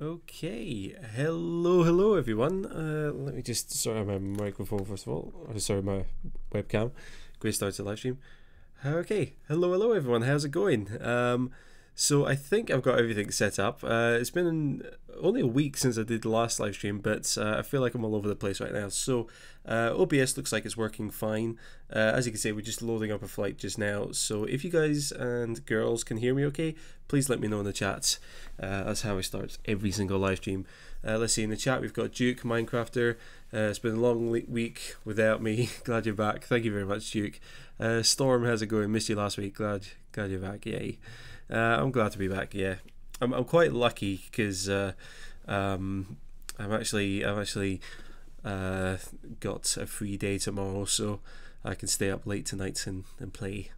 Okay, hello everyone. Let me just sort out my microphone first of all. Sorry, my webcam. Great start to the live stream. Okay, hello everyone. How's it going? So I think I've got everything set up. It's been only a week since I did the last live stream, but I feel like I'm all over the place right now. So OBS looks like it's working fine. As you can see, we're just loading up a flight just now. So if you guys and girls can hear me okay, please let me know in the chat. That's how I start every single live stream. Let's see, in the chat we've got Duke, Minecrafter. It's been a long week without me. Glad you're back. Thank you very much, Duke. Storm, how's it going? Missed you last week. Glad you're back. Yay. I'm glad to be back. Yeah, I'm quite lucky because I'm actually got a free day tomorrow, so I can stay up late tonight and play.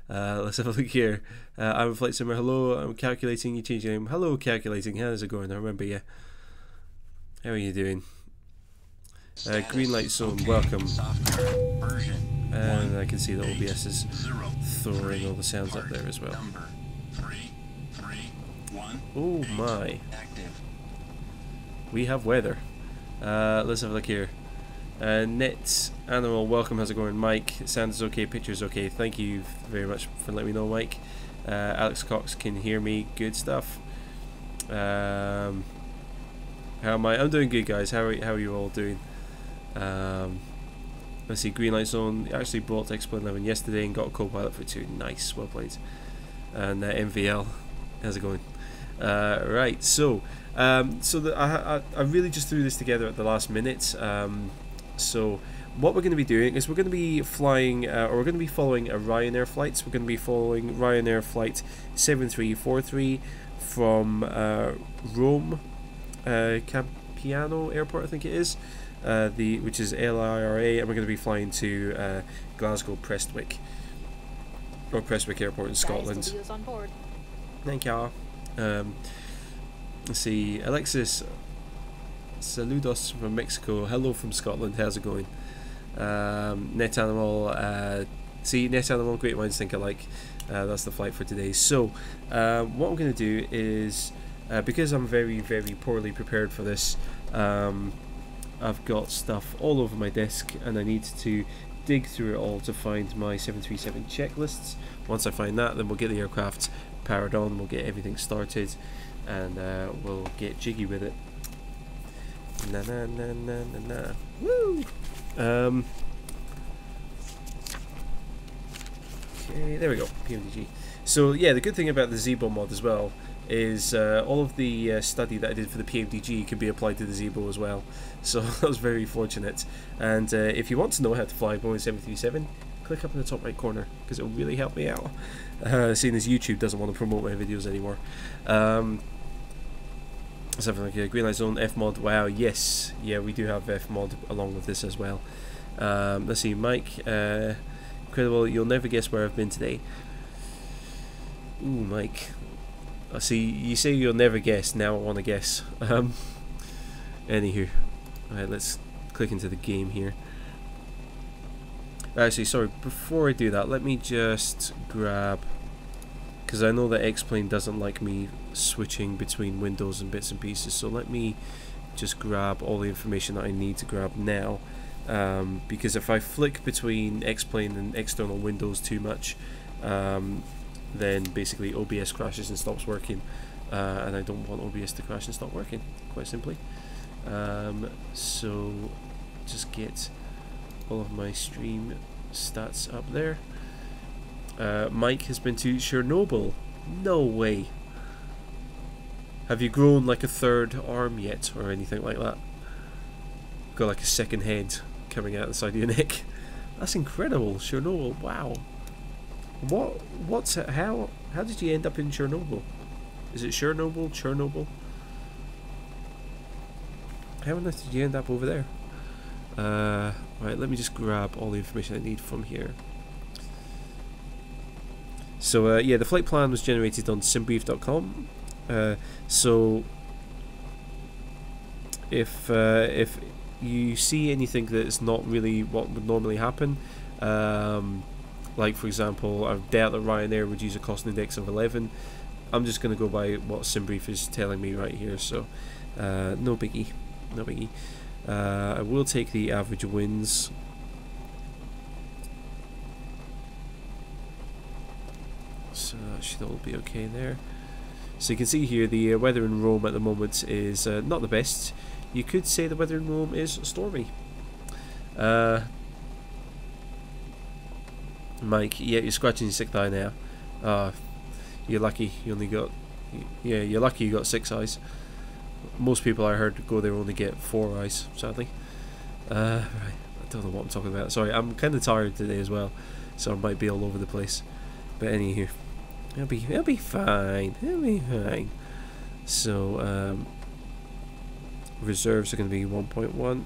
Let's have a look here. I'm a flight simmer. Hello, I'm calculating. You changed your name. Hello, calculating. How's it going? I remember you. How are you doing? Green light zone. Welcome. And I can see that OBS is throwing all the sounds up there as well. Oh my. We have weather. Let's have a look here. Net Animal, welcome, how's it going? Mike, sound is okay, picture's okay. Thank you very much for letting me know, Mike. Alex Cox can hear me, good stuff. How am I? I'm doing good, guys. How are you all doing? Let's see, Green Light Zone actually bought X-Plane 11 yesterday and got a co-pilot for 2. Nice, well played. And MVL, how's it going? Right, so I really just threw this together at the last minute. So what we're going to be doing is we're going to be flying, or we're going to be following a Ryanair flight. So we're going to be following Ryanair flight 7343 from Rome, Campiano Airport, I think it is. Which is LIRA, and we're going to be flying to Glasgow Prestwick Airport in Scotland. Thank you. Let's see, Alexis, saludos from Mexico. Hello from Scotland. How's it going? Net Animal. See, Net Animal, great minds think alike. That's the flight for today. So, what I'm going to do is, because I'm very poorly prepared for this. I've got stuff all over my desk and I need to dig through it all to find my 737 checklists. Once I find that, then we'll get the aircraft powered on, we'll get everything started, and we'll get jiggy with it. Na. Woo! Okay, there we go, PMDG. So yeah, the good thing about the Zibo mod as well is all of the study that I did for the PMDG can be applied to the Zibo as well. So that was very fortunate. And if you want to know how to fly Boeing 737, click up in the top right corner because it will really help me out. Seeing as YouTube doesn't want to promote my videos anymore. Something like a Green Light Zone F mod. Wow, yes, yeah, we do have F mod along with this as well. Let's see, Mike. Incredible. You'll never guess where I've been today. Ooh, Mike. I see, you say you'll never guess, now I want to guess. Anywho. Alright, let's click into the game here. Actually, sorry, before I do that, let me just grab... because I know that X-Plane doesn't like me switching between windows and bits and pieces, so let me just grab all the information that I need to grab now. Because if I flick between X-Plane and external windows too much, then basically OBS crashes and stops working, and I don't want OBS to crash and stop working, quite simply. So just get all of my stream stats up there. Mike has been to Chernobyl. No way. Have you grown like a third arm yet or anything like that? Got like a second head coming out the side of your neck. That's incredible. Chernobyl, wow. How did you end up in Chernobyl? Is it Chernobyl? How on earth did you end up over there? Right, let me just grab all the information I need from here. So yeah, the flight plan was generated on simbrief.com. So if you see anything that's not really what would normally happen, like for example, I doubt that Ryanair would use a cost index of 11. I'm just going to go by what SimBrief is telling me right here, so no biggie, no biggie. I will take the average winds. So that should all be okay there. So you can see here the weather in Rome at the moment is not the best. You could say the weather in Rome is stormy. Mike, yeah, you're scratching your 6th eye now. You're lucky you only got, yeah, you're lucky you got 6 eyes. Most people I heard go there only get 4 eyes, sadly. Right, I don't know what I'm talking about. Sorry, I'm kind of tired today as well, so I might be all over the place. But anywho, it'll be fine. It'll be fine. So reserves are going to be 1.1.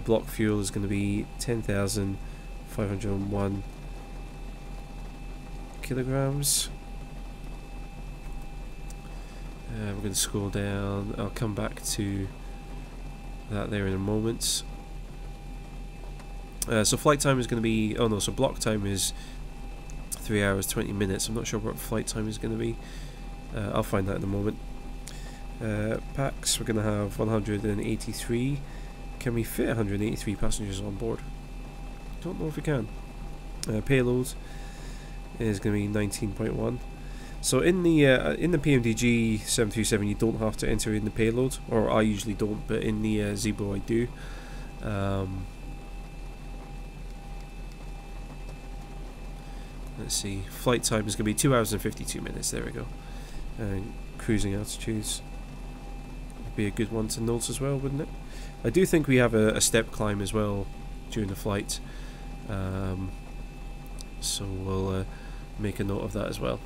Block fuel is going to be 10,501 kilograms. We're going to scroll down. I'll come back to that there in a moment. So flight time is going to be, oh no, so block time is 3 hours 20 minutes. I'm not sure what flight time is going to be. I'll find that in a moment. Packs, we're going to have 183. Can we fit 183 passengers on board? Don't know if we can. Payload is going to be 19.1. So in the PMDG 737 you don't have to enter in the payload, or I usually don't, but in the Zibo I do. Let's see, flight time is going to be 2 hours and 52 minutes, there we go. And cruising altitudes would be a good one to note as well, wouldn't it? I do think we have a step climb as well during the flight, so we'll make a note of that as well.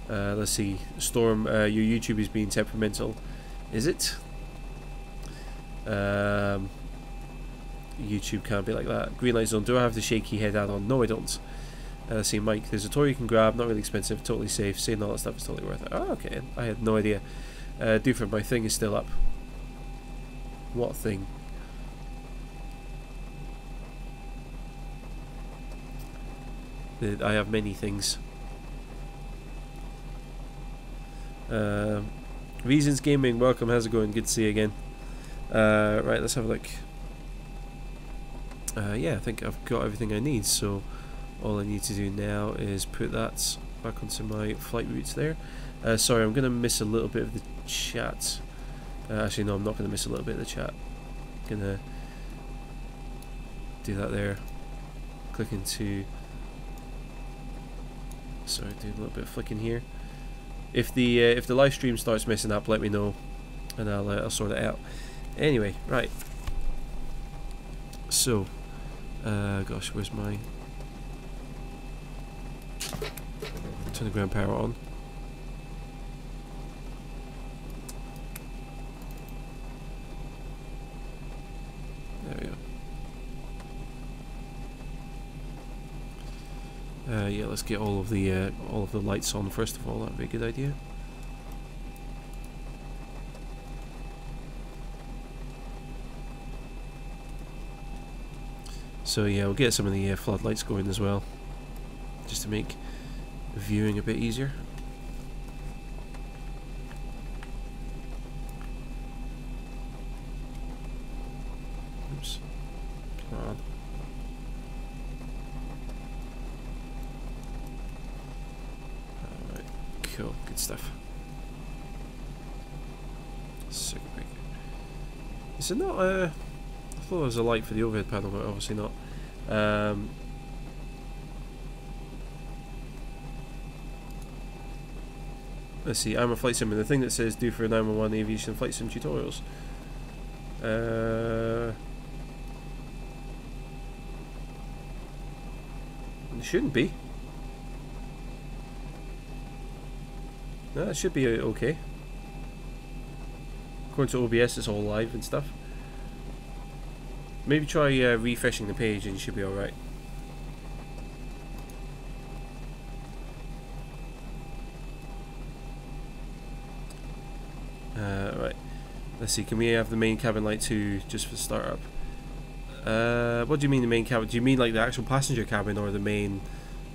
Let's see, Storm, your YouTube is being temperamental, is it? YouTube can't be like that. Green light zone, do I have the shaky head add-on? No, I don't. Let's see, Mike, there's a toy you can grab, not really expensive, totally safe, saying all that stuff is totally worth it. Oh, okay, I had no idea. Doofer, my thing is still up. What thing? I have many things. Reasons Gaming, welcome, how's it going? Good to see you again. Right, let's have a look. Yeah, I think I've got everything I need, so all I need to do now is put that back onto my flight routes there. Sorry, I'm going to miss a little bit of the chat. Actually, no, I'm not going to miss a little bit of the chat. I'm going to do that there. Click into... Sorry, doing a little bit of flicking here. If the live stream starts messing up, let me know, and I'll sort it out. Anyway, right. So, gosh, where's my... Turn the ground power on. There we go. Yeah, let's get all of the lights on first of all. That'd be a good idea. So yeah, we'll get some of the floodlights going as well, just to make viewing a bit easier. Oops. Come on. Alright, cool, good stuff. Circuit breaker. Is it not I thought there was a light for the overhead panel, but obviously not. Let's see, I'm a flight sim, and the thing that says do for 911 aviation flight sim tutorials. It shouldn't be. No, it should be okay. According to OBS, it's all live and stuff. Maybe try refreshing the page and you should be alright. Right. Let's see, can we have the main cabin light too, just for startup? What do you mean the main cabin? Do you mean like the actual passenger cabin or the main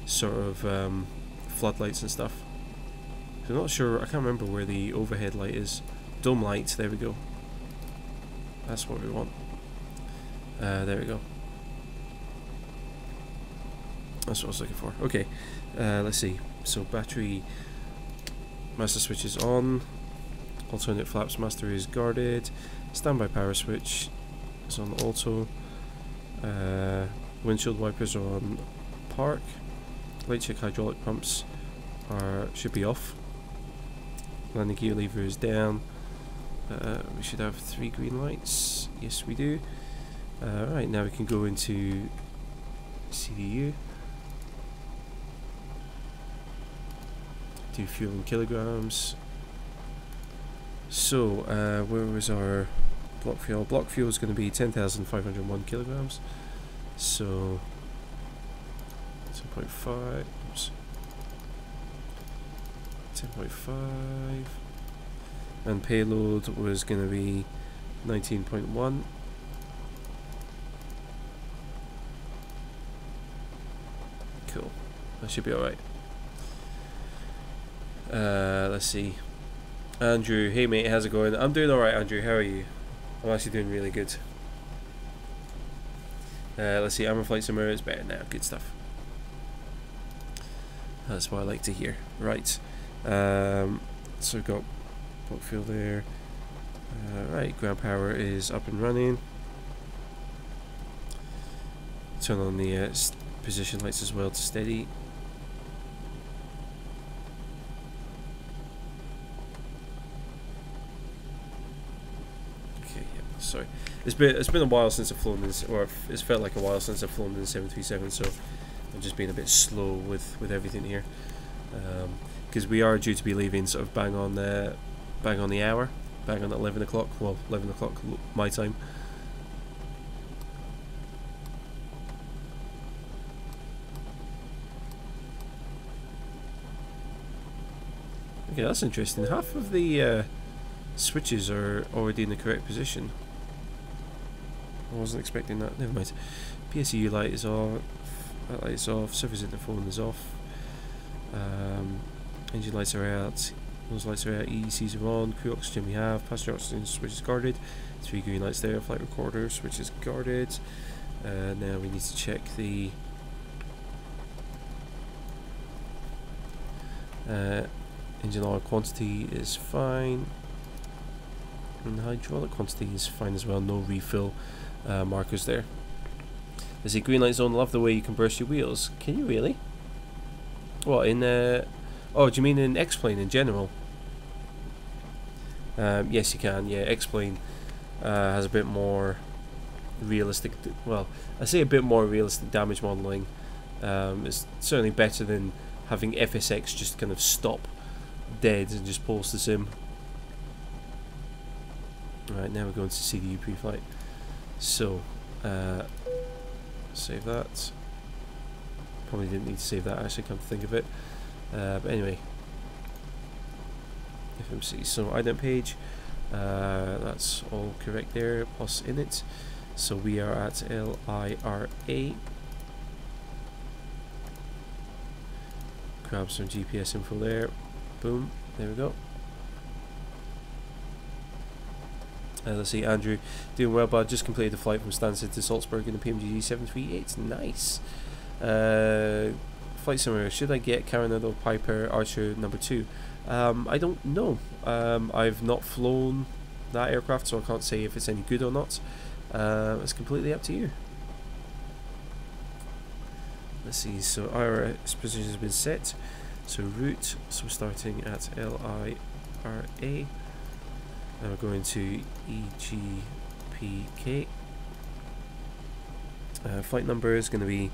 sort of floodlights and stuff. So I'm not sure, I can't remember where the overhead light is. Dome light, there we go. That's what we want. There we go. That's what I was looking for. Okay, let's see. So battery master switch is on. Alternate flaps master is guarded. Standby power switch is on auto. Windshield wipers are on park. Light check hydraulic pumps should be off. Landing gear lever is down. We should have 3 green lights. Yes, we do. Right, now we can go into CDU. Do fuel in kilograms. So, where was our block fuel? Block fuel is going to be 10,501 kilograms. So, 10.5. Oops. 10.5. And payload was going to be 19.1. Cool. That should be alright. Let's see. Andrew, hey mate, how's it going? I'm doing alright, Andrew, how are you? I'm actually doing really good. Let's see, armor flight simulator is better now, good stuff. That's what I like to hear. Right. So we've got block fuel there. Right, ground power is up and running. Turn on the position lights as well to steady. Sorry, it's been a while since I've flown this, or it's felt like a while since I've flown in 737, so I'm just being a bit slow with everything here, because we are due to be leaving sort of bang on the hour, bang on 11 o'clock. Well, 11 o'clock my time. Okay, that's interesting. Half of the switches are already in the correct position. I wasn't expecting that. Never mind. PSU light is off. That light is off. Surface interphone is off. Engine lights are out. Those lights are out. EECs are on. Crew oxygen we have. Passenger oxygen switch is guarded. 3 green lights there. Flight recorder switch is guarded. Now we need to check the engine oil quantity is fine. And hydraulic quantity is fine as well. No refill markers there. Let's see, green light zone. Love the way you can burst your wheels. Can you really? What in oh, do you mean in X-Plane in general? Yes, you can. Yeah, X-Plane has a bit more realistic. Well, I say a bit more realistic damage modeling. It's certainly better than having FSX just kind of stop dead and just pulse the sim. Right, now we're going to CDU pre-flight. So, save that. Probably didn't need to save that, actually, come to think of it. But anyway, FMC. So, ident page. That's all correct there, plus in it. So, we are at LIRA. Grab some GPS info there. Boom. There we go. Let's see, Andrew, doing well, bud. Just completed the flight from Stansted to Salzburg in the PMGG 738. Nice. Flight simulator. Should I get Carinado Piper Archer number 2? I don't know. I've not flown that aircraft, so I can't say if it's any good or not. It's completely up to you. Let's see. So IRS position has been set. So route. So we're starting at LIRA. Now we're going to EGPK. Flight number is going to be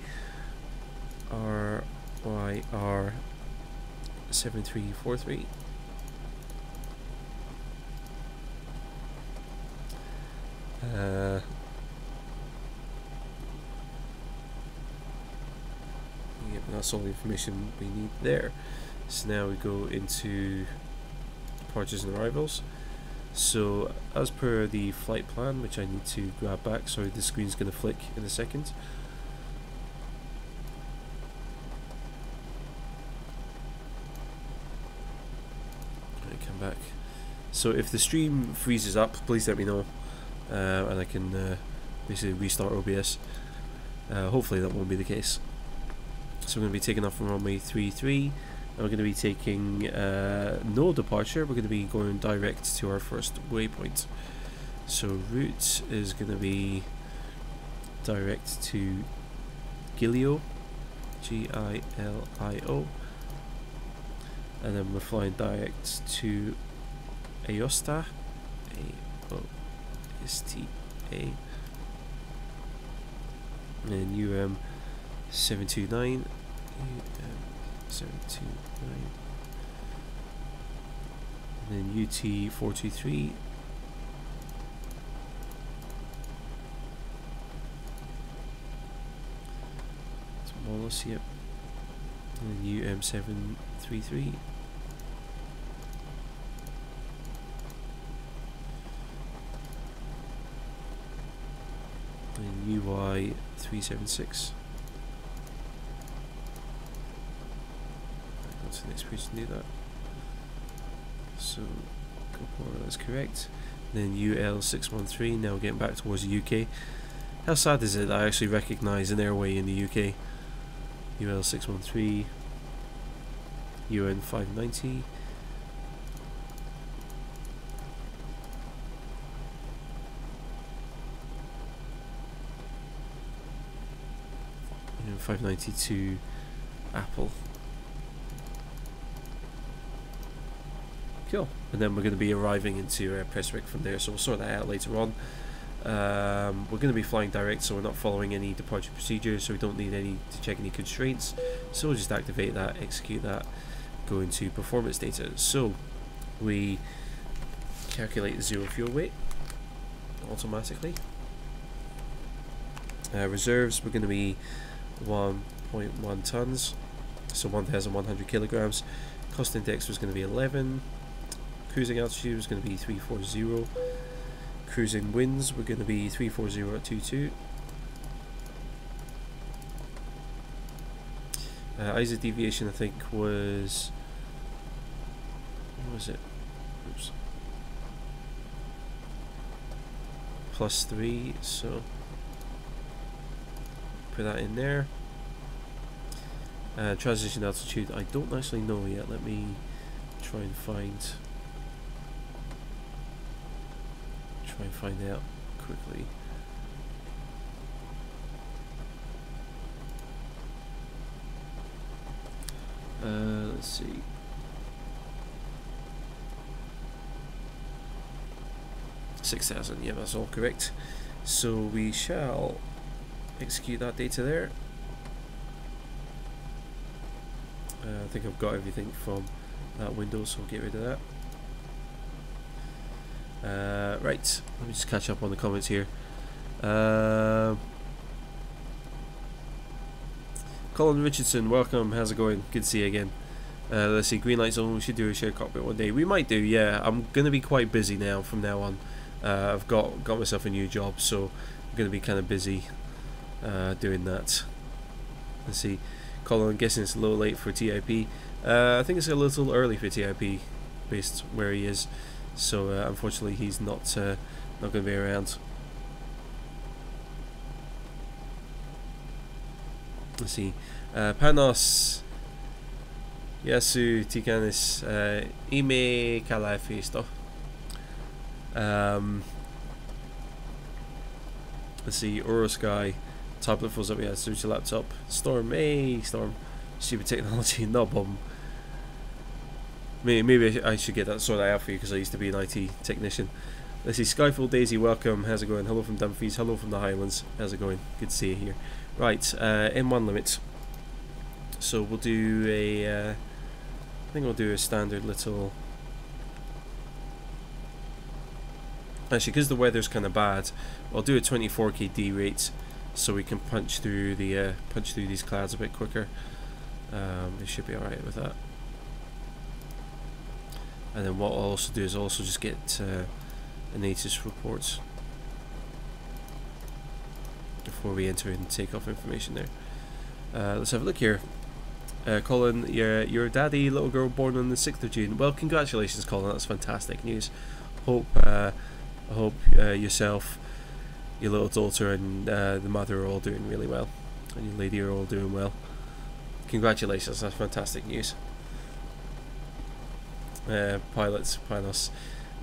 RYR7343. Yep, that's all the information we need there. So now we go into departures and arrivals. So, as per the flight plan, which I need to grab back, sorry, the screen's going to flick in a second. So if the stream freezes up, please let me know, and I can basically restart OBS. Hopefully that won't be the case. So we're going to be taking off from runway 33, and we're going to be taking no departure. We're going to be going direct to our first waypoint. So route is going to be direct to Gilio, G-I-L-I-O, and then we're flying direct to Aosta, A-O-S-T-A, and then UM729, UM729, and then UT423, Wallace, yep, and then UM733, and UI376. Go to the next page to do that. So, that's correct. And then UL613, now getting back towards the UK. How sad is it that I actually recognise an airway in the UK? UL613, UN590, UN592 Apple. Cool. And then we're going to be arriving into Prestwick from there, so we'll sort that out later on. We're going to be flying direct, so we're not following any departure procedures, so we don't need to check any constraints. So we'll just activate that, execute that, go into performance data. So we calculate the zero fuel weight automatically. Reserves, we're going to be 1.1 tons, so 1,100 kilograms. Cost index was going to be 11. Cruising altitude was going to be 340. Cruising winds were going to be 340 at 22. ISO deviation, I think, was, what was it? Oops. +3, so put that in there. Transition altitude, I don't actually know yet. Let me try and find out quickly. Let's see. $6,000, yeah, that's all correct. So we shall execute that data there. I think I've got everything from that window, so we'll get rid of that. Right, let me just catch up on the comments here. Colin Richardson, welcome, how's it going? Good to see you again. Let's see, green light zone, we should do a shared cockpit one day. We might do, yeah. I'm going to be quite busy now from now on. I've got myself a new job, so I'm going to be kind of busy doing that. Let's see, Colin, I'm guessing it's a little late for TIP. I think it's a little early for TIP based where he is. So unfortunately he's not going to be around. Let's see. Panos Yasu Tikanis Ime Kalaifisto. Let's see. Eurosky tablet fills up. Yeah, search your laptop. Storm. Hey, Storm. Stupid technology. No problem. Maybe I should get that sorted out for you because I used to be an IT technician. Let's see, Skyfall Daisy, welcome, how's it going? Hello from Dumfries, hello from the Highlands, how's it going? Good to see you here. Right, M1 limit. So we'll do a, I think we'll do a standard little... Actually, because the weather's kind of bad, I'll do a 24k D rate so we can punch through these clouds a bit quicker. It should be alright with that. And then what I'll also do is I'll also just get an ATIS report before we enter in takeoff information there. Let's have a look here. Colin, your daddy, little girl born on the 6th of June. Well, congratulations, Colin. That's fantastic news. I hope yourself, your little daughter, and the mother are all doing really well, and your lady are all doing well. Congratulations. That's fantastic news. Pilots, Pinos.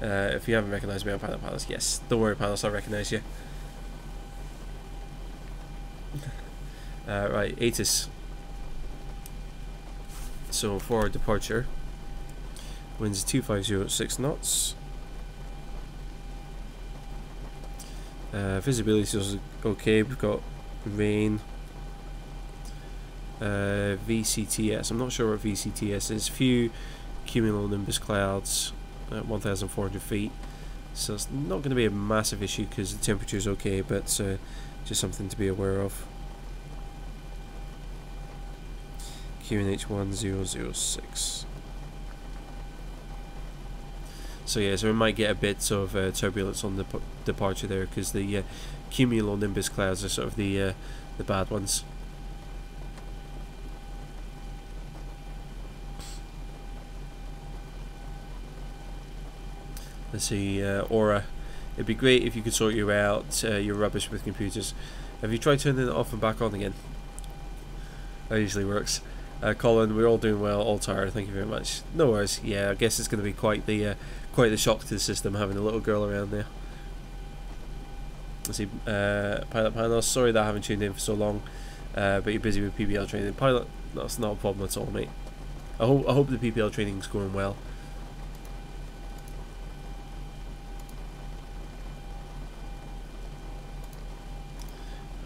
If you haven't recognised me, I'm Pilot Pilos. Yes, don't worry, Pilos. I'll recognise you. Right, ATIS. So for our departure, winds 2506 knots. Visibility is okay. We've got rain. VCTS. I'm not sure what VCTS is. Few cumulonimbus clouds at 1,400 feet. So it's not going to be a massive issue because the temperature is okay, but just something to be aware of. QNH 1006. So yeah, so we might get a bit of turbulence on the departure there because the cumulonimbus clouds are sort of the bad ones. Let's see, Aura. It'd be great if you could sort your rubbish with computers. Have you tried turning it off and back on again? That usually works. Colin, we're all doing well, all tired, thank you very much. No worries, yeah, I guess it's going to be quite the shock to the system having a little girl around there. Let's see, Pilot Panos, sorry that I haven't tuned in for so long, but you're busy with PBL training. Pilot, that's not a problem at all, mate. I hope the PBL training's going well.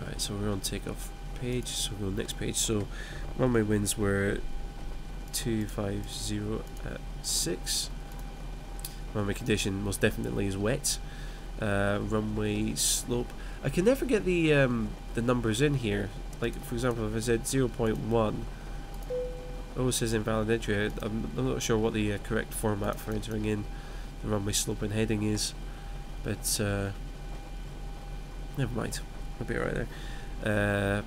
Alright, so we're on Takeoff Page, so we'll go next page. So runway winds were 250 at 6. Runway condition most definitely is wet. Runway slope, I can never get the numbers in here. Like for example, if I said 0.1, it always says invalid entry. I'm not sure what the correct format for entering in the runway slope and heading is, but never mind, I'll be alright there.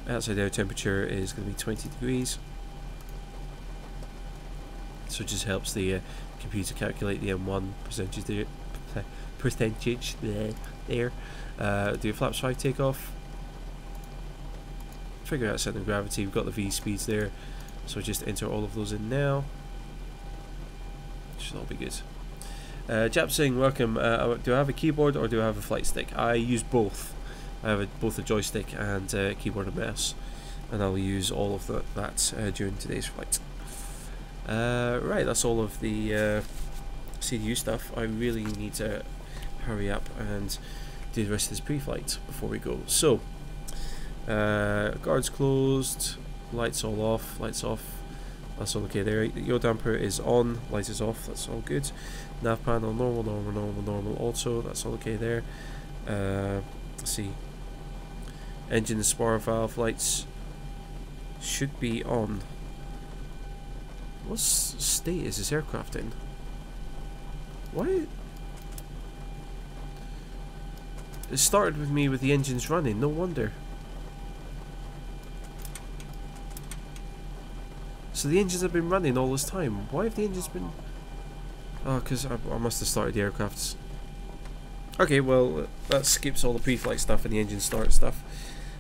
Outside air temperature is going to be 20 degrees, so it just helps the computer calculate the M1 percentage there. Do flaps 5 takeoff. Figure out center of gravity. We've got the V speeds there, so just enter all of those in now. Should all be good. Jap saying welcome. Do I have a keyboard or do I have a flight stick? I use both. I have both a joystick and keyboard and mouse, and I'll use all of that during today's flight. Right, that's all of the CDU stuff. I really need to hurry up and do the rest of this pre-flight before we go. So, guards closed, lights all off, lights off. That's all okay there. Yaw damper is on, light is off. That's all good. Nav panel normal. Also, that's all okay there. Let's see. Engine and spar valve lights should be on. What state is this aircraft in? Why? It started with me with the engines running, no wonder. So the engines have been running all this time. Why have the engines been... Oh, because I must have started the aircrafts. Okay, well, that skips all the pre-flight stuff and the engine start stuff.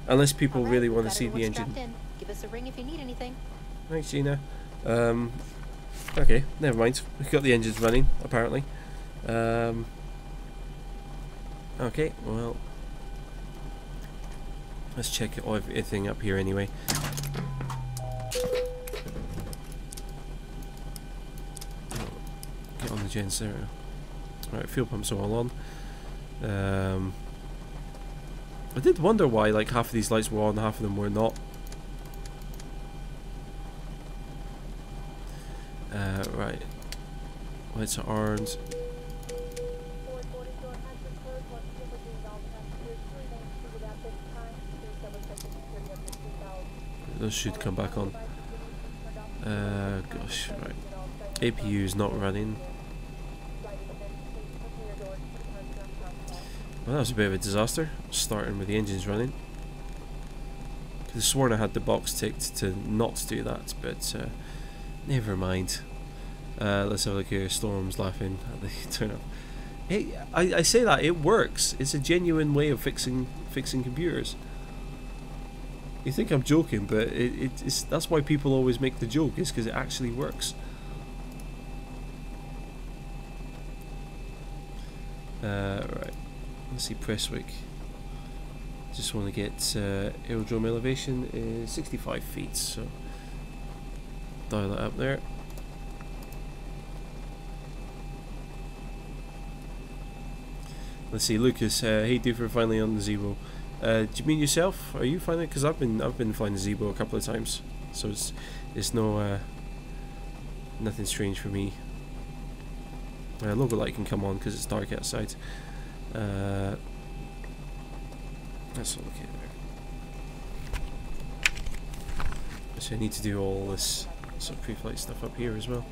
Unless people really want to see the engine. Give us a ring if you need anything. Thanks, Gina. Okay, never mind. We've got the engines running, apparently. Okay, well, let's check everything up here anyway. Get on the Gen 0. Right, fuel pumps are all on. I did wonder why like half of these lights were on, half of them were not. Right, lights are orange. Those should come back on. Gosh, right. APU is not running. Well, that was a bit of a disaster, starting with the engines running. I sworn I had the box ticked to not do that, but never mind. Let's have a look here. Storm's laughing at the turn up. Hey, I say that it works. It's a genuine way of fixing computers. You think I'm joking, but it's that's why people always make the joke, is because it actually works. Right, let's see Prestwick. Just want to get aerodrome elevation is 65 feet, so dial it up there. Let's see, Lucas. Hey, Doofer, finally on the Zibo. Do you mean yourself? Are you finally? Because I've been flying the Zibo a couple of times, so it's no nothing strange for me. Logo light can come on because it's dark outside. Let's look at there. So I need to do all this sort of pre-flight stuff up here as well.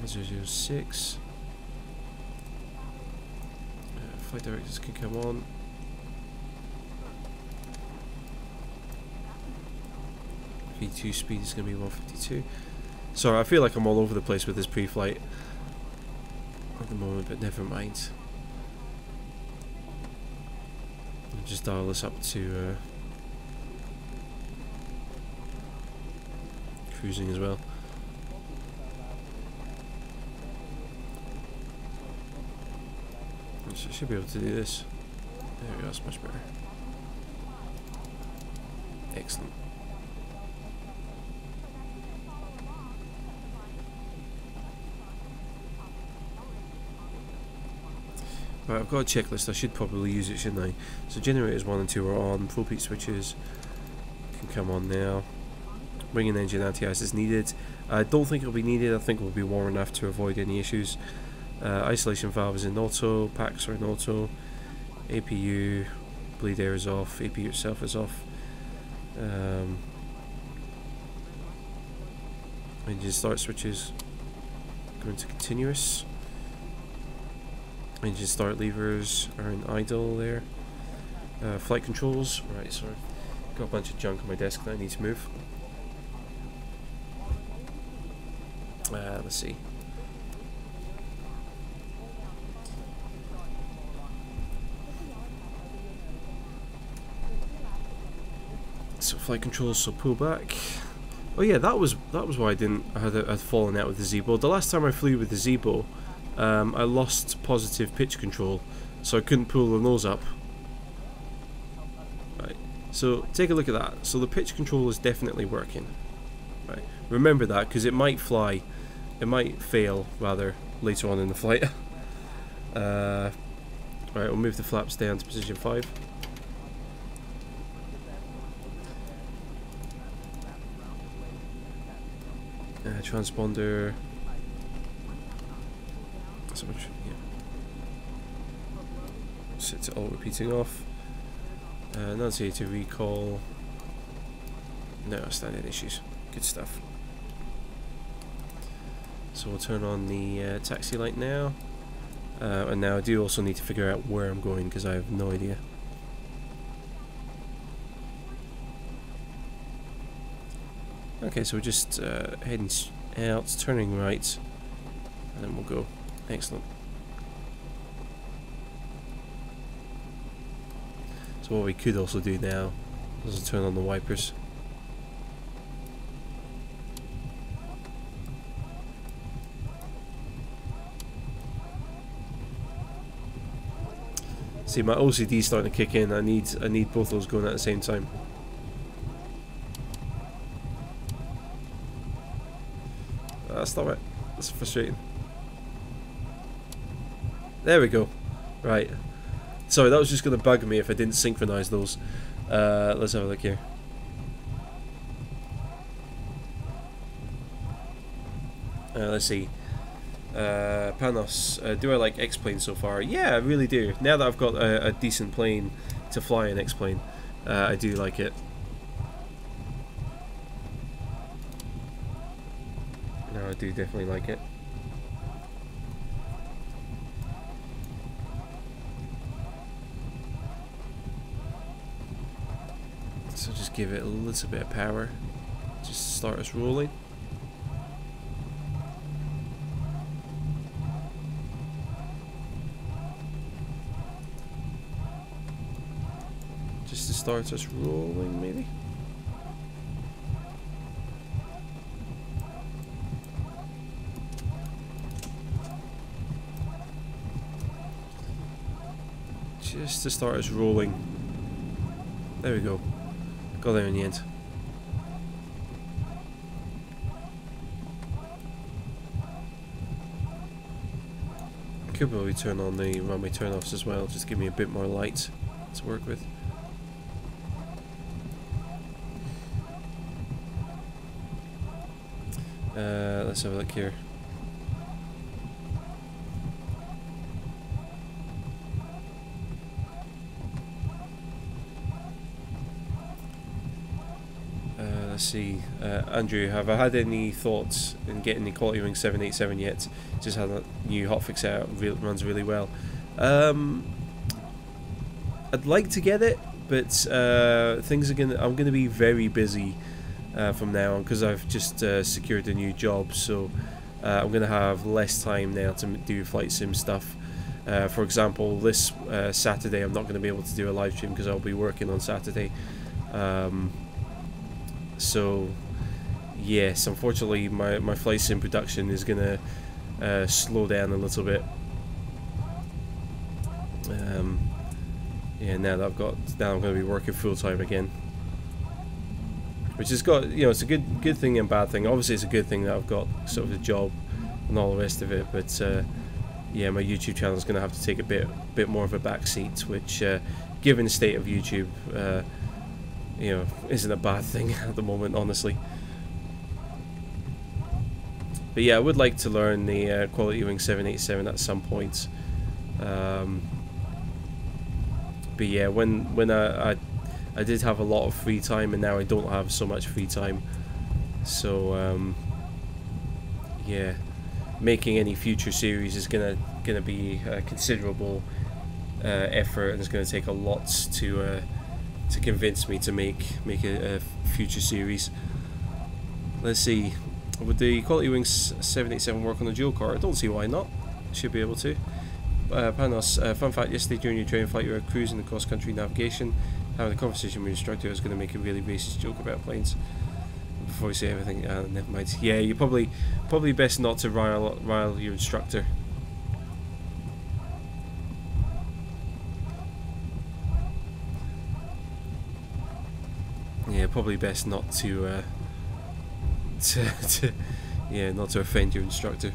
006. Flight directors can come on. V2 speed is going to be 152. Sorry, I feel like I'm all over the place with this pre-flight at the moment, but never mind. I'll just dial this up to cruising as well. I should be able to do this. There we go, that's much better. Excellent. Right, I've got a checklist. I should probably use it, shouldn't I? So generators 1 and 2 are on. Propheat switches can come on now. Bringing engine anti-ice is needed. I don't think it'll be needed. I think it will be warm enough to avoid any issues. Isolation valve is in auto. Packs are in auto. APU bleed air is off. APU itself is off. Engine start switches go into continuous. Engine start levers are in idle there. Flight controls, right, sorry. Got a bunch of junk on my desk that I need to move. Let's see. So flight controls, so pull back. Oh yeah, that was why I had fallen out with the Zibo. The last time I flew with the Zibo, I lost positive pitch control, so I couldn't pull the nose up. Right, so take a look at that. So the pitch control is definitely working. Right, remember that, because it might fail rather later on in the flight. Right, we'll move the flaps down to position 5. Transponder. So much, yeah. Set to all repeating off. Annunciator recall. No outstanding issues. Good stuff. So we'll turn on the taxi light now. And now I do also need to figure out where I'm going because I have no idea. Okay, so we're just heading out, turning right, and then we'll go. Excellent. So what we could also do now is turn on the wipers. See, my OCD is starting to kick in. I need both those going at the same time. Stop it. That's frustrating. There we go. Right. Sorry, that was just going to bug me if I didn't synchronize those. Let's have a look here. Let's see. Panos, do I like X-Plane so far? Yeah, I really do. Now that I've got a decent plane to fly in X-Plane, I do like it. No, I do definitely like it. just give it a little bit of power, just to start us rolling. Just to start us rolling, maybe. Just to start us rolling. There we go. Got there in the end. Could probably turn on the runway turn-offs as well, just give me a bit more light to work with. Let's have a look here. Let's see, Andrew, have I had any thoughts in getting the Quality Wing 787 yet? Just had a new hotfix out, runs really well. I'd like to get it, but I'm gonna be very busy from now on because I've just secured a new job, so I'm gonna have less time now to do flight sim stuff. For example, this Saturday I'm not going to be able to do a live stream because I'll be working on Saturday. So yes, unfortunately my flight sim production is gonna slow down a little bit. Yeah, now I'm gonna be working full time again, which has got, you know, it's a good thing and bad thing. Obviously it's a good thing that I've got sort of a job and all the rest of it, but yeah, my YouTube channel is gonna have to take a bit more of a back seat, which given the state of YouTube, you know, isn't a bad thing at the moment, honestly. But yeah, I would like to learn the Quality Wing 787 at some point. But yeah, when I did have a lot of free time, and now I don't have so much free time. So yeah, making any future series is gonna be a considerable effort, and it's gonna take a lot to convince me to make a future series. Let's see, would the Quality Wing 787 work on a dual core? I don't see why not. Should be able to. Panos, fun fact, yesterday during your training flight you were cruising the cross-country navigation, having a conversation with your instructor. I was going to make a really racist joke about planes. Before we say everything, never mind. Yeah, you probably best not to rile your instructor. Yeah, probably best not to not to offend your instructor.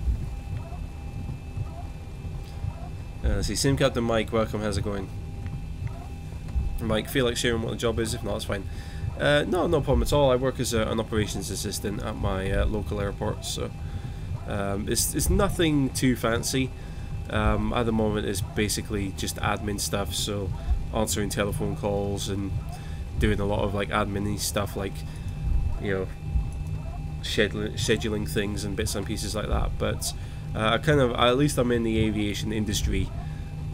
Let's see, Sim Captain Mike, welcome, how's it going? Mike, feel like sharing what the job is? If not, it's fine. No problem at all. I work as an operations assistant at my local airport, so it's nothing too fancy. At the moment it's basically just admin stuff, so answering telephone calls and doing a lot of like admin-y stuff, like, you know, scheduling things and bits and pieces like that. But at least I'm in the aviation industry.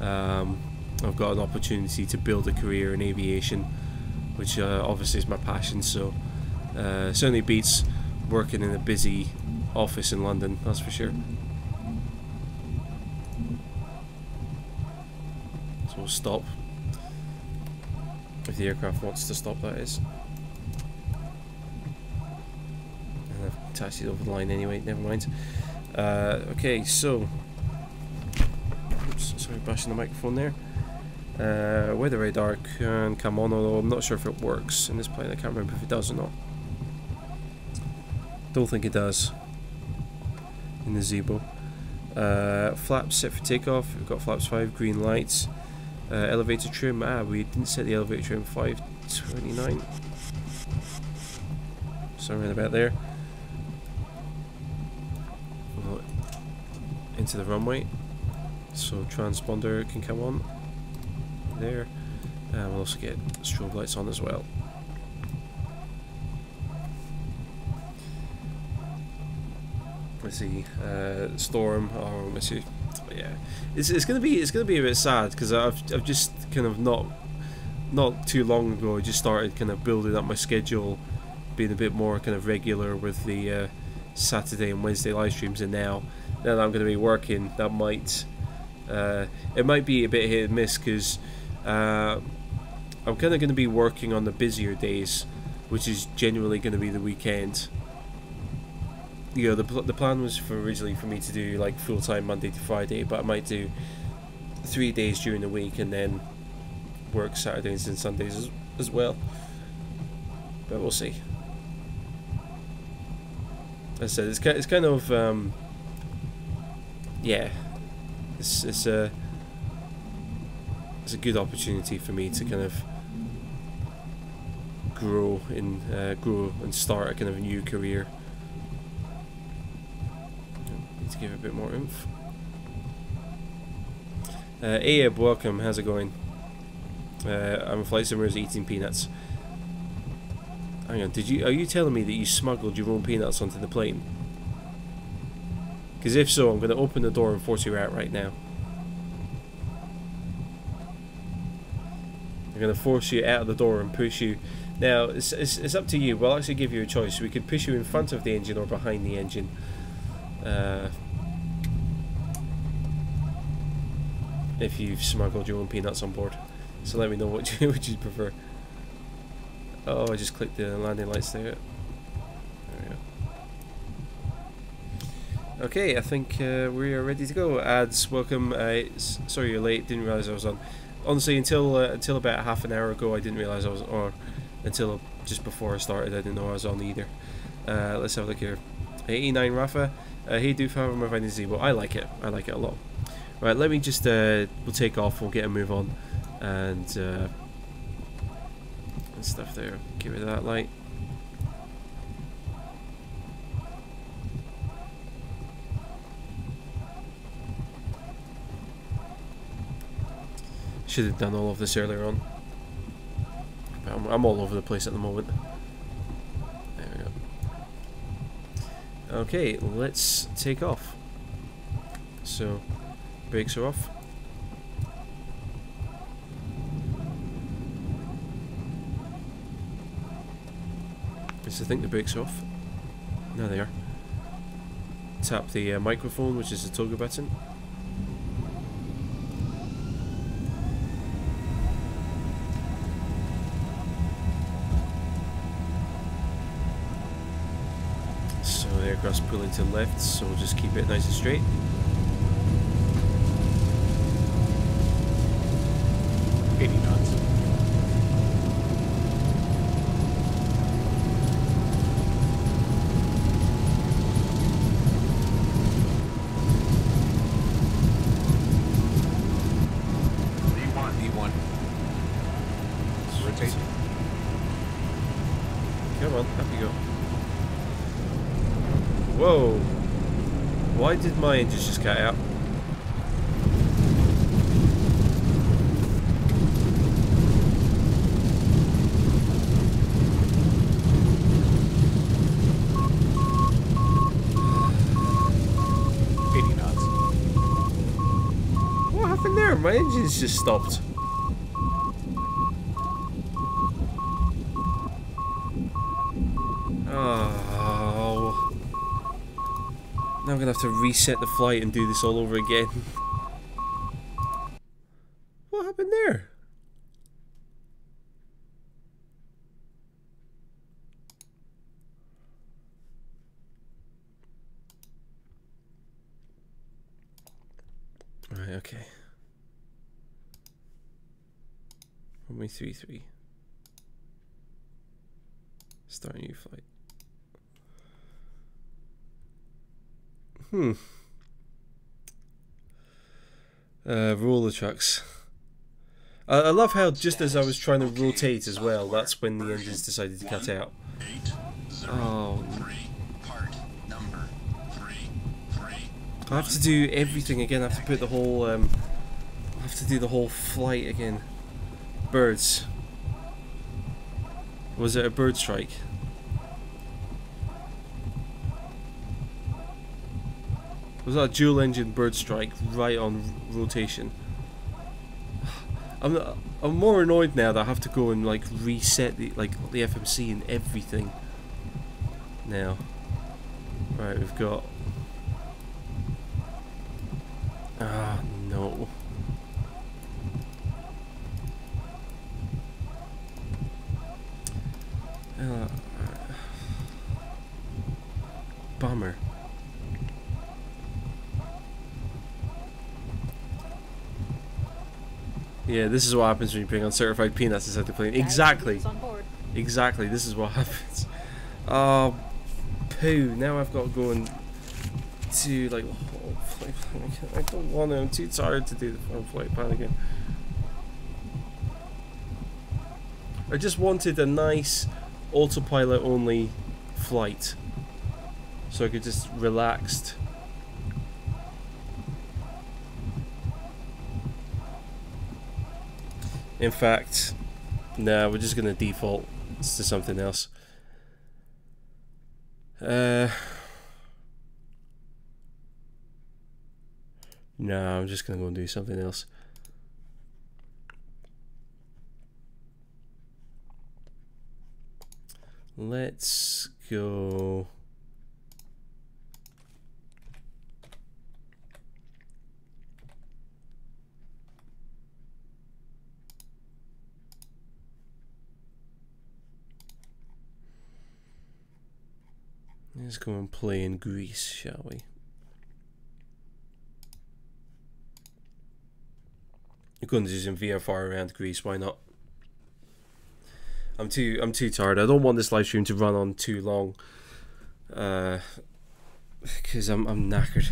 I've got an opportunity to build a career in aviation, which obviously is my passion, so certainly beats working in a busy office in London, that's for sure. So we'll stop. If the aircraft wants to stop, that is. And I've taxied over the line anyway, never mind. Okay, so... Oops, sorry, bashing the microphone there. Weather radar can come on, although I'm not sure if it works in this plane. I can't remember if it does or not. Don't think it does in the Zibo. Flaps set for takeoff. We've got flaps 5, green lights. Elevator trim. We didn't set the elevator trim 529. Somewhere about there. Into the runway, so transponder can come on there, and we'll also get strobe lights on as well. Let's see, storm. Oh, let's see. Yeah, it's gonna be a bit sad because I've just kind of not not too long ago I just started kind of building up my schedule, being a bit more kind of regular with the Saturday and Wednesday live streams, and now that I'm going to be working, that might it might be a bit hit and miss, because I'm kind of going to be working on the busier days, which is generally going to be the weekend. You know, the plan was originally for me to do like full-time Monday to Friday, but I might do 3 days during the week and then work Saturdays and Sundays as well. But we'll see. As I said, it's kind of yeah, it's a good opportunity for me to kind of grow and start a kind of a new career. Need to give it a bit more oomph. Abe, welcome. How's it going? I'm a flight simulator eating peanuts. Hang on, are you telling me that you smuggled your own peanuts onto the plane? Because if so, I'm going to open the door and force you out right now. I'm going to force you out of the door and push you. Now, it's up to you. We'll actually give you a choice. We could push you in front of the engine or behind the engine. If you've smuggled your own peanuts on board. So let me know what you'd prefer. Oh, I just clicked the landing lights there. There we go. Okay, I think we are ready to go. Ads, welcome. Sorry you're late. Didn't realise I was on. Honestly, until about half an hour ago, I didn't realise I was, or until just before I started, I didn't know I was on either. Let's have a look here. 89 Rafa. Hey, Doof, how am I finding Zibo? I like it. I like it a lot. Right, let me just we'll take off. We'll get a move on, and stuff there. Get rid of that light. Should have done all of this earlier on. I'm all over the place at the moment. There we go. Okay, let's take off. So, brakes are off. Yes, I think the brakes are off. Now they are. Tap the microphone, which is the toggle button. So the aircraft's pulling to the left, so we'll just keep it nice and straight. Whoa! Why did my engines just cut out? What happened there? My engines just stopped. Now I'm going to have to reset the flight and do this all over again. What happened there? Right, okay. 133. Start a new flight. Roller trucks. I love how just as I was trying to rotate as well, that's when the engines decided to cut out. Oh. I have to do everything again. I have to put the whole I have to do the whole flight again. Birds. Was it a bird strike? Was that a dual engine bird strike right on rotation? I'm more annoyed now that I have to go and like reset the FMC and everything. Now, right, we've got. Ah, no. Bummer. Yeah, this is what happens when you bring uncertified peanuts inside the plane. Exactly. Exactly, this is what happens. Oh, poo. Now I've got to go and to like I don't want to. I'm too tired to do the full flight plan again. I just wanted a nice autopilot only flight, so I could just relaxed. In fact, nah, we're just gonna default to something else. No, I'm just gonna go and do something else. Let's go. Let's go and play in Greece, shall we? You're going to do some VFR around Greece, why not? I'm too tired. I don't want this live stream to run on too long. Because I'm knackered.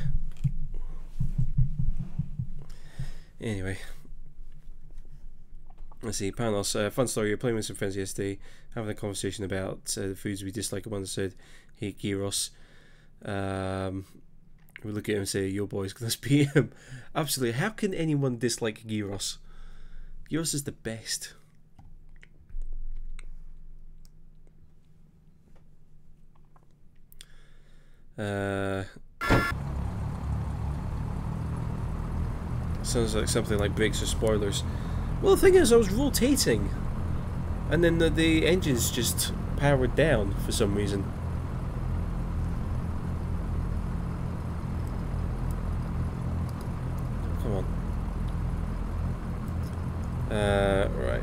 Anyway. Let's see, Panos, fun story. You're playing with some friends yesterday, having a conversation about the foods we dislike. One said, "Hey, gyros." We look at him and say, "Yo, boys, let's beat him." Absolutely. How can anyone dislike gyros? Gyros is the best. Sounds like something like brakes or spoilers. Well, the thing is, I was rotating, and then the engines just powered down for some reason. Come on. Right.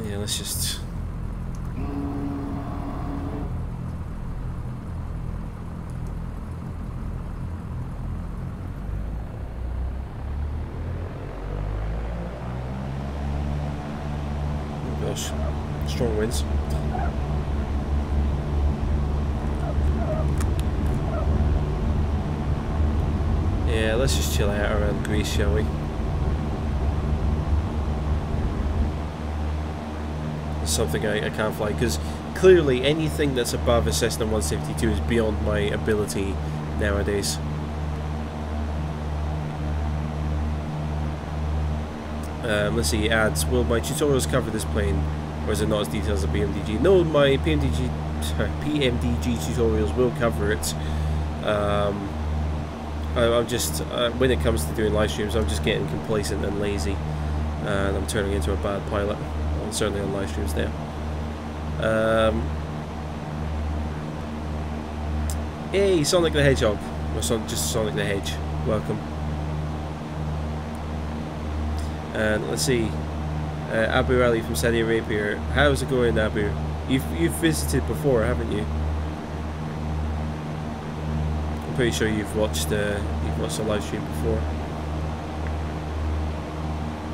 Yeah, let's just. Strong winds. Yeah, let's just chill out around Greece, shall we? It's something I can't fly, because clearly anything that's above a Cessna 172 is beyond my ability nowadays. Let's see, ads. Will my tutorials cover this plane, or is it not as detailed as a PMDG? No, my PMDG tutorials will cover it. I'm just, when it comes to doing live streams, I'm just getting complacent and lazy, and I'm turning into a bad pilot, certainly on live streams now. Hey, Sonic the Hedgehog, or just Sonic the Hedge, welcome. And let's see, Abu Ali from Saudi Arabia. How's it going, Abu? You've visited before, haven't you? I'm pretty sure you've watched a live stream before.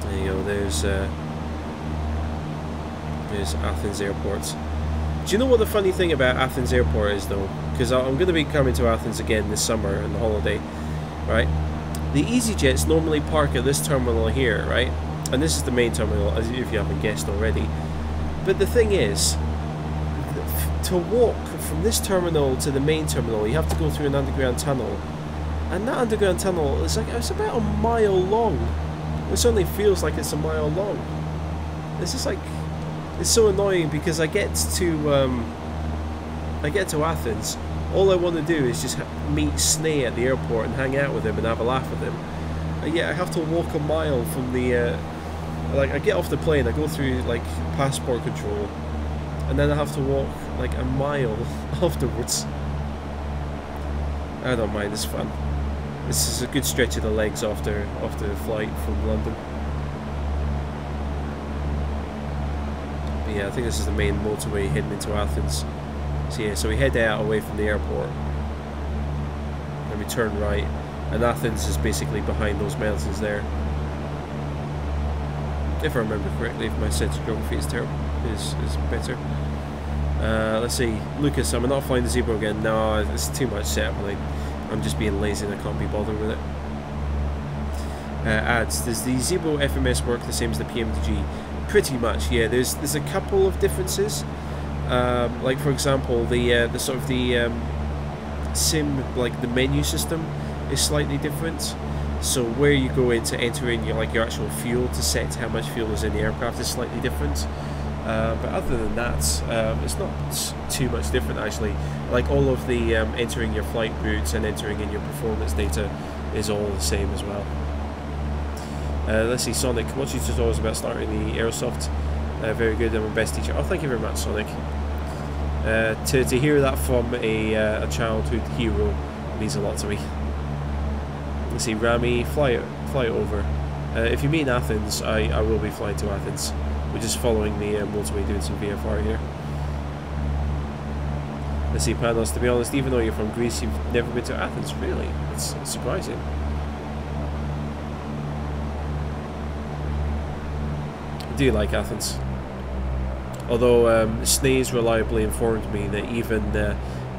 There you go. There's Athens Airport. Do you know what the funny thing about Athens Airport is, though? Because I'm going to be coming to Athens again this summer on the holiday, right? The EasyJets normally park at this terminal here, right? And this is the main terminal, as if you haven't guessed already. But the thing is, to walk from this terminal to the main terminal, you have to go through an underground tunnel. And that underground tunnel is it's about a mile long. It certainly feels like it's a mile long. It's just like, it's so annoying because I get to Athens. All I want to do is just meet Sneh at the airport and hang out with him and have a laugh with him. yeah, I have to walk a mile from the like I get off the plane, I go through like passport control, and then I have to walk like a mile afterwards. I don't mind, it's fun. This is a good stretch of the legs after the flight from London. But yeah, I think this is the main motorway heading into Athens. So yeah, so we head out away from the airport, and we turn right, and Athens is basically behind those mountains there. If I remember correctly, if my sense of geography is better. Let's see, Lucas, am I not flying the Zibo again? No, it's too much setup. I'm just being lazy and I can't be bothered with it. Ads, does the Zibo FMS work the same as the PMDG? Pretty much, yeah. There's a couple of differences. Like for example, the sort of the sim, like the menu system, is slightly different. So where you go in to enter in your actual fuel to set how much fuel is in the aircraft is slightly different. But other than that, it's not too much different actually. Like all of the entering your flight routes and entering in your performance data is all the same as well. Let's see, Sonic, what's your tutorials about starting the Aerosoft? Very good, I'm my best teacher. Oh, thank you very much, Sonic. To hear that from a childhood hero means a lot to me. Let's see, Rami, fly over. If you meet in Athens, I will be flying to Athens. We're just following the motorway, doing some VFR here. Let's see, Panos, to be honest, even though you're from Greece, you've never been to Athens, really? It's surprising. I do like Athens. Although Snays reliably informed me that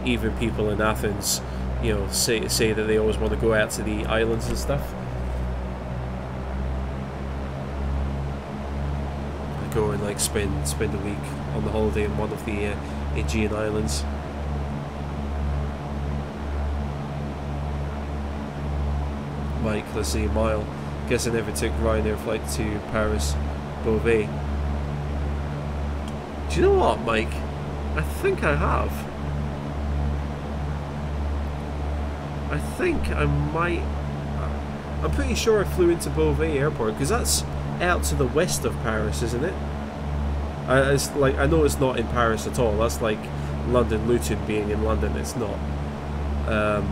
even people in Athens, you know, say that they always want to go out to the islands and stuff. Go and like spend a week on the holiday in one of the Aegean islands. Mike, let's see, mile. Guess I never took Ryanair flight to Paris, Beauvais. Do you know what, Mike? I think I have. I think I might. I'm pretty sure I flew into Beauvais Airport because that's out to the west of Paris, isn't it? It's like, I know it's not in Paris at all. That's like London Luton being in London. It's not.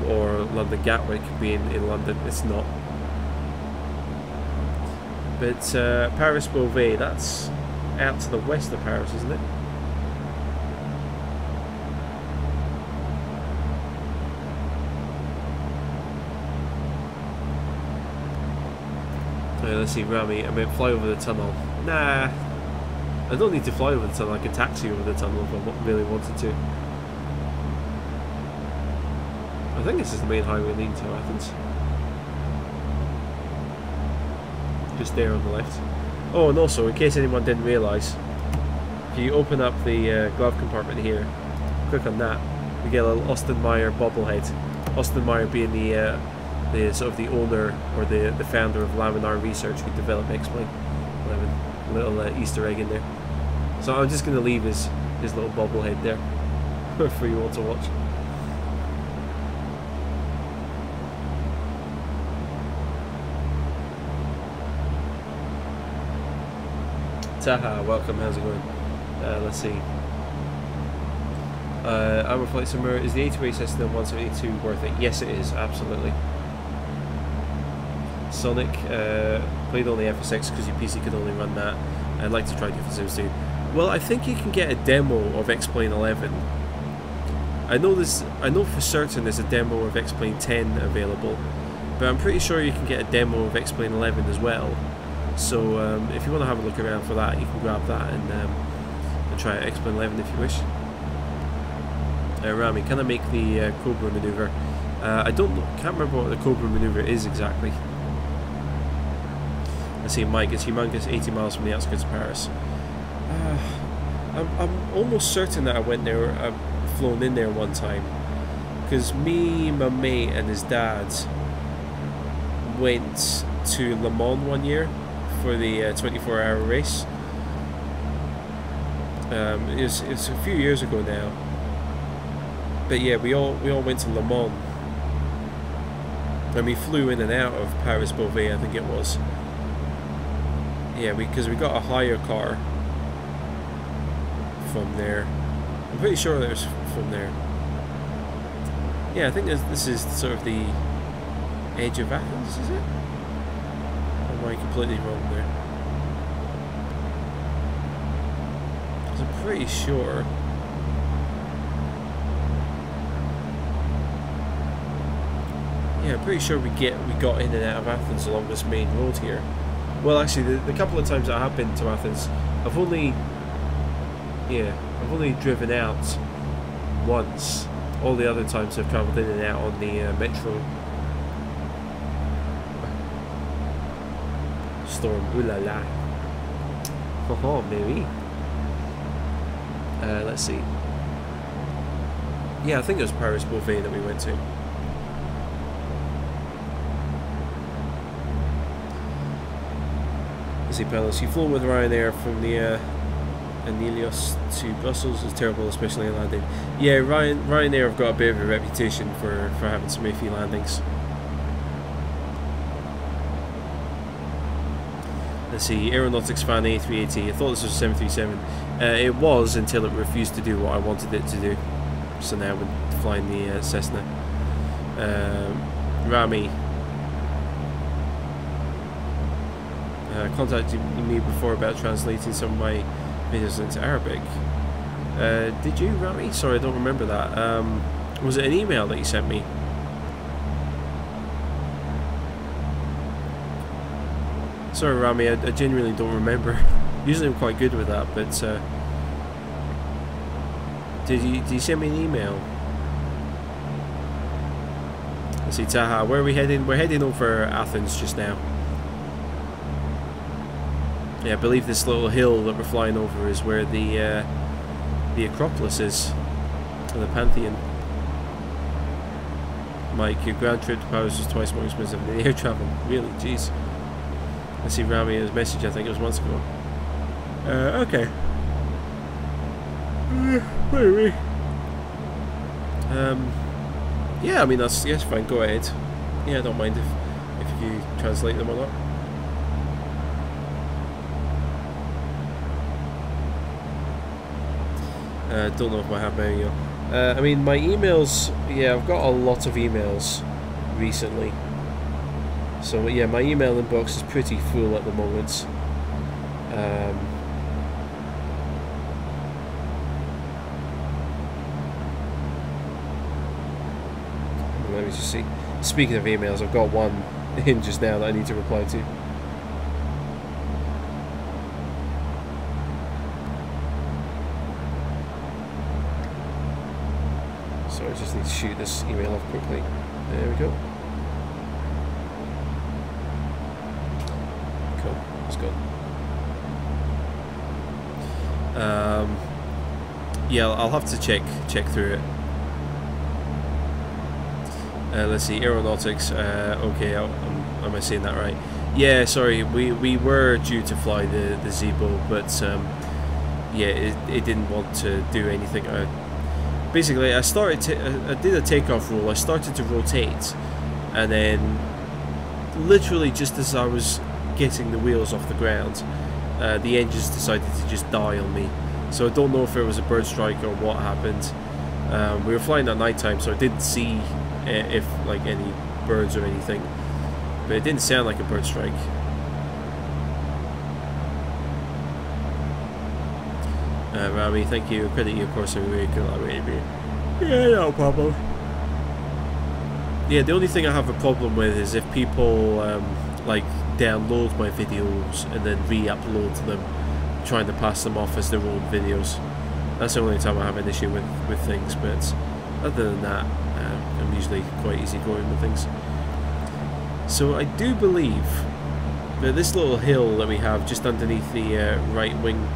Or London Gatwick being in London. It's not. But Paris Beauvais, that's out to the west of Paris, isn't it? Let's see, Rami, I meant fly over the tunnel. Nah, I don't need to fly over the tunnel. I can taxi over the tunnel if I really wanted to. I think this is the main highway leading to Athens. Just there on the left. Oh, and also, in case anyone didn't realise, if you open up the glove compartment here, click on that, we get a little Austin Meyer bobblehead. Austin Meyer being the sort of the owner or the founder of Laminar Research, who developed X-Plane 11. Little Easter egg in there. So I'm just going to leave his little bobblehead there for you all to watch. Taha, welcome, how's it going? Let's see. I'm a flight simulator. Is the A2A system 172 worth it? Yes, it is, absolutely. Sonic, played on the FSX because your PC could only run that. I'd like to try different sims too. Well, I think you can get a demo of X-Plane 11. I know for certain there's a demo of X-Plane 10 available, but I'm pretty sure you can get a demo of X-Plane 11 as well. So if you want to have a look around for that, you can grab that and try X-Plane 11 if you wish. Rami, can I make the Cobra maneuver? I can't remember what the Cobra maneuver is exactly. Let's see, Mike, it's humongous, 80 miles from the outskirts of Paris. I'm almost certain that I went there, I've flown in there one time, because me, my mate and his dad went to Le Mans one year for the 24-hour race. It was a few years ago now, but yeah, we all went to Le Mans. And we flew in and out of Paris Beauvais, I think it was. Yeah, because we got a hire car from there. I'm pretty sure it was from there. Yeah, I think this is sort of the edge of Athens, is it? Or am I completely wrong there? Because I'm pretty sure. Yeah, I'm pretty sure we got in and out of Athens along this main road here. Well, actually, the couple of times that I have been to Athens, I've only driven out once. All the other times I've travelled in and out on the metro. Storm, ooh la la. Oh, maybe. Let's see. Yeah, I think it was Paris Beauvais that we went to. Let's see, Pelos. You've flown with Ryanair from the Anelios to Brussels is terrible, especially in landing. Yeah, Ryanair have got a bit of a reputation for having some iffy landings. Let's see, Aeronautics Fan A380. I thought this was a 737. It was until it refused to do what I wanted it to do. So now we're flying the Cessna. Rami. Contacted me before about translating some of my videos into Arabic. Did you, Rami? Sorry, I don't remember that. Was it an email that you sent me? Sorry, Rami, I genuinely don't remember. Usually I'm quite good with that, but did you send me an email? Let's see, Taha, where are we heading? We're heading over Athens just now. Yeah, I believe this little hill that we're flying over is where the Acropolis is, or the Pantheon. Mike, your ground trip to Paris was twice more expensive than the air travel. Really? Jeez. Let's see, Rami's message, I think it was months ago. Okay. Where are we? Yeah, I mean, that's fine, go ahead. Yeah, I don't mind if you translate them or not. Don't know if I have my email. I mean, my emails, yeah, I've got a lot of emails recently. So, yeah, my email inbox is pretty full at the moment. Let me just see. Speaking of emails, I've got one in just now that I need to reply to. So I just need to shoot this email off quickly. There we go. Cool. Let's go. Yeah, I'll have to check through it. Let's see, aeronautics. Okay, am I saying that right? Yeah, sorry. We were due to fly the Zibo, but yeah, it didn't want to do anything. Basically, I did a takeoff roll. I started to rotate, and then literally just as I was getting the wheels off the ground, the engines decided to just die on me. So I don't know if it was a bird strike or what happened. We were flying at night time, so I didn't see if like any birds or anything, but it didn't sound like a bird strike. Rami, thank you. Credit you, of course, every week. Yeah, no problem. Yeah, the only thing I have a problem with is if people like download my videos and then re-upload them, trying to pass them off as their own videos. That's the only time I have an issue with things, but other than that, I'm usually quite easygoing with things. So I do believe that this little hill that we have just underneath the right wing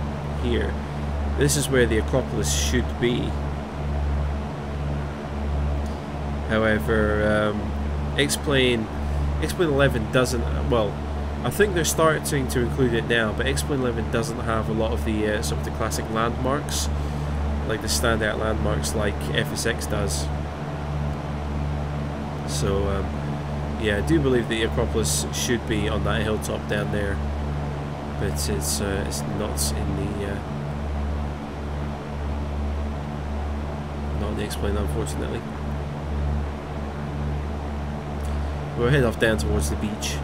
here, this is where the Acropolis should be. However, X-Plane 11 doesn't, well, I think they're starting to include it now, but X-Plane 11 doesn't have a lot of the sort of the classic landmarks, like the standout landmarks like FSX does. So Yeah, I do believe the Acropolis should be on that hilltop down there, but it's not in the explain, unfortunately. We'll head off down towards the beach.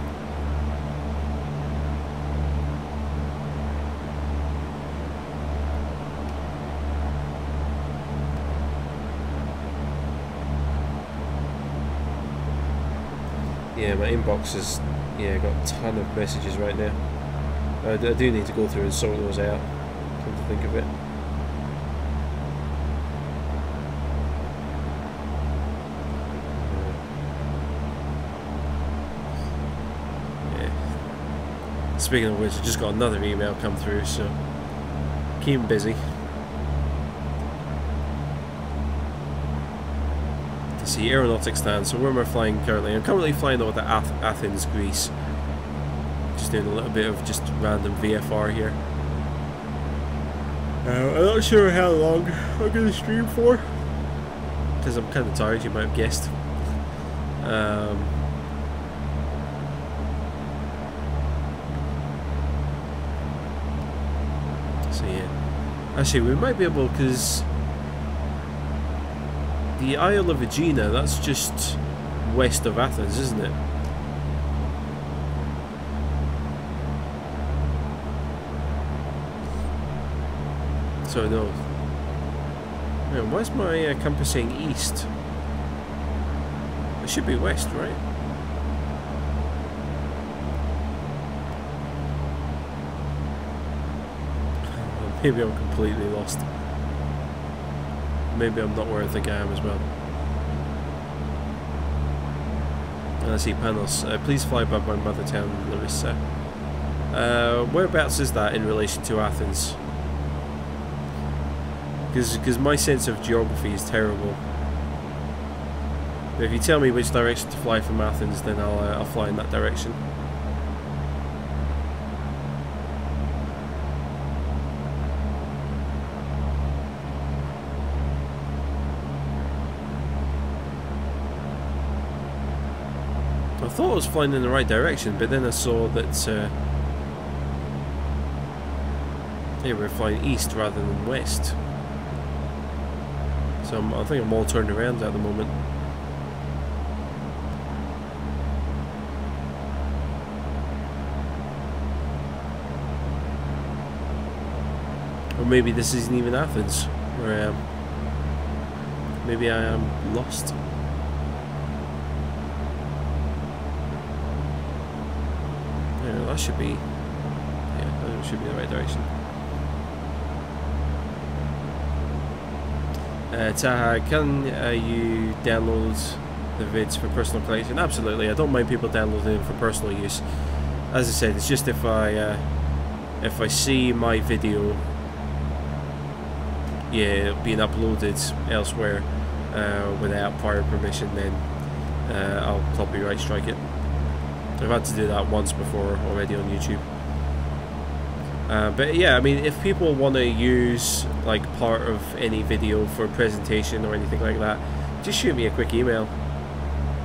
Yeah, my inbox has got a ton of messages right now. I do need to go through and sort those out, come to think of it. Speaking of which, I just got another email come through, so keep busy. See, aeronautics stand. So where am I flying currently? I'm currently flying over to Athens, Greece. Just doing a little bit of just random VFR here. I'm not sure how long I'm going to stream for, because I'm kind of tired, you might have guessed. So yeah, actually we might be able, because the Isle of Aegina, that's just west of Athens, isn't it? So no. Man, why is my compass saying east? It should be west, right? Maybe I'm completely lost. Maybe I'm not where I think I am as well. And I see Panos. Please fly above my mother town, Larissa. Whereabouts is that in relation to Athens? Because my sense of geography is terrible. But if you tell me which direction to fly from Athens, then I'll fly in that direction. I thought I was flying in the right direction, but then I saw that yeah, we're flying east rather than west. So I think I'm all turned around at the moment. Or maybe this isn't even Athens, where I am. Maybe I am lost. Yeah, that should be... yeah, that should be the right direction. Taha, can you download the vids for personal collection? Absolutely, I don't mind people downloading them for personal use. As I said, it's just if I see my video, yeah, being uploaded elsewhere without prior permission, then I'll copyright strike it. I've had to do that once before already on YouTube. But yeah, I mean, if people want to use like part of any video for a presentation or anything like that, just shoot me a quick email.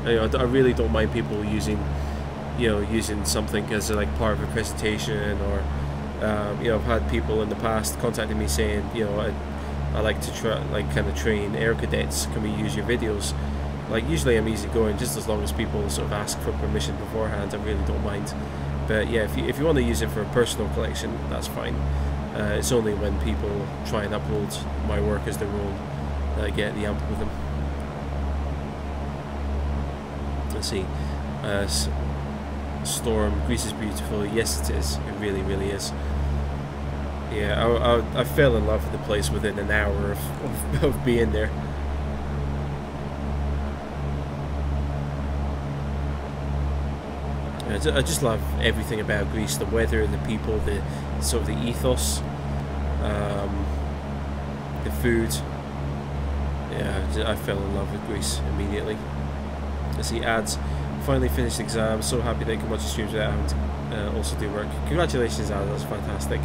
You know, I really don't mind people using, you know, using something as like part of a presentation, or you know, I've had people in the past contacting me saying, you know, I like to try, like, kind of train air cadets. Can we use your videos? Like, usually I'm easy going, just as long as people sort of ask for permission beforehand. I really don't mind. But yeah, if you want to use it for a personal collection, that's fine. It's only when people try and upload my work as their own that I get the amp with them. Let's see. Storm, Greece is beautiful. Yes, it is. It really, really is. Yeah, I fell in love with the place within an hour of being there. I just love everything about Greece, the weather, the people, the sort of the ethos, the food. Yeah, I fell in love with Greece immediately. I see ads. Finally finished exam. So happy they can watch the streams without having to also do work. Congratulations, ads. That's fantastic.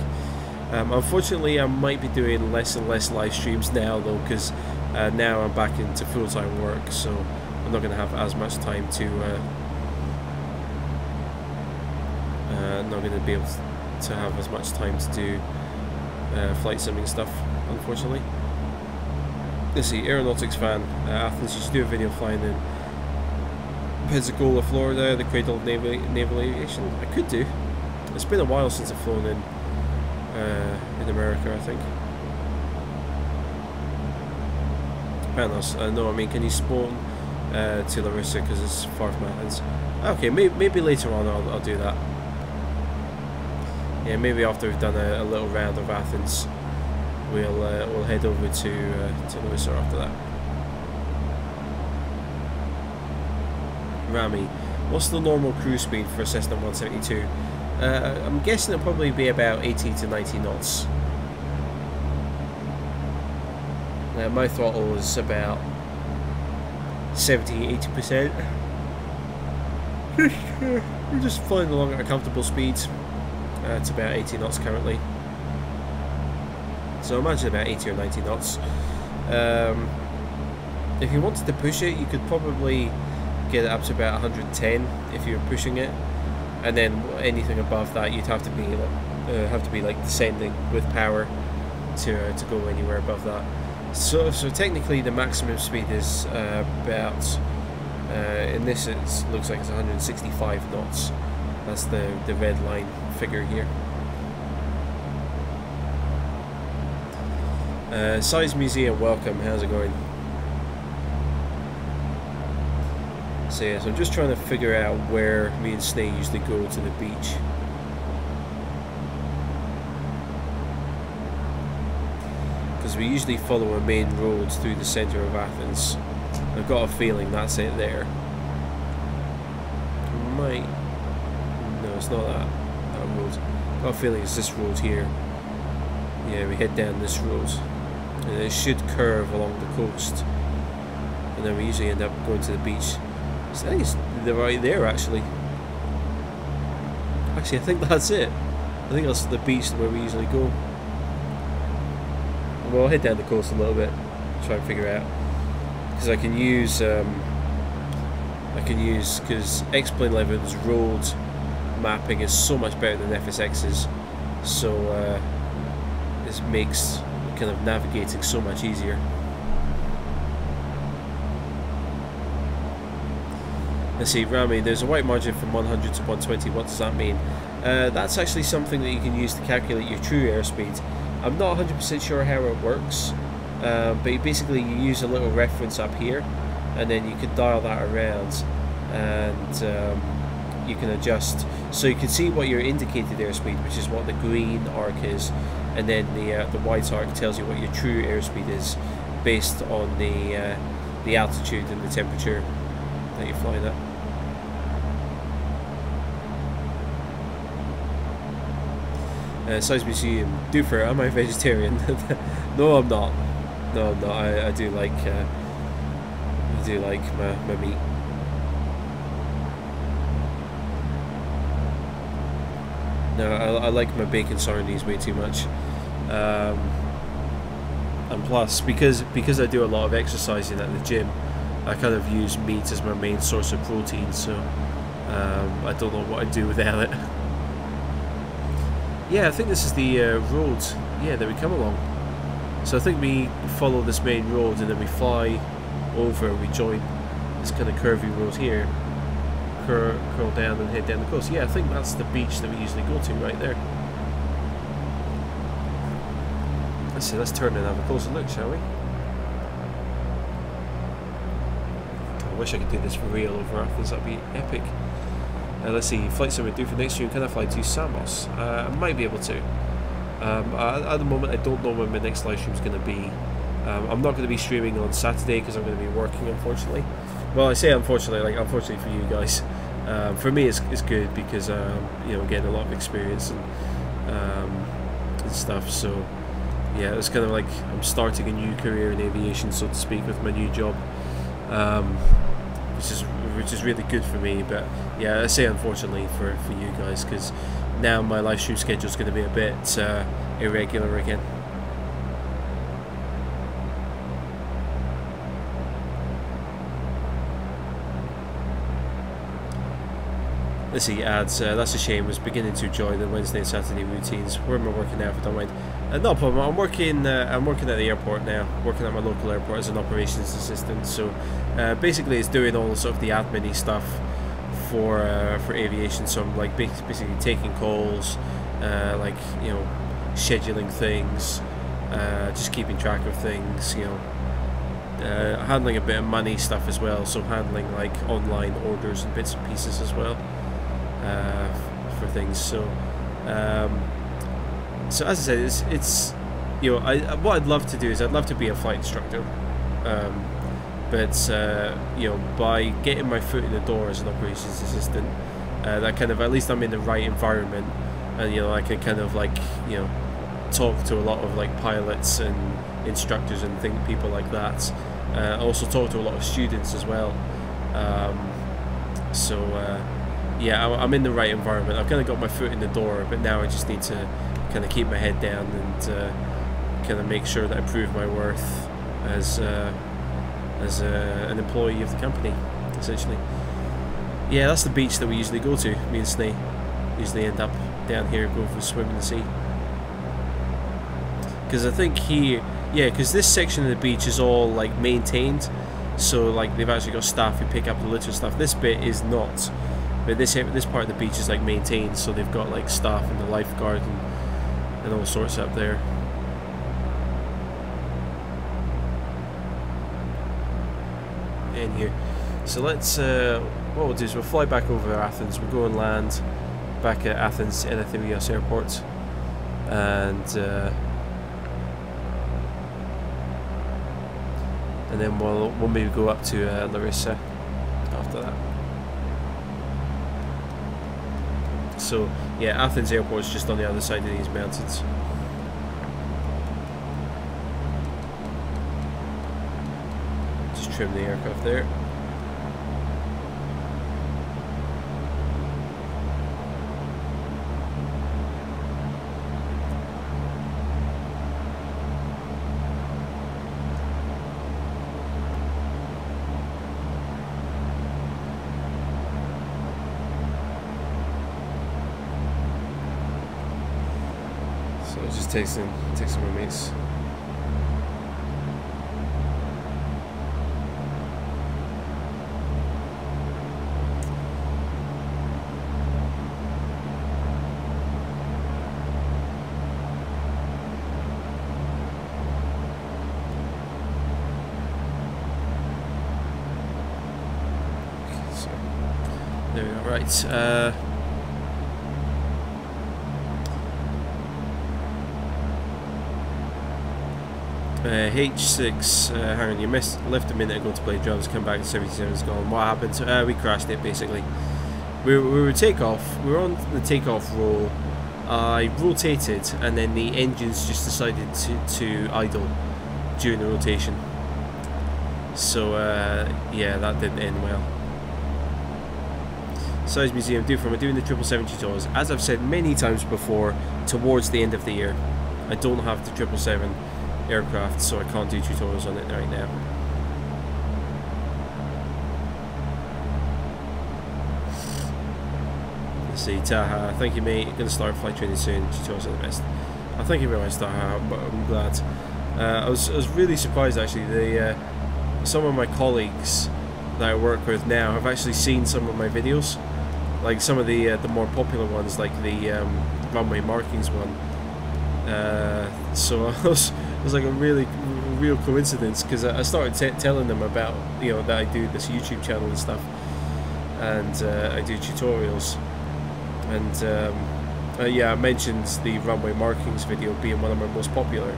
Unfortunately, I might be doing less and less live streams now, though, because now I'm back into full-time work, so I'm not going to have as much time to not going to be able to have as much time to do flight simming stuff, unfortunately. Let's see, aeronautics fan, Athens, you should do a video flying in Pensacola, Florida, the cradle of naval aviation. I could do. It's been a while since I've flown in America, I think. Panos, no, I mean, can you spawn to Larissa because it's far from Athens? Okay, maybe later on I'll do that. Yeah, maybe after we've done a little round of Athens, we'll head over to Larissa after that. Rami, what's the normal cruise speed for a Cessna 172? I'm guessing it'll probably be about 80 to 90 knots. My throttle is about 70-80%. We're just flying along at a comfortable speed. It's about 80 knots currently. So imagine about 80 or 90 knots. If you wanted to push it, you could probably get it up to about 110 if you were pushing it, and then anything above that you'd have to be like descending with power to go anywhere above that. So technically the maximum speed is about in this it looks like it's 165 knots. That's the red line figure here. Size Museum, welcome, how's it going? So yeah, so I'm just trying to figure out where me and Snake usually go to the beach. Because we usually follow a main road through the centre of Athens. I've got a feeling that's it there. Might... No, it's not that road. I've got a feeling it's this road here. Yeah, we head down this road. And it should curve along the coast. And then we usually end up going to the beach. So I think it's right there, actually. Actually, I think that's it. I think that's the beach where we usually go. Well, I'll head down the coast a little bit, try and figure out. Because I can use, because X-Plane 11's road mapping is so much better than FSX's. So, this makes kind of navigating so much easier. Let's see, Rami, there's a white margin from 100 to 120, what does that mean? That's actually something that you can use to calculate your true airspeed. I'm not 100% sure how it works, but basically you use a little reference up here, and then you can dial that around, and you can adjust. So you can see what your indicated airspeed, which is what the green arc is, and then the white arc tells you what your true airspeed is, based on the altitude and the temperature that you're flying at. Size Museum, Doofer, am I a vegetarian? No, I'm not. No, I'm not. I do like my meat. No, I like my bacon sardines way too much. And plus, because I do a lot of exercising at the gym, I kind of use meat as my main source of protein. So I don't know what I'd do without it. Yeah, I think this is the road, yeah, that we come along. So I think we follow this main road and then we fly over, we join this kind of curvy road here, curl down and head down the coast. Yeah, I think that's the beach that we usually go to right there. Let's see, let's turn and have a closer look, shall we? I wish I could do this for real over Athens, that'd be epic. Let's see, flight sim we do for next stream, can I fly to Samos? I might be able to. At the moment I don't know when my next live stream is going to be. I'm not going to be streaming on Saturday because I'm going to be working, unfortunately. Well, I say unfortunately, like unfortunately for you guys. For me it's good because you know, getting a lot of experience and stuff, so yeah, it's kind of like I'm starting a new career in aviation, so to speak, with my new job. Which is really good for me, but yeah, I say unfortunately for you guys, because now my live stream schedule is going to be a bit irregular again. let's see, ads. That's a shame. Was beginning to enjoy the Wednesday and Saturday routines. Where am I working now? If I don't mind. No problem. I'm working at the airport now. Working at my local airport as an operations assistant. So basically, it's doing all sort of the admin-y stuff for aviation. So I'm like basically taking calls, like scheduling things, just keeping track of things. Handling a bit of money stuff as well. So handling like online orders and bits and pieces as well. For things, so as I said, it's what I'd love to do is I'd love to be a flight instructor, but by getting my foot in the door as an operations assistant, that kind of, at least I'm in the right environment, and I can kind of like talk to a lot of like pilots and instructors and people like that. Also talk to a lot of students as well. Yeah, I'm in the right environment. I've kind of got my foot in the door, but now I just need to kind of keep my head down and kind of make sure that I prove my worth as an employee of the company, essentially. Yeah, that's the beach that we usually go to. Me and Snee usually end up down here, go for a swim in the sea. Because I think here, yeah, because this section of the beach is all like maintained, so like they've actually got staff who pick up the litter stuff. This bit is not. But this part of the beach is like maintained, so they've got like staff and the lifeguard and all sorts up there. In here, so let's what we'll do is we'll fly back over Athens. We'll go and land back at Athens Airport, and then we'll maybe go up to Larissa after that. So yeah, Athens Airport is just on the other side of these mountains. Just trim the aircraft there. Just texting my mates. So there we go. Right. H6, hang on, you left a minute ago to play drums, come back to 77's gone. What happened? We crashed it basically. We were takeoff, we were on the takeoff roll. I rotated and then the engines just decided to idle during the rotation. So yeah, that didn't end well. Size Museum, we're doing the 777 tutorials. As I've said many times before, towards the end of the year, I don't have the 777 aircraft, so I can't do tutorials on it right now. Let's see, Taha, thank you mate, gonna start flight training soon, tutorials are the best. Thank you very much, Taha, but I'm glad. I was really surprised actually, some of my colleagues that I work with now have actually seen some of my videos, like some of the more popular ones, like the runway markings one. So it was like a real coincidence, because I started telling them about that I do this YouTube channel and stuff, and I do tutorials, and yeah, I mentioned the runway markings video being one of my most popular,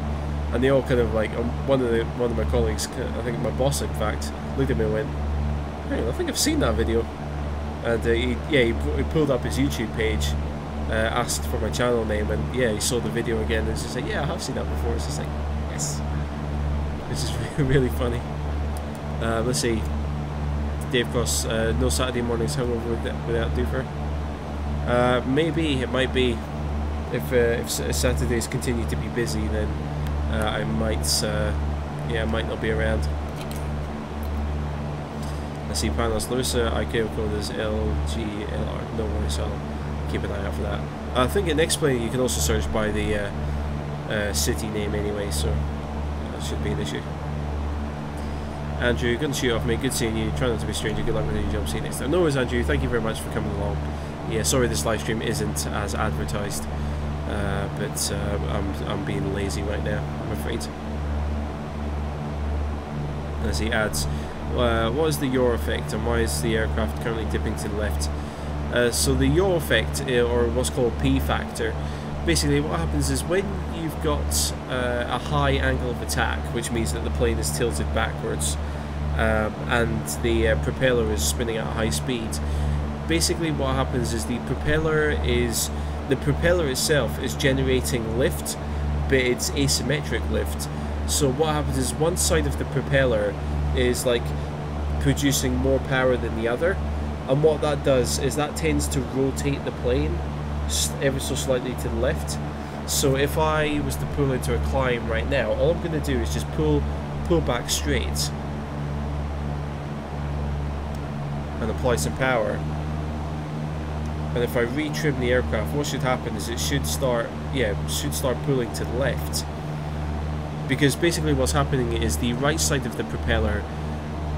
and they all kind of like one of my colleagues, I think my boss in fact, looked at me and went, "Hey, I think I've seen that video," and he pulled up his YouTube page. Asked for my channel name, and yeah, he saw the video again, and it's just like, yeah, I have seen that before. It's just like, yes, which is really funny. Let's see, Dave Cross, no Saturday mornings hungover without do for her. Maybe it might be if Saturdays continue to be busy, then I might not be around. I see Panos Lusa, ICAO code is LGLR. No worries, I'll keep an eye out for that. I think in X-Plane you can also search by the city name anyway, so that should be an issue. Andrew, good to shoot off, mate. Good seeing you. Try not to be a stranger. Good luck with your job. See you next time. No worries, Andrew. Thank you very much for coming along. Yeah, sorry this live stream isn't as advertised, but I'm being lazy right now, I'm afraid. As he adds, what is the yaw effect and why is the aircraft currently dipping to the left? So the yaw effect, or what's called P factor, basically what happens is when you've got a high angle of attack, which means that the plane is tilted backwards and the propeller is spinning at a high speed, basically what happens is the propeller itself is generating lift, but it's asymmetric lift. So what happens is one side of the propeller is like producing more power than the other, and what that does is that tends to rotate the plane ever so slightly to the left. So if I was to pull into a climb right now, all I'm going to do is just pull back straight and apply some power. And if I retrim the aircraft, what should happen is it should start pulling to the left. Because basically what's happening is the right side of the propeller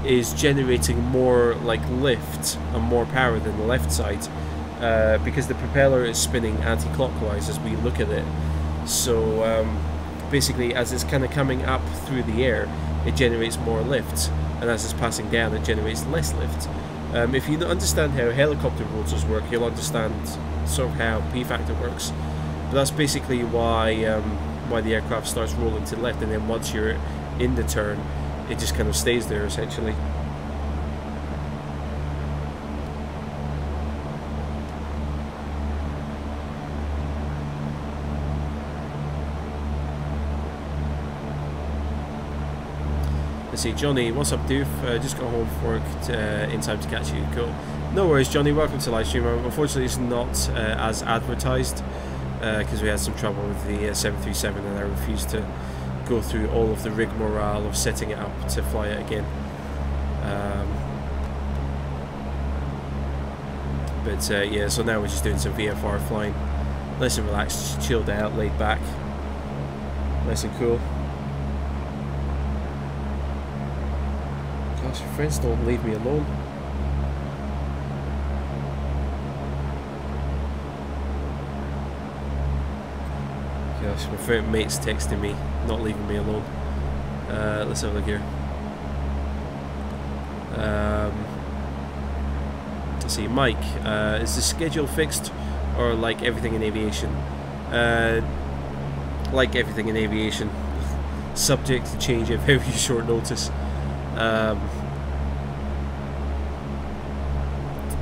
is generating more like lift and more power than the left side, because the propeller is spinning anti-clockwise as we look at it. So basically as it's kind of coming up through the air, it generates more lift, and as it's passing down, it generates less lift. If you understand how helicopter rotors work, you'll understand sort of how P factor works. But that's basically why the aircraft starts rolling to the left, and then once you're in the turn, it just kind of stays there essentially. Let's see, Johnny, what's up, doof? Just got home from work in time to catch you. Cool. No worries, Johnny. Welcome to live stream. Unfortunately, it's not as advertised because we had some trouble with the 737, and I refused to go through all of the rigmarole of setting it up to fly it again. Yeah, so now we're just doing some VFR flying. Nice and relaxed, chilled out, laid back. Nice and cool. Gosh, your friends don't leave me alone. Gosh, my favourite mate's texting me, not leaving me alone. Let's have a look here. Let's see, Mike, is the schedule fixed or like everything in aviation? Like everything in aviation, subject to change at very short notice.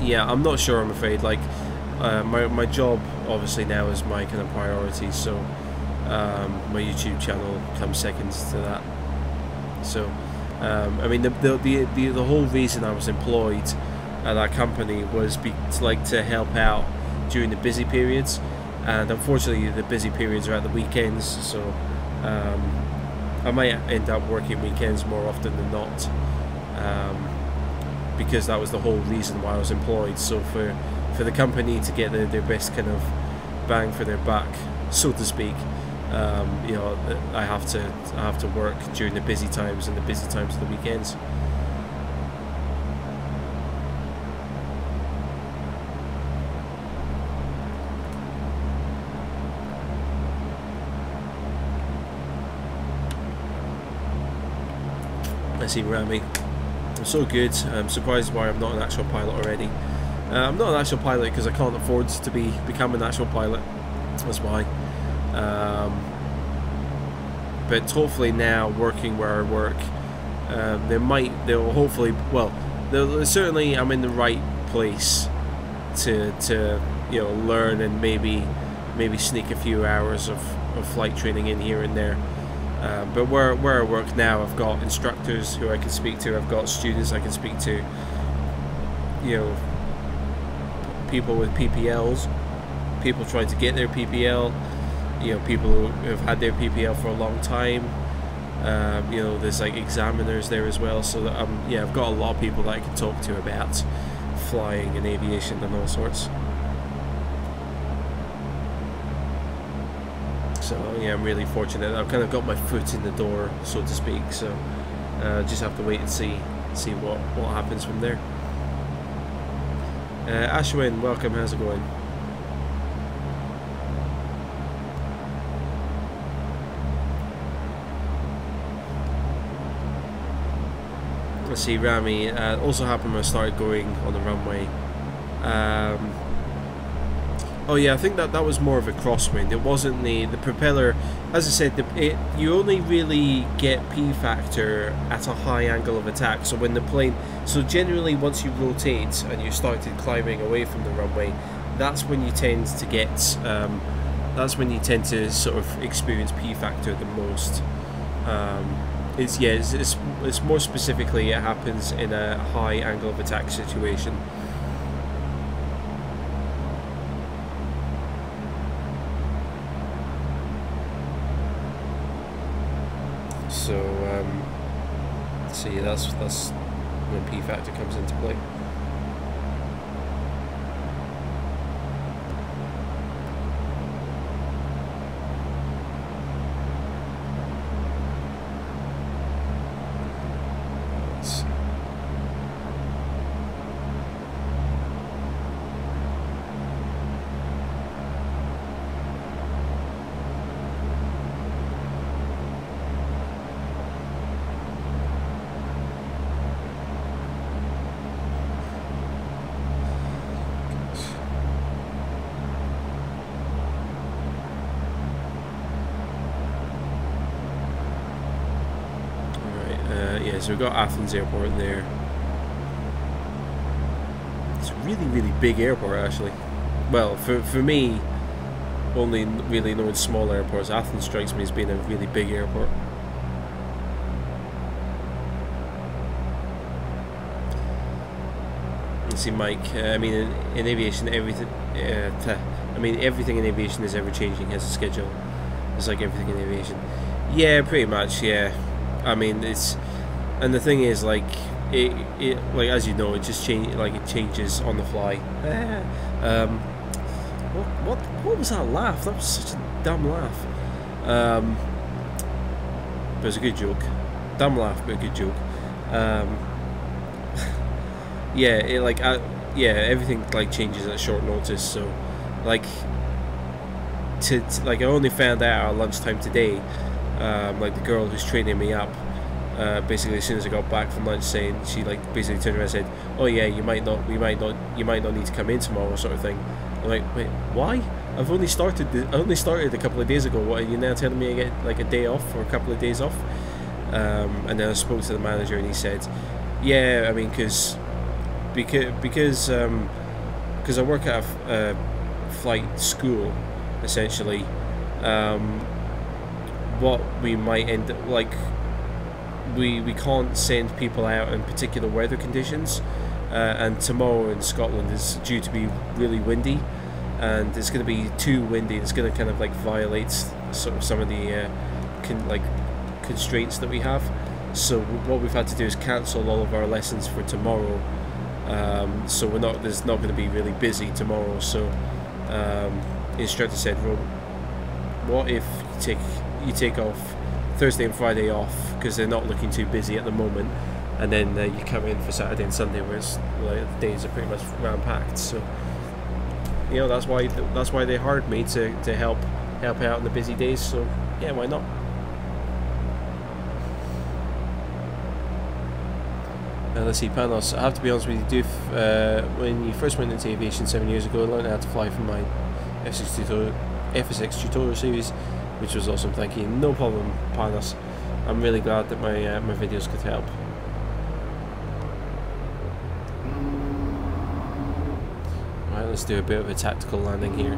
Yeah, I'm not sure, I'm afraid. Like, my job obviously now is my kind of priority, so my YouTube channel comes second to that. So I mean, the whole reason I was employed at that company was to help out during the busy periods, and unfortunately the busy periods are at the weekends, so I might end up working weekends more often than not, because that was the whole reason why I was employed. So for the company to get their best kind of bang for their buck, so to speak, you know, I have to work during the busy times and the busy times of the weekends. I see Rami. I'm so good. I'm surprised why I'm not an actual pilot already. I'm not an actual pilot because I can't afford to become an actual pilot. That's why. But hopefully now, working where I work, they'll hopefully, well, certainly I'm in the right place to you know, learn and maybe sneak a few hours of flight training in here and there. But where I work now, I've got instructors who I can speak to, I've got students I can speak to, you know, people with PPLs, people trying to get their PPL, you know, people who have had their PPL for a long time, You know, there's like examiners there as well, so that yeah, I've got a lot of people that I can talk to about flying and aviation and all sorts. So yeah, I'm really fortunate. I've kind of got my foot in the door, so to speak. So just have to wait and see what happens from there. Ashwin, welcome. How's it going? Let's see, Rami. Also happened when I started going on the runway. Oh yeah, I think that was more of a crosswind. It wasn't the propeller. As I said, you only really get P factor at a high angle of attack. So when the plane, so generally once you rotate and you started climbing away from the runway, that's when you tend to get, that's when you tend to sort of experience P factor the most. It's more specifically it happens in a high angle of attack situation. So, see, that's when P factor comes into play. So we've got Athens Airport there. It's a really, really big airport, actually. Well, for me, only really knowing small airports, Athens strikes me as being a really big airport. You see, Mike. I mean, in aviation, everything. I mean, everything in aviation is ever changing. Has a schedule. It's like everything in aviation. Yeah, pretty much. Yeah. I mean, it's. And the thing is, like, it like, as you know, it just changes on the fly. What was that laugh? That was such a dumb laugh. But it was a good joke. Dumb laugh, but a good joke. Yeah, everything like changes at short notice. So, like, I only found out at lunchtime today. Like, the girl who's training me up. Basically, as soon as I got back from lunch, saying she like basically turned around and said, "Oh yeah, you might not need to come in tomorrow," sort of thing. I'm like, wait, why? I only started a couple of days ago. What are you now telling me I get like a day off or a couple of days off? And then I spoke to the manager and he said, "Yeah, I mean, because I work at a flight school, essentially. What we might end up like." We can't send people out in particular weather conditions, and tomorrow in Scotland is due to be really windy, and it's going to be too windy. It's going to kind of like violate sort of some of the constraints that we have. So what we've had to do is cancel all of our lessons for tomorrow. So there's not going to be really busy tomorrow. So the instructor said, "Well, what if you take off Thursday and Friday off because they're not looking too busy at the moment, and then you come in for Saturday and Sunday, where the days are pretty much ram packed." So, you know, that's why they hired me to help out in the busy days. So yeah, why not? Let's see, Panos. I have to be honest with you, Doof. When you first went into aviation 7 years ago, I learned how to fly from my FSX tutorial series, which was awesome. Thank you. No problem, Panos. I'm really glad that my videos could help. Right, let's do a bit of a tactical landing here.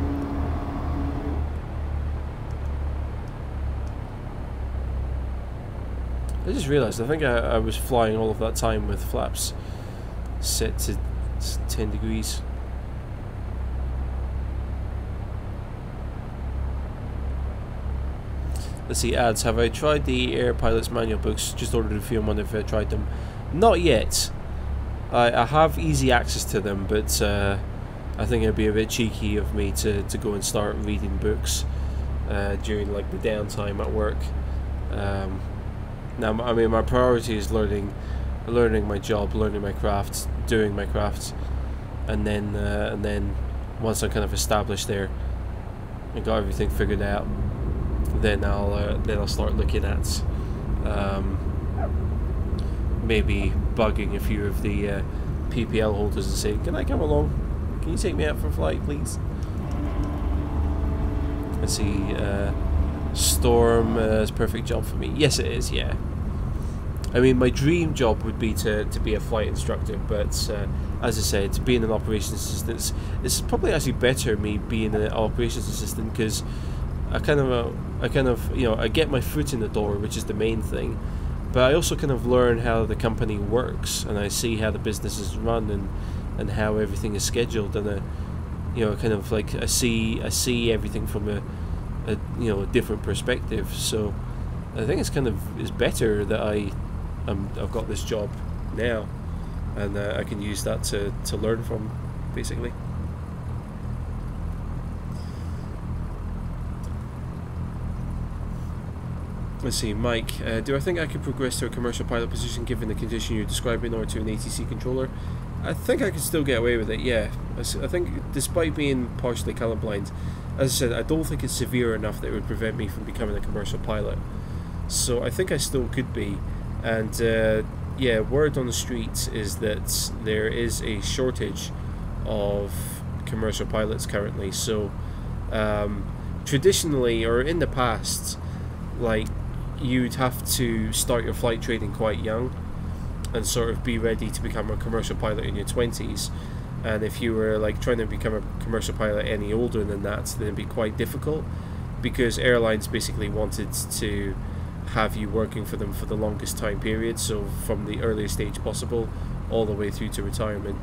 I just realised, I think I was flying all of that time with flaps set to 10 degrees. Let's see, ads. Have I tried the Air Pilot's manual books? Just ordered a few and wonder if I tried them. Not yet. I have easy access to them, but I think it'd be a bit cheeky of me to go and start reading books during like the downtime at work. Now, I mean, my priority is learning my job, learning my crafts, doing my crafts, and then once I'm kind of established there and got everything figured out, then I'll start looking at maybe bugging a few of the PPL holders and saying, "Can I come along? Can you take me out for a flight, please?" Let's see. Storm is a perfect job for me. Yes, it is. Yeah. I mean, my dream job would be to be a flight instructor, but as I said, being an operations assistant, it's probably actually better me being an operations assistant, because I kind of, you know, I get my foot in the door, which is the main thing, but I also kind of learn how the company works, and I see how the business is run and how everything is scheduled, and you know, kind of like I see everything from a you know, a different perspective. So I think it's better that I've got this job now, and I can use that to learn from, basically. Let's see, Mike. Do I think I could progress to a commercial pilot position given the condition you're describing, or to an ATC controller? I think I could still get away with it. Yeah, I think despite being partially colorblind, as I said, I don't think it's severe enough that it would prevent me from becoming a commercial pilot. So I think I still could be. And yeah, word on the street is that there is a shortage of commercial pilots currently. So traditionally, or in the past, like, you'd have to start your flight training quite young and sort of be ready to become a commercial pilot in your 20s. And if you were like trying to become a commercial pilot any older than that, then it'd be quite difficult, because airlines basically wanted to have you working for them for the longest time period, so from the earliest stage possible all the way through to retirement.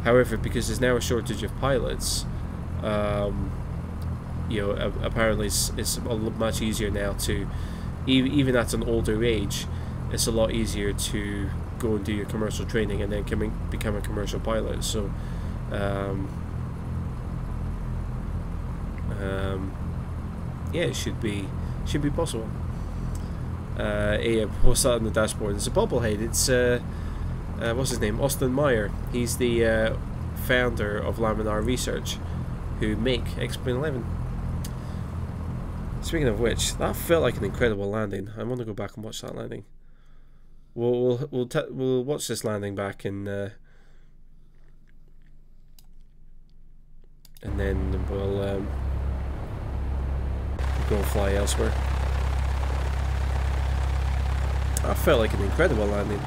However, because there's now a shortage of pilots, you know, apparently it's much easier now to, even at an older age, it's a lot easier to go and do your commercial training and then become a commercial pilot. So yeah, it should be possible. What's that on the dashboard? It's a bobblehead. It's what's his name? Austin Meyer. He's the founder of Laminar Research, who make X-Plane 11. Speaking of which, that felt like an incredible landing. I want to go back and watch that landing. We'll watch this landing back and then we'll go and fly elsewhere. That felt like an incredible landing.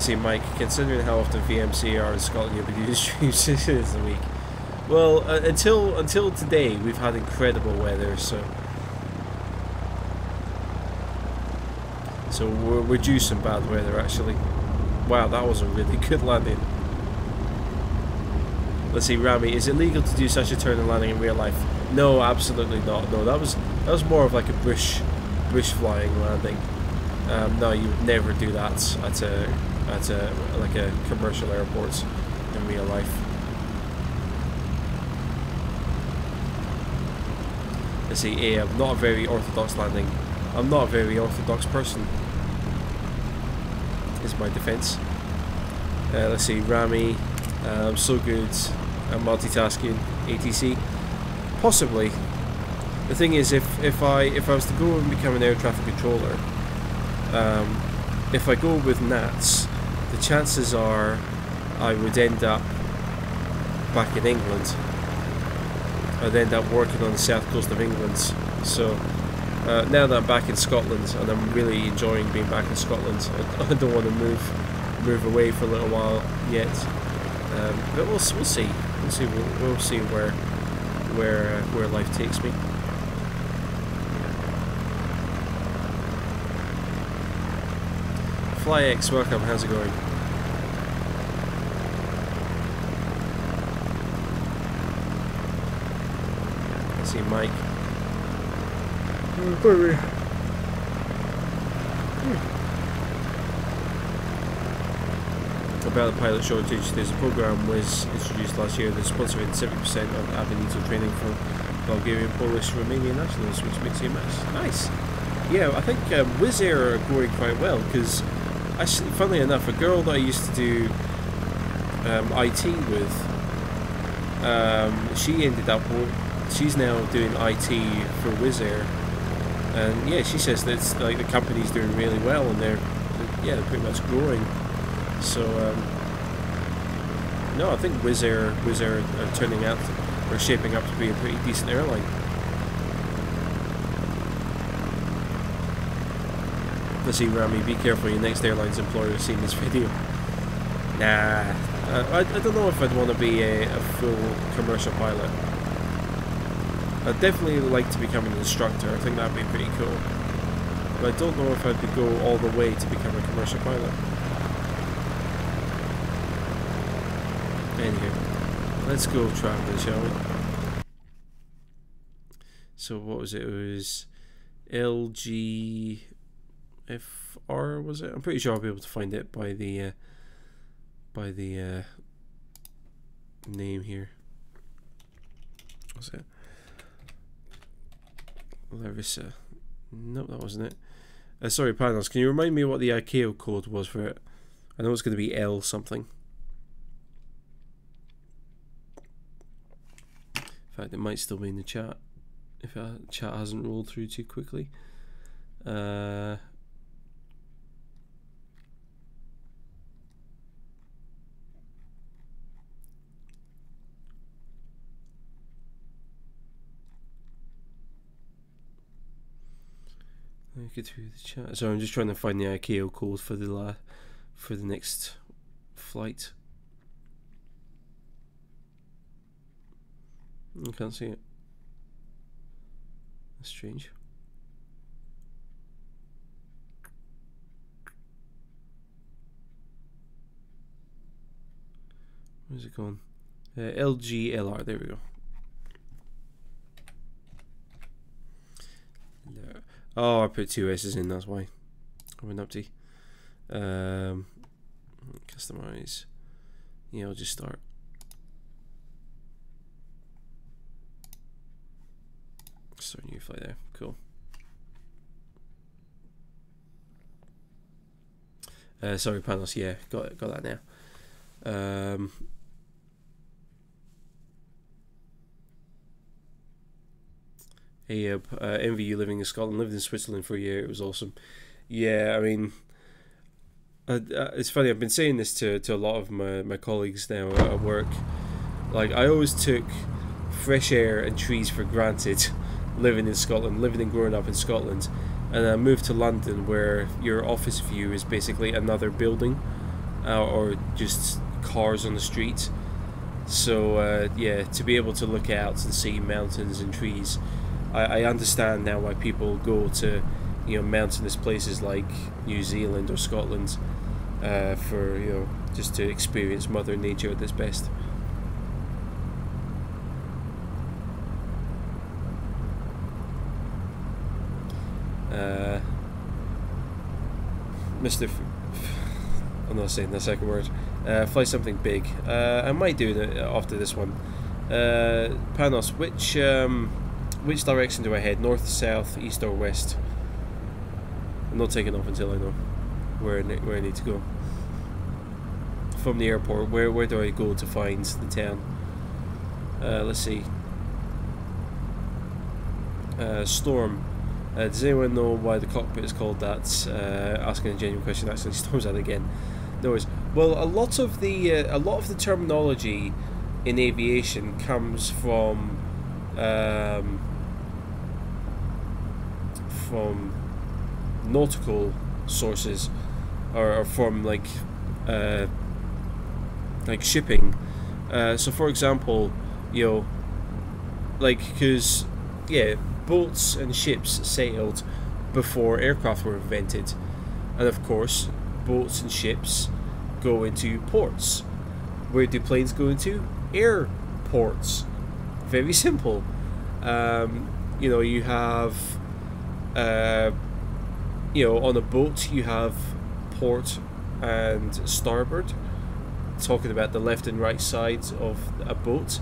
See, Mike, considering how often VMC are in Scotland, you'll be doing streams 6 days a week. Well, until today, we've had incredible weather, so we're due some bad weather, actually. Wow, that was a really good landing. Let's see, Rami, is it legal to do such a turn and landing in real life? No, absolutely not. No, that was more of like a bush flying landing. No, you would never do that at a commercial airport in real life. Let's see, I'm not a very orthodox landing. I'm not a very orthodox person, is my defense. Let's see, Rami, I'm so good at multitasking, ATC. Possibly. The thing is, if I was to go and become an air traffic controller, if I go with NATS, the chances are I would end up back in England. I'd end up working on the south coast of England. So now that I'm back in Scotland, and I'm really enjoying being back in Scotland, I don't want to move away for a little while yet. But we'll see. We'll see where life takes me. FlyX, welcome. How's it going? see Mike. Baby. About the pilot shortage, there's a program was introduced last year that's sponsoring 70% of Aviator training for Bulgarian, Polish, Romanian nationals, which makes you nice. Yeah, I think Wizz Air are going quite well, because actually, funnily enough, a girl that I used to do IT with, she ended up, she's now doing IT for Wizz Air, and yeah, she says that it's like the company's doing really well, and they're pretty much growing. So no, I think Wizz Air are turning out, or shaping up to be a pretty decent airline. Let's see, Rami, be careful, your next airline's employer has seen this video. Nah, I don't know if I'd want to be a full commercial pilot. I'd definitely like to become an instructor, I think that'd be pretty cool. But I don't know if I'd go all the way to become a commercial pilot. Anywho, let's go traveling, shall we? So what was it? It was LGFR, was it? I'm pretty sure I'll be able to find it by the name here. What's it? Larissa. Nope, that wasn't it. Sorry, Panos, can you remind me what the ICAO code was for it? I know it's going to be L something. In fact, it might still be in the chat if our chat hasn't rolled through too quickly. Let me get through the chat. So I'm just trying to find the ICAO code for the next flight. I can't see it. That's strange. Where's it gone? LGLR, there we go. Oh, I put two S's in, that's why. I went up to customize. Yeah, I'll just start. Start a new flight there. Cool. Sorry, Panos. Yeah, got that now. Hey, envy you living in Scotland. Lived in Switzerland for a year. It was awesome. Yeah, I mean, it's funny. I've been saying this to a lot of my colleagues now at work. Like, I always took fresh air and trees for granted. Living in Scotland, living and growing up in Scotland, and I moved to London, where your office view is basically another building, or just cars on the street. So yeah, to be able to look out and see mountains and trees, I understand now why people go to, you know, mountainous places like New Zealand or Scotland, for, you know, just to experience Mother Nature at its best. I'm not saying the second word. Fly something big. I might do it after this one. Panos, which direction do I head? North, south, east, or west? I'm not taking off until I know where I need to go. From the airport, where do I go to find the town? Let's see. Storm. Does anyone know why the cockpit is called that? Asking a genuine question actually storms out again. No worries. Well, a lot of the terminology in aviation comes from nautical sources, or from like shipping. So, for example, you know, like, because yeah, boats and ships sailed before aircraft were invented, and of course boats and ships go into ports. Where do planes go into? Airports. Very simple. You know, you have, you know, on a boat you have port and starboard, talking about the left and right sides of a boat.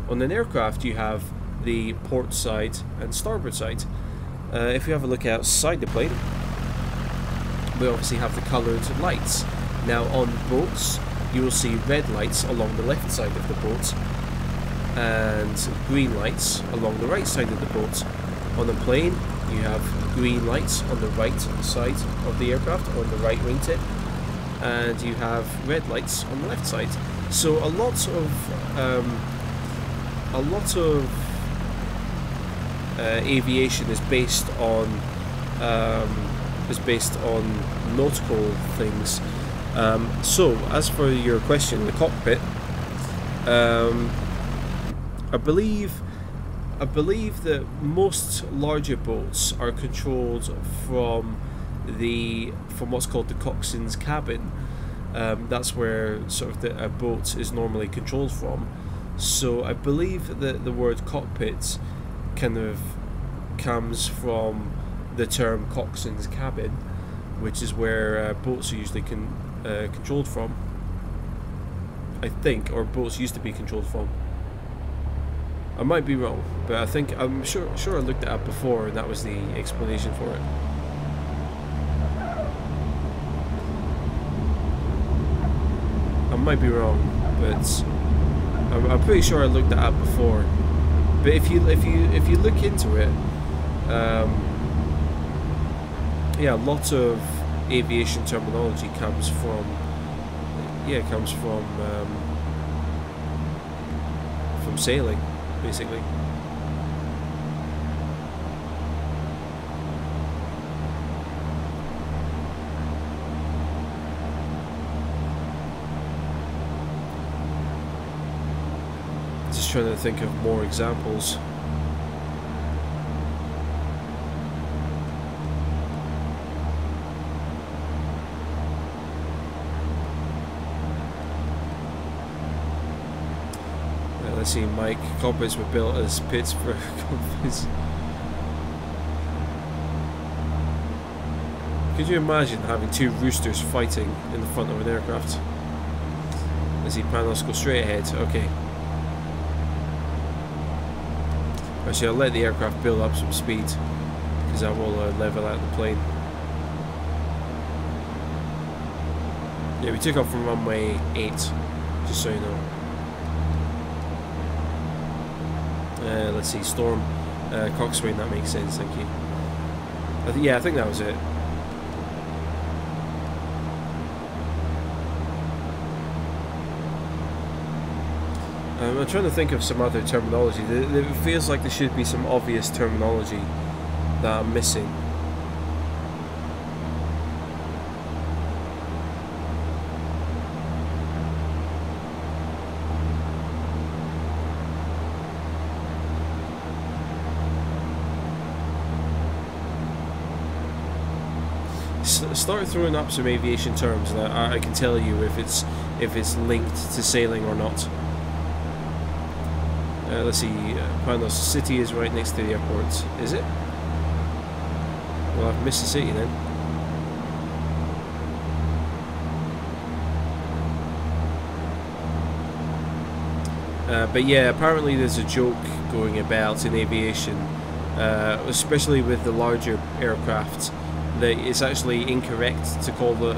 On an aircraft you have the port side and starboard side. If you have a look outside the plane, we obviously have the coloured lights. Now on boats you will see red lights along the left side of the boat and green lights along the right side of the boat. On a plane you have green lights on the right side of the aircraft, on the right wingtip, and you have red lights on the left side. So a lot of aviation is based on nautical things. So as for your question, the cockpit, I believe that most larger boats are controlled from what's called the coxswain's cabin. That's where sort of a boat is normally controlled from. So I believe that the word cockpit kind of comes from the term coxswain's cabin, which is where boats are usually controlled from, I think, or boats used to be controlled from. I might be wrong, but I'm sure I looked it up before and that was the explanation for it. I might be wrong, but I'm pretty sure I looked that up before. But if you look into it, yeah, lots of aviation terminology comes from sailing, basically. Just trying to think of more examples. Let's see, Mike, cockpits were built as pits for cockpits. Could you imagine having two roosters fighting in the front of an aircraft? Let's see, panels go straight ahead. Okay. Actually, I'll let the aircraft build up some speed, because that will level out the plane. Yeah, we took off from runway 8, just so you know. Let's see, storm, coxswain, that makes sense, thank you. Yeah, I think that was it. I'm trying to think of some other terminology. It feels like there should be some obvious terminology that I'm missing. Start throwing up some aviation terms, and I can tell you if it's linked to sailing or not. Let's see, Panos City is right next to the airport. Is it? Well, I've missed the city then. But yeah, apparently there's a joke going about in aviation, especially with the larger aircraft, that it's actually incorrect to call the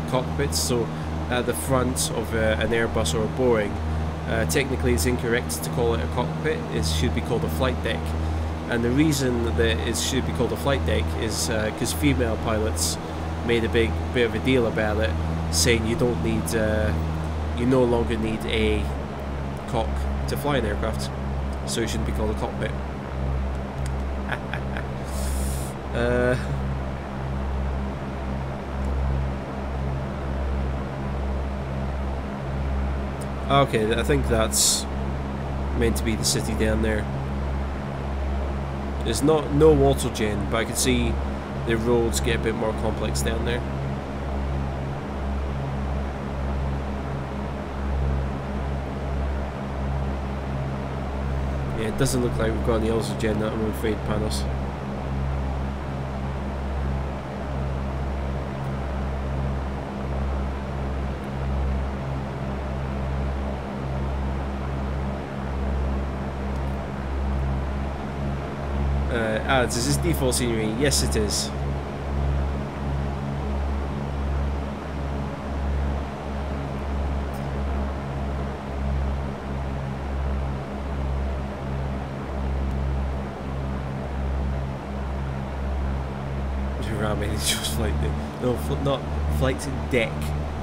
cockpits. So at the front of an Airbus or a Boeing, technically it's incorrect to call it a cockpit. It should be called a flight deck. And the reason that it should be called a flight deck is because female pilots made a bit of a deal about it, saying you don't need, you no longer need a cock to fly an aircraft, so it shouldn't be called a cockpit. Okay, I think that's meant to be the city down there. There's no autogen, but I can see the roads get a bit more complex down there. Yeah, doesn't look like we've got any oxygen, I'm afraid, Panos. Is this default scenery? Yes, it is. Ramming is just like no, not flight deck,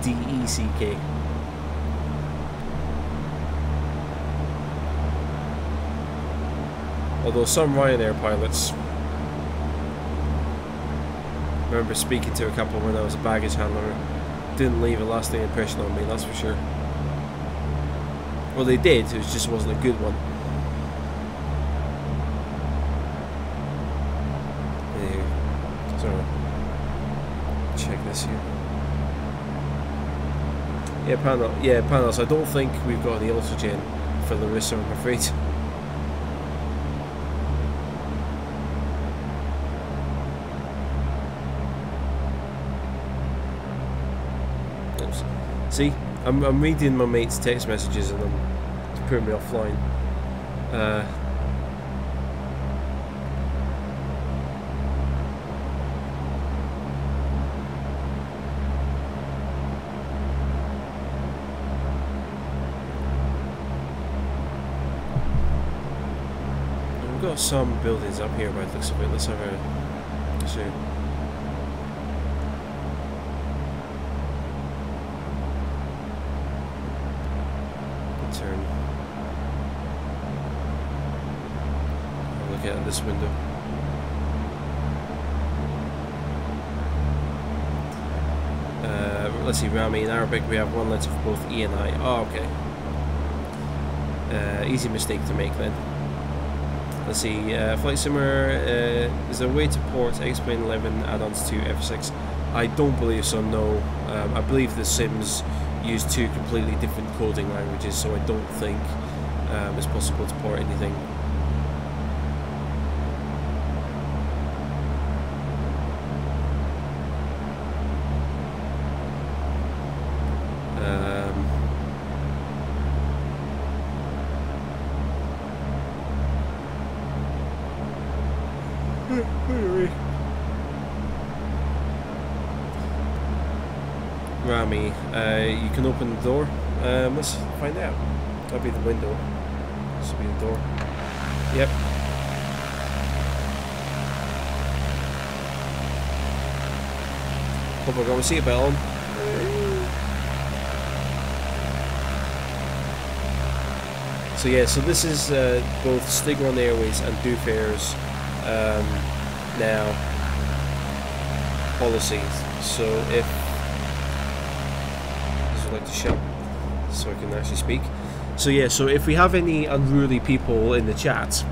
DECK. Although some Ryanair pilots, I remember speaking to a couple when I was a baggage handler, didn't leave a lasting impression on me, that's for sure. Well, they did, it just wasn't a good one. So, check this here. Yeah, Panos, I don't think we've got any oxygen for Larissa, I'm afraid. See, I'm reading my mate's text messages and it's putting me offline. We've got some buildings up here by the looks of it. Let's have a see. Turn. I'll look out this window. Let's see, Rami. In Arabic we have one letter for both E and I. Oh, okay. Easy mistake to make then. Let's see, flight simmer, is there a way to port X-Plane 11 add-ons to F6? I don't believe so, no. I believe the Sims use two completely different coding languages, so I don't think it's possible to port anything. Rami, you can open the door. Let's find out. That'll be the window. This will be the door. Yep. Hope I got my seatbelt on. So yeah, so this is both Stigron Airways and Doofair's now policies. So if like to shut so I can actually speak. So yeah, so if we have any unruly people in the chat,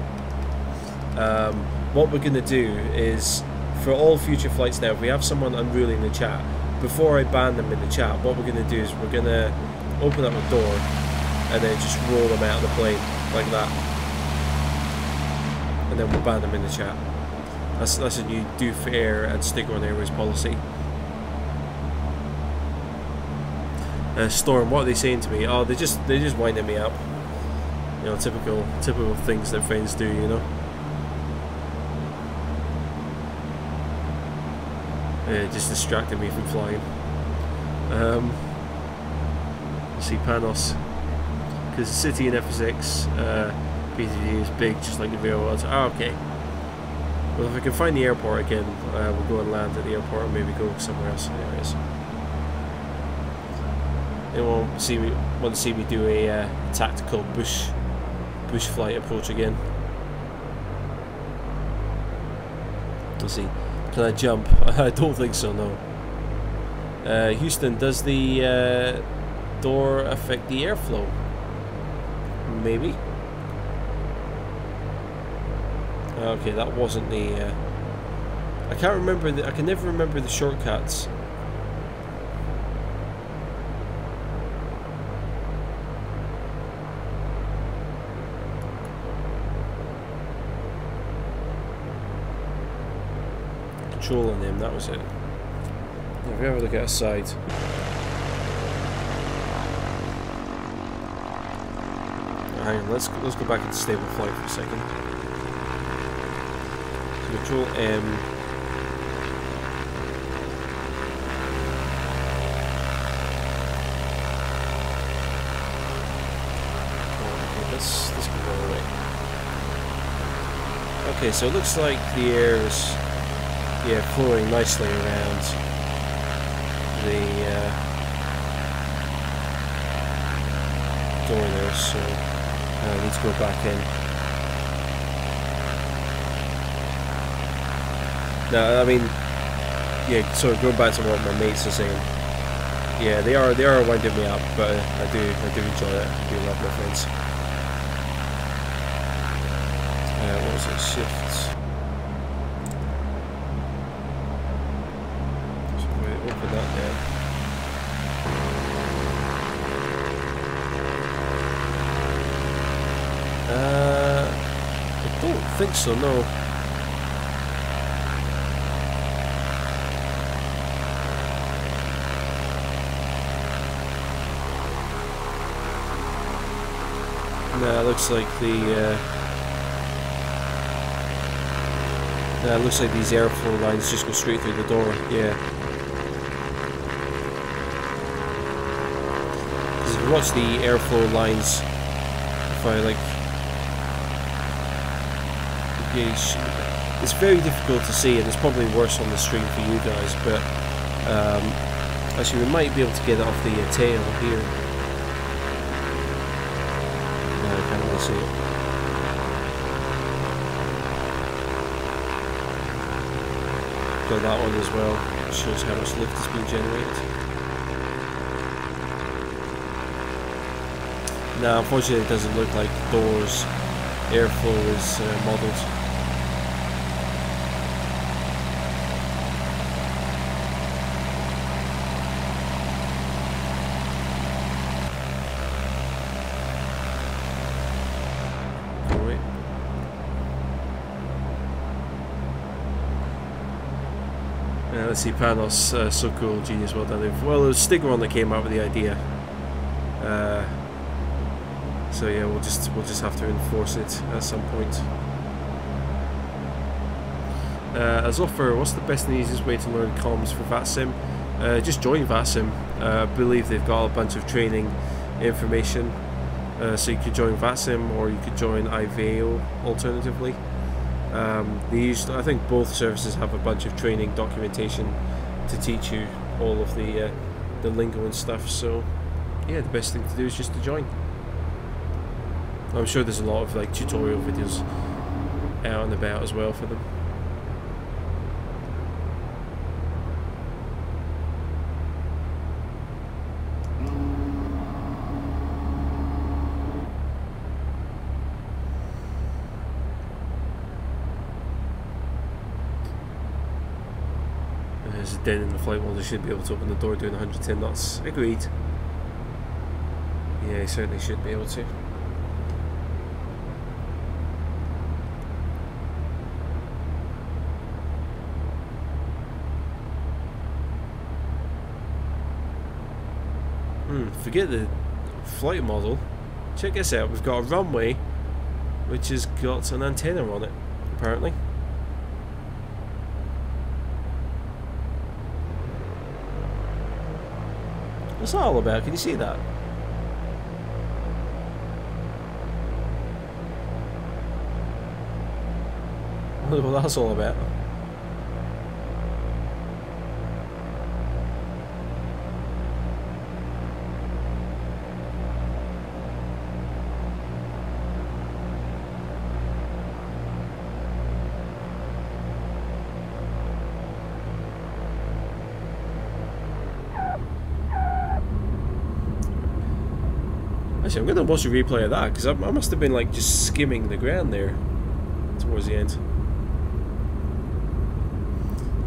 what we're going to do is for all future flights now, if we have someone unruly in the chat, before I ban them in the chat, what we're going to do is we're going to open up a door and then just roll them out of the plane like that, and then we'll ban them in the chat. That's a new Doofair and Stigron Airways policy. Storm, what are they saying to me? Oh, they're just winding me up. You know, typical things that friends do. You know. Just distracting me from flying. See Panos, because the city in F6 PTV is big, just like the real world. Ah, okay. Well, if I can find the airport again, we'll go and land at the airport, and maybe go somewhere else. There it is. They won't want to see me do a tactical bush flight approach again. Let's see. Can I jump? I don't think so. No. Houston, does the door affect the airflow? Maybe. Okay, that wasn't the. I can't remember. I can never remember the shortcuts. control on them, that was it. Yeah, if we have a look at a side. Hang on, let's go back into stable flight for a second. Control M. This can go away. Okay, so it looks like the air is flowing nicely around the door there, so I need to go back in. Now, I mean, yeah, so going back to what my mates are saying, yeah, they are winding me up, but I do enjoy it. I do love my friends. What was it? Shift. So we open that there. I don't think so, no. No, it looks like it looks like these airflow lines just go straight through the door, yeah. Because if you watch the airflow lines, if I like gauge, it's very difficult to see, and it's probably worse on the stream for you guys, but actually we might be able to get it off the tail here. No, I can't really see it. Got that one as well, it shows how much lift has been generated. Now unfortunately it doesn't look like the door's airflow is modelled. Let's see, Panos, so cool, genius, well done. Well, it was Stigron that came up with the idea. So yeah, we'll just have to enforce it at some point. As offer, what's the best and easiest way to learn comms for VATSIM? Just join VATSIM. I believe they've got a bunch of training information. So you could join VATSIM or you could join IVAO alternatively. I think both services have a bunch of training documentation to teach you all of the lingo and stuff, so yeah, the best thing to do is just to join. I'm sure there's a lot of like tutorial videos out and about as well for them. There's a dent in the flight model, should be able to open the door doing 110 knots. Agreed. Yeah, he certainly should be able to. Forget the flight model. Check this out, we've got a runway which has got an antenna on it, apparently. What's that all about? Can you see that? I wonder what that's all about. Actually, I'm going to watch a replay of that because I must have been like just skimming the ground there towards the end.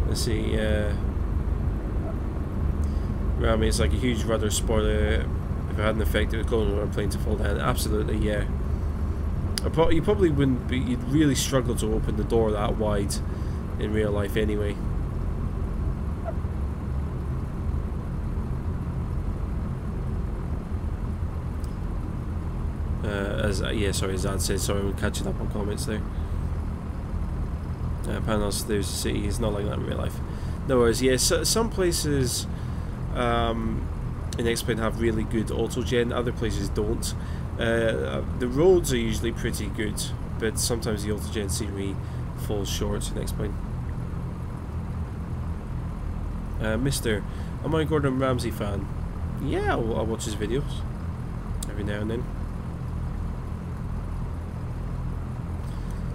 Let's see. I mean, it's like a huge rudder spoiler. If it had an effect, it would cause an airplane to fall down. Absolutely, yeah. You probably wouldn't be. You'd really struggle to open the door that wide in real life, anyway. As Dad said, sorry, we're catching up on comments there. Panos, there's a city. It's not like that in real life. No worries. Yeah, some places in X-Plane have really good autogen, other places don't. The roads are usually pretty good, but sometimes the autogen scenery falls short in X-Plane. Mr. Am I a Gordon Ramsay fan? Yeah, I'll watch his videos every now and then.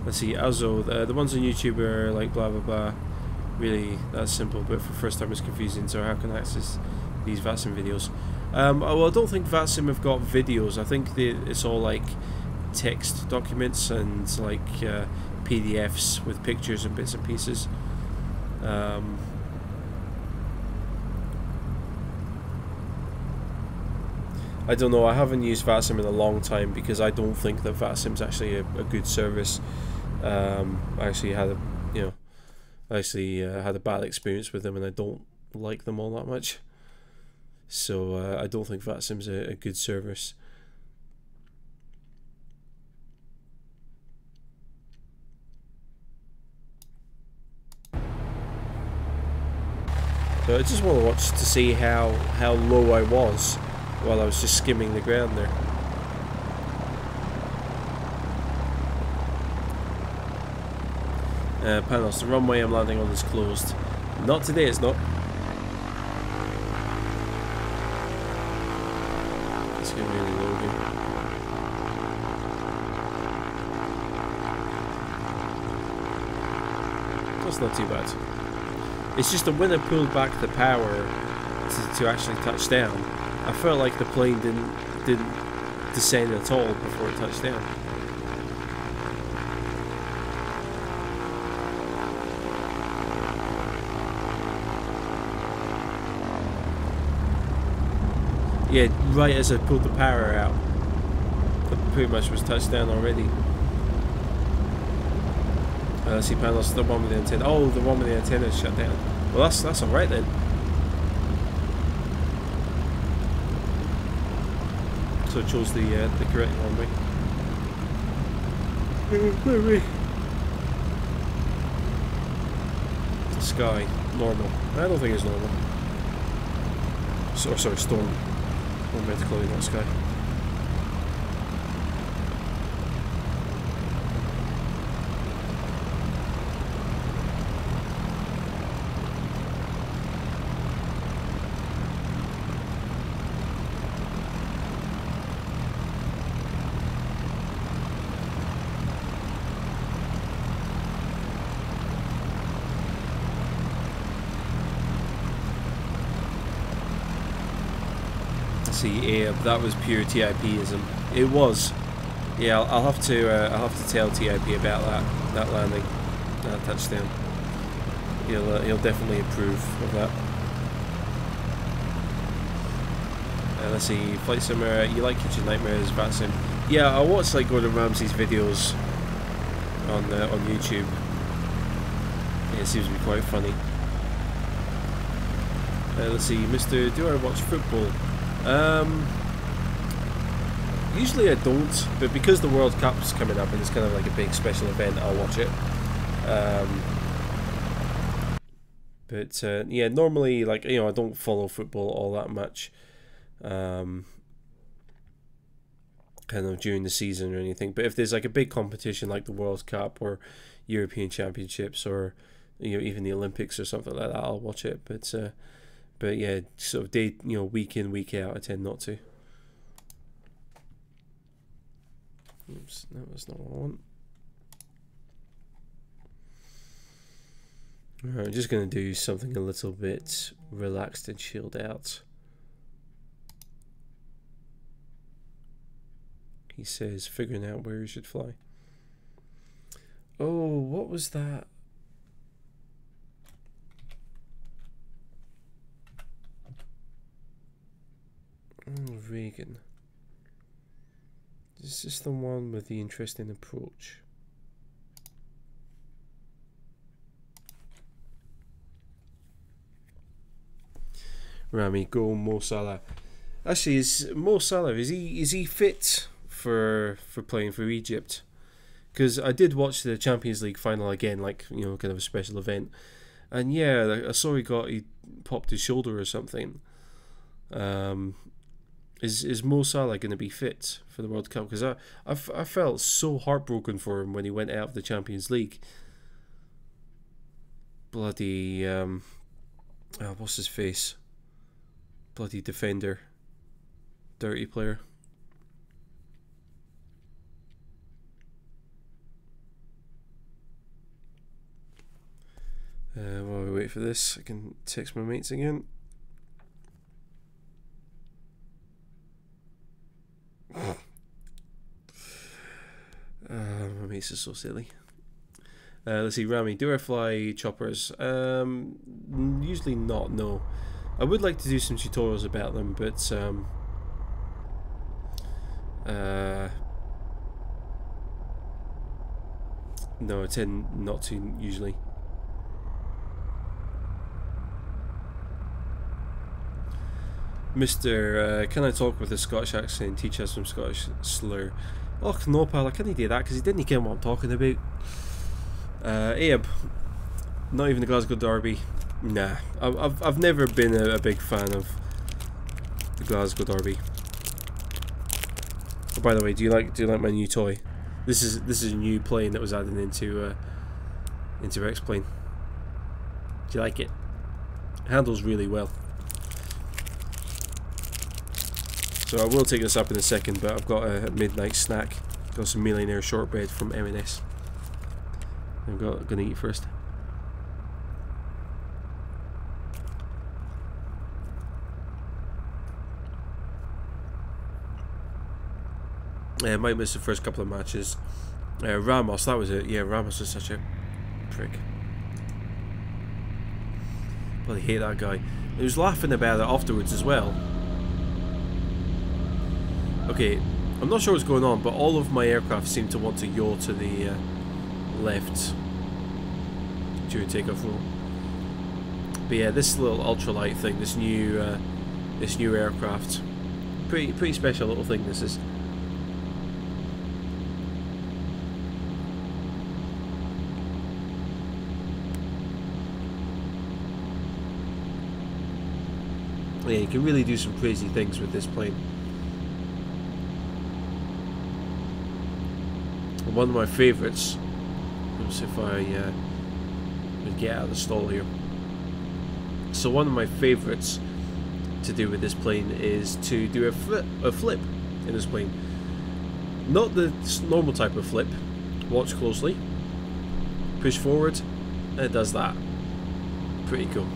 Let's see, Azo, the ones on YouTube are like blah blah blah. Really, that's simple, but for first time it's confusing, so how can I access these VATSIM videos? Well, I don't think VATSIM have got videos. I think it's all like text documents and like PDFs with pictures and bits and pieces. I don't know, I haven't used VATSIM in a long time because I don't think that VATSIM's actually a good service. I actually had a bad experience with them, and I don't like them all that much. So I don't think VATSIM's a good service. So I just want to watch to see how low I was while I was just skimming the ground there. Panos, the runway I'm landing on is closed. Not today, it's not. It's getting really low again. That's not too bad. It's just that when I pulled back the power to actually touch down, I felt like the plane didn't descend at all before it touched down. Yeah, right as I pulled the power out, it pretty much was touched down already. Let's see, Panos, the one with the antenna. Oh, the one with the antenna is shut down. Well, that's all right then. So I chose the correct runway. Where are we? The sky, normal. I don't think it's normal. Sorry, storm. I'm meant to call it not sky. See, yeah, that was pure TIP-ism. It was. Yeah, I'll have to tell TIP about that landing, that touchdown. He'll definitely approve of that. Let's see, Flight Simmer, you like Kitchen Nightmares, VATSIM? Yeah, I watch like Gordon Ramsay's videos on YouTube. Yeah, it seems to be quite funny. Let's see, Mr. Do I watch football? Usually I don't, but because the World Cup's coming up and it's kind of like a big special event, I'll watch it. Yeah, normally, like, you know, I don't follow football all that much, kind of during the season or anything. But if there's like a big competition like the World Cup or European Championships or, you know, even the Olympics or something like that, I'll watch it. But yeah, sort of week in, week out, I tend not to. Oops, no, that's not what I want. Alright, I'm just going to do something a little bit relaxed and chilled out. He says, figuring out where he should fly. Oh, what was that? Oh, Reagan. Is this the one with the interesting approach? Rami, go Mo Salah. Actually, is Mo Salah, is he fit for playing for Egypt, because I did watch the Champions League final again, like, you know, kind of a special event, and yeah, I saw he popped his shoulder or something. Is Mo Salah going to be fit for the World Cup? Because I felt so heartbroken for him when he went out of the Champions League. Bloody what's his face? Bloody defender, dirty player. While we wait for this, I can text my mates again. My mates are so silly. Let's see, Rami, do I fly choppers? Usually not, no. I would like to do some tutorials about them, but no, I tend not to usually. Mr. Can I talk with a Scottish accent? Teach us some Scottish slur. Oh no, pal, I can't do that because he didn't get what I'm talking about. Abe, not even the Glasgow Derby. Nah, I've never been a big fan of the Glasgow Derby. Oh, by the way, do you like my new toy? This is a new plane that was added into X-Plane. Do you like it? It handles really well. So I will take this up in a second, but I've got a midnight snack. Got some millionaire shortbread from M&S. I'm gonna eat first. I might miss the first couple of matches. Ramos, that was it. Yeah, Ramos is such a prick. Bloody hate that guy. He was laughing about it afterwards as well. Okay, I'm not sure what's going on, but all of my aircraft seem to want to yaw to the left during takeoff roll. But yeah, this little ultralight thing, this new aircraft, pretty special little thing. This is. Yeah, you can really do some crazy things with this plane. One of my favourites, let's see if I would get out of the stall here. So one of my favourites to do with this plane is to do a flip in this plane. Not the normal type of flip. Watch closely. Push forward, and it does that. Pretty cool.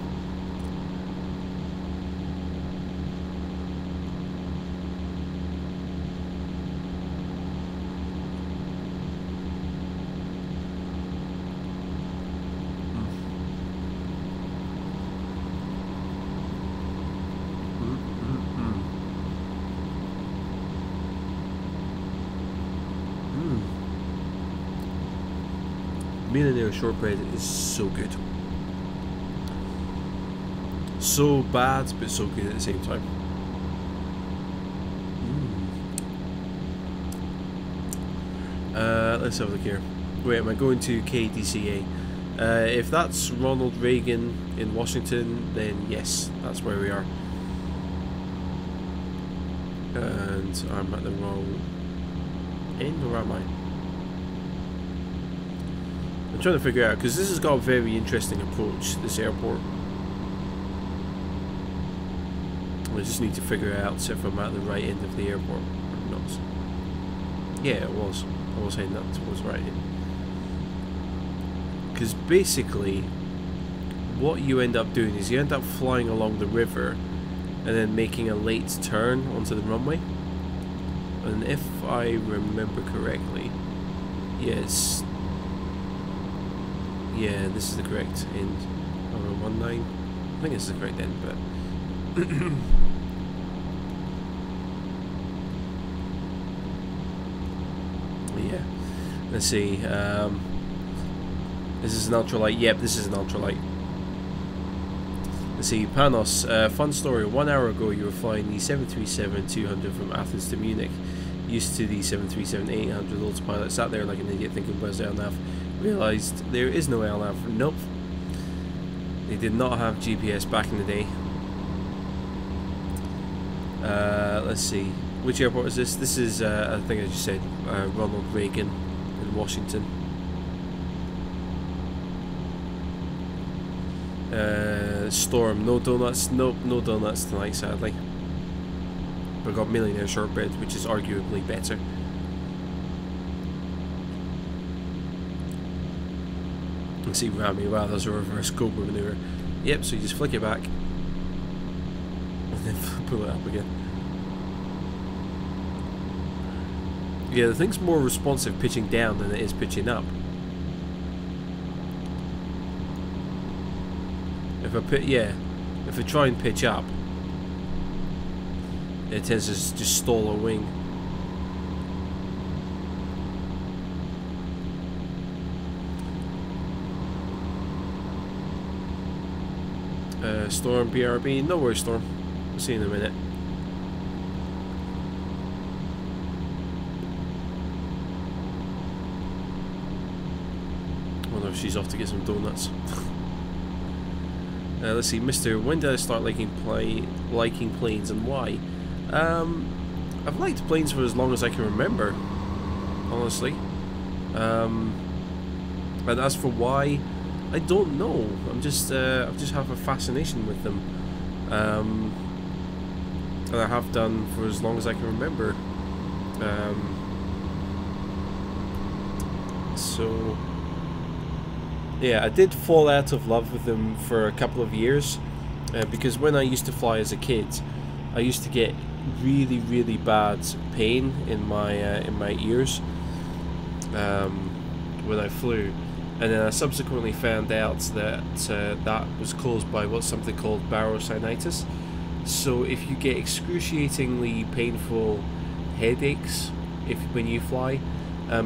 Millionaire shortbread is so good. So bad, but so good at the same time. Let's have a look here. Wait, am I going to KDCA? If that's Ronald Reagan in Washington, then yes, that's where we are. And I'm at the wrong end, or am I? I'm trying to figure out, because this has got a very interesting approach, this airport. I just need to figure out if I'm at the right end of the airport or not. Yeah, it was. I was heading up towards right end. Because basically, what you end up doing is you end up flying along the river and then making a late turn onto the runway. And if I remember correctly, yes. Yeah, this is the correct end. 19. I think this is the correct end, but yeah. Let's see. This is an ultralight. Yep, this is an ultralight. Let's see. Panos. Fun story. 1 hour ago, you were flying the 737-200 from Athens to Munich. used to the 737-800 autopilot, sat there like an idiot thinking where's the LNAV, realised there is no LNAV. Nope. They did not have GPS back in the day. Let's see, which airport is this? This is, I think I just said, Ronald Reagan in Washington. Storm, no donuts. Nope, no donuts tonight, sadly. But got millionaire shortbread, which is arguably better. You see, Rami, wow, that's a reverse Cobra maneuver. Yep, so you just flick it back and then pull it up again. Yeah, the thing's more responsive pitching down than it is pitching up. If I try and pitch up, it tends to just stall a wing. Storm, BRB, no worries, Storm. We'll see you in a minute. I wonder if she's off to get some donuts. Let's see, Mister, when did I start liking planes and why? I've liked planes for as long as I can remember, honestly. And as for why, I don't know. I just have a fascination with them, and I have done for as long as I can remember. So yeah, I did fall out of love with them for a couple of years, because when I used to fly as a kid, I used to get really, really bad pain in my ears when I flew, and then I subsequently found out that that was caused by what's something called barocyanitis. So if you get excruciatingly painful headaches when you fly,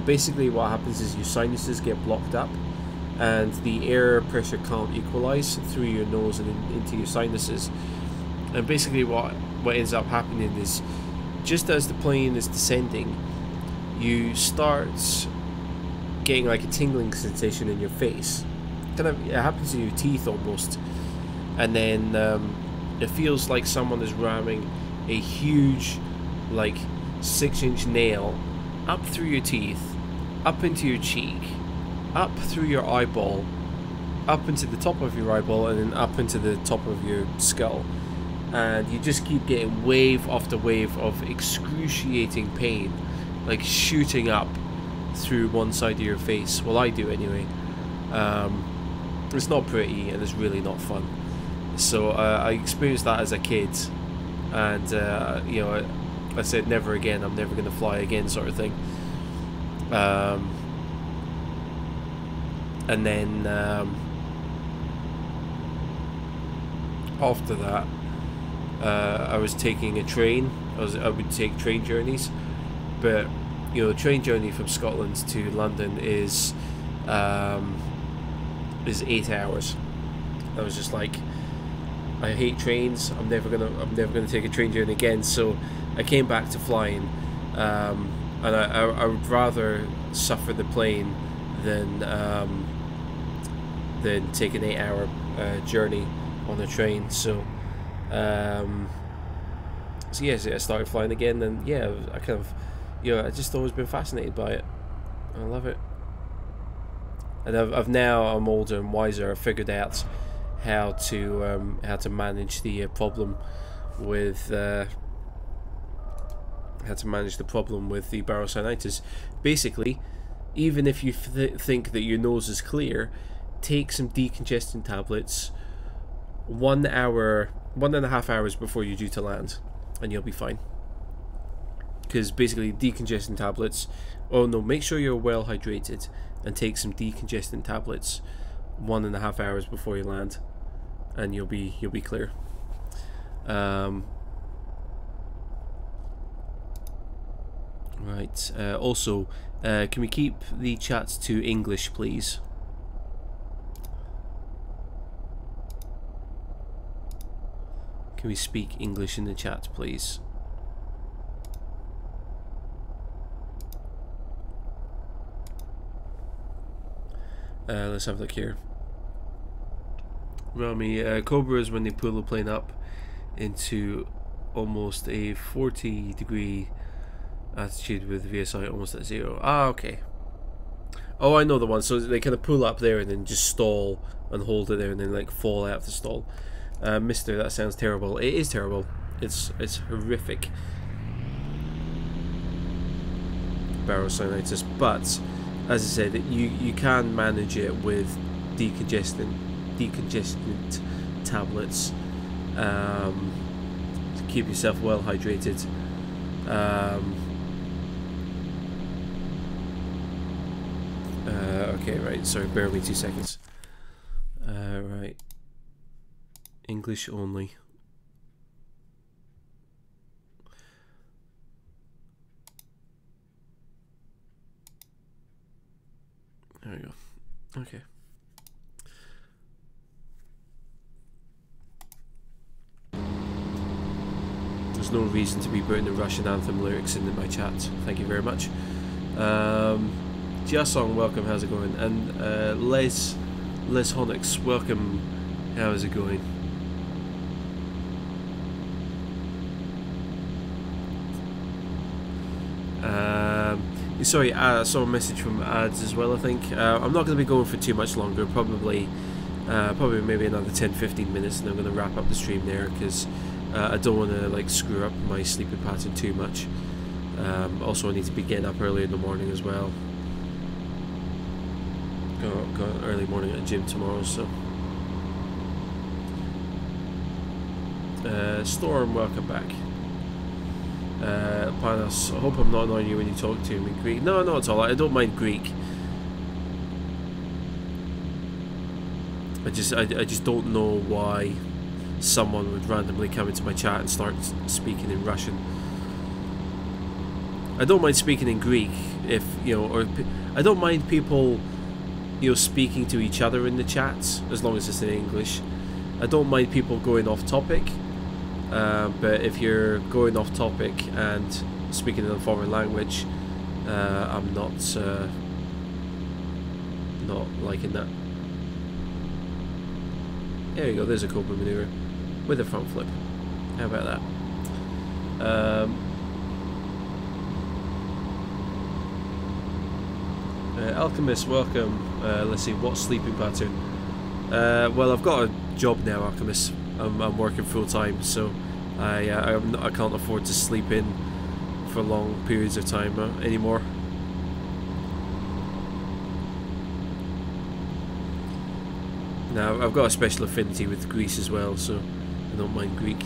basically what happens is your sinuses get blocked up, and the air pressure can't equalize through your nose and into your sinuses. And basically what ends up happening is, just as the plane is descending, you start getting like a tingling sensation in your face. Kind of, it happens in your teeth almost. And then it feels like someone is ramming a huge, like 6-inch nail up through your teeth, up into your cheek, up through your eyeball, up into the top of your eyeball, and then up into the top of your skull. And you just keep getting wave after wave of excruciating pain, like shooting up through one side of your face. Well, I do anyway. It's not pretty, and it's really not fun. So I experienced that as a kid, and you know, I said never again. I'm never going to fly again, sort of thing. And then after that, I was taking a train. I would take train journeys, but you know, a train journey from Scotland to London is 8 hours. I was just like, I hate trains. I'm never gonna take a train journey again. So I came back to flying, and I would rather suffer the plane than take an 8-hour journey on a train. So yes, I started flying again, and yeah, I kind of, you know, I just always been fascinated by it. I love it. And I'm older and wiser. I figured out how to manage the problem with the barocyanitis. Basically, even if you think that your nose is clear, take some decongestant tablets 1.5 hours before you're due to land, and you'll be fine. Because basically, decongestant tablets. Oh no, make sure you're well hydrated and take some decongestant tablets 1.5 hours before you land, and you'll be clear. Right. Also, can we keep the chat to English, please? Can we speak English in the chat, please? Let's have a look here. Rami, Cobra is when they pull the plane up into almost a 40-degree altitude with VSI almost at 0. Ah, okay. Oh, I know the one. So they kind of pull up there and then just stall and hold it there and then like fall out of the stall. Mister, that sounds terrible. It is terrible. It's horrific. Barosinitis, but as I said, you can manage it with decongestant tablets to keep yourself well hydrated. Okay, right, sorry, bear with me 2 seconds. Right, English only. There we go. Okay. There's no reason to be putting the Russian anthem lyrics into my chat. Thank you very much. Jiasong, welcome. How's it going? And Les Honix, welcome. How is it going? Sorry, I saw a message from ads as well. I think I'm not going to be going for too much longer. Probably maybe another 10-15 minutes, and I'm going to wrap up the stream there because I don't want to like screw up my sleeping pattern too much. Also, I need to be getting up early in the morning as well. Got an early morning at the gym tomorrow, so. Storm, welcome back. Panos, I hope I'm not annoying you when you talk to me in Greek. No, not at all. I don't mind Greek. I just don't know why someone would randomly come into my chat and start speaking in Russian. I don't mind speaking in Greek if, you know, or I don't mind people, you know, speaking to each other in the chats as long as it's in English. I don't mind people going off topic. But if you're going off topic and speaking in a foreign language, I'm not liking that. There you go, there's a Cobra maneuver with a front flip. How about that? Alchemist, welcome. Let's see, what sleeping pattern? Well, I've got a job now, Alchemist. I'm working full time, so I can't afford to sleep in for long periods of time anymore. Now I've got a special affinity with Greece as well, so I don't mind Greeks.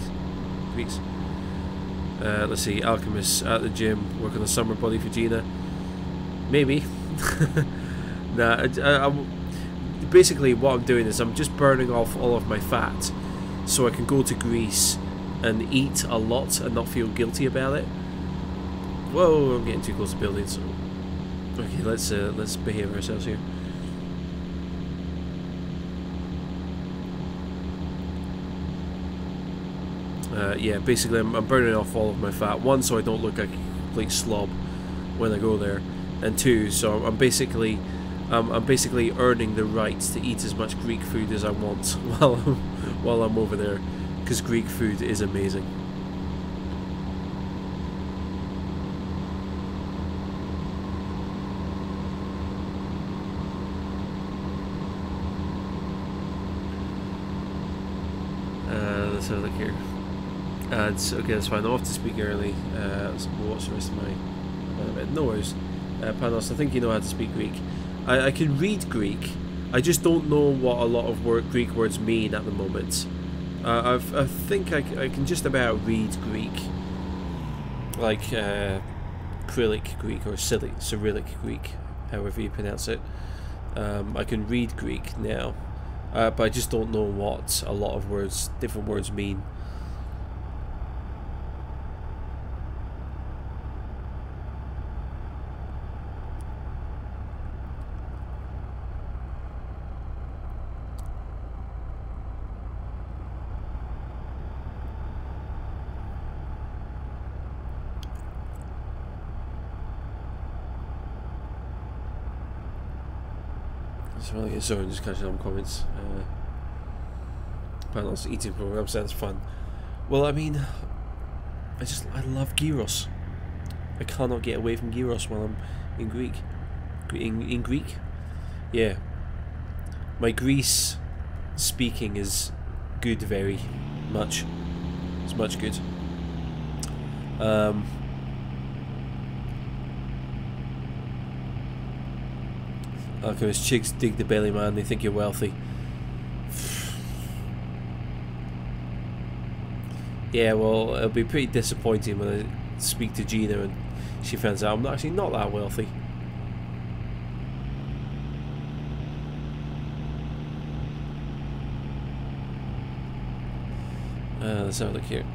Let's see, Alchemist at the gym, working on summer body for Gina. Maybe. Nah, basically what I'm doing is I'm just burning off all of my fat, so I can go to Greece and eat a lot and not feel guilty about it. Whoa, I'm getting too close to buildings. So okay, let's behave ourselves here. Yeah, basically I'm burning off all of my fat. One, so I don't look like a complete slob when I go there, and two, so I'm basically earning the right to eat as much Greek food as I want while I'm over there, because Greek food is amazing. Let's have a look here. Ads, okay, that's fine. I'm off to speak early. So what's the rest of my no worries. Panos, I think you know how to speak Greek. I can read Greek. I just don't know what a lot of Greek words mean at the moment. I think I can just about read Greek, like Cyrillic Greek or Cyrillic Greek, however you pronounce it. I can read Greek now, but I just don't know what a lot of different words mean. sorry, I'm just catching some comments. Panels eating program sounds fun. Well, I mean, I love gyros. I cannot get away from gyros while I'm in Greek. In Greek? Yeah. My Greece speaking is good, very much. It's much good. Alchemist chicks dig the belly man, they think you're wealthy. Yeah, well, it'll be pretty disappointing when I speak to Gina and she finds out I'm actually not that wealthy. Let's have a look here.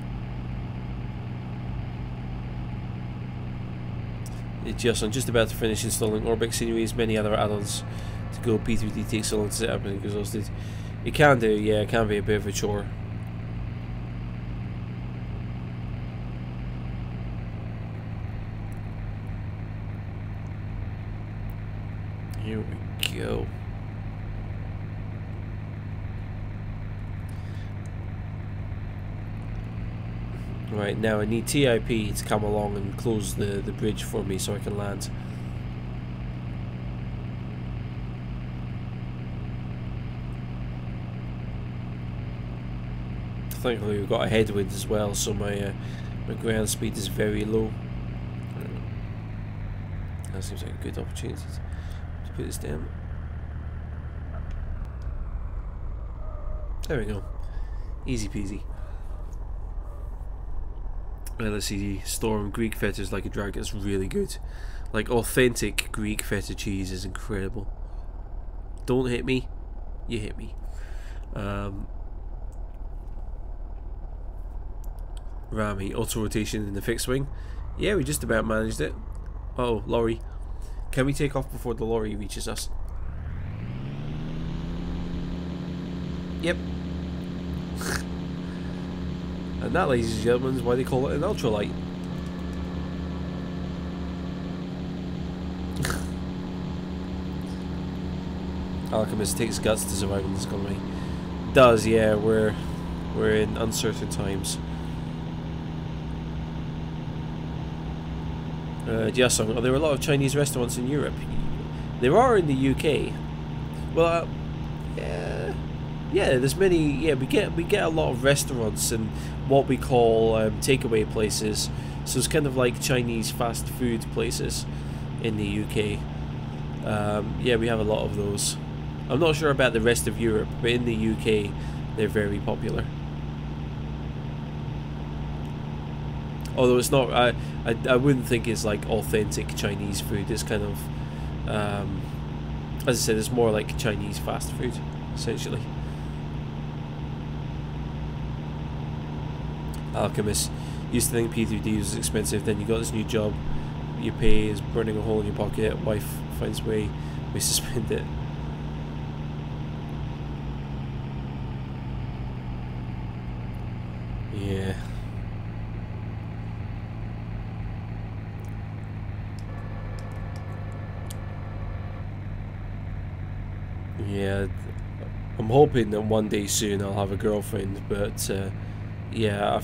I'm just about to finish installing Orbex Sceneries, many other add-ons to go. P3D takes so long to set up and exhausted. It can do, yeah, it can be a bit of a chore. Here we go. Right, now I need TIP to come along and close the bridge for me so I can land. Thankfully we've got a headwind as well, so my ground speed is very low. That seems like a good opportunity to put this down. There we go. Easy peasy. Let's see, Storm Greek feta is like a drag. It's really good. Like authentic Greek feta cheese is incredible. Don't hit me, you hit me. Rami, auto rotation in the fixed wing. Yeah, we just about managed it. Uh oh, lorry. Can we take off before the lorry reaches us? Yep. And that, ladies and gentlemen, is why they call it an ultralight. Alchemist takes guts to survive in this economy. Does, yeah, we're in uncertain times. Jiasong, are there a lot of Chinese restaurants in Europe? There are in the UK. Well, yeah, there's many. Yeah, we get a lot of restaurants and what we call takeaway places. So it's kind of like Chinese fast food places in the UK. Yeah, we have a lot of those. I'm not sure about the rest of Europe, but in the UK, they're very popular. Although it's not, I wouldn't think it's like authentic Chinese food. It's kind of, as I said, it's more like Chinese fast food, essentially. Alchemist used to think P3D was expensive, then you got this new job, your pay is burning a hole in your pocket, wife finds way to spend it. Yeah. Yeah, I'm hoping that one day soon I'll have a girlfriend, but yeah,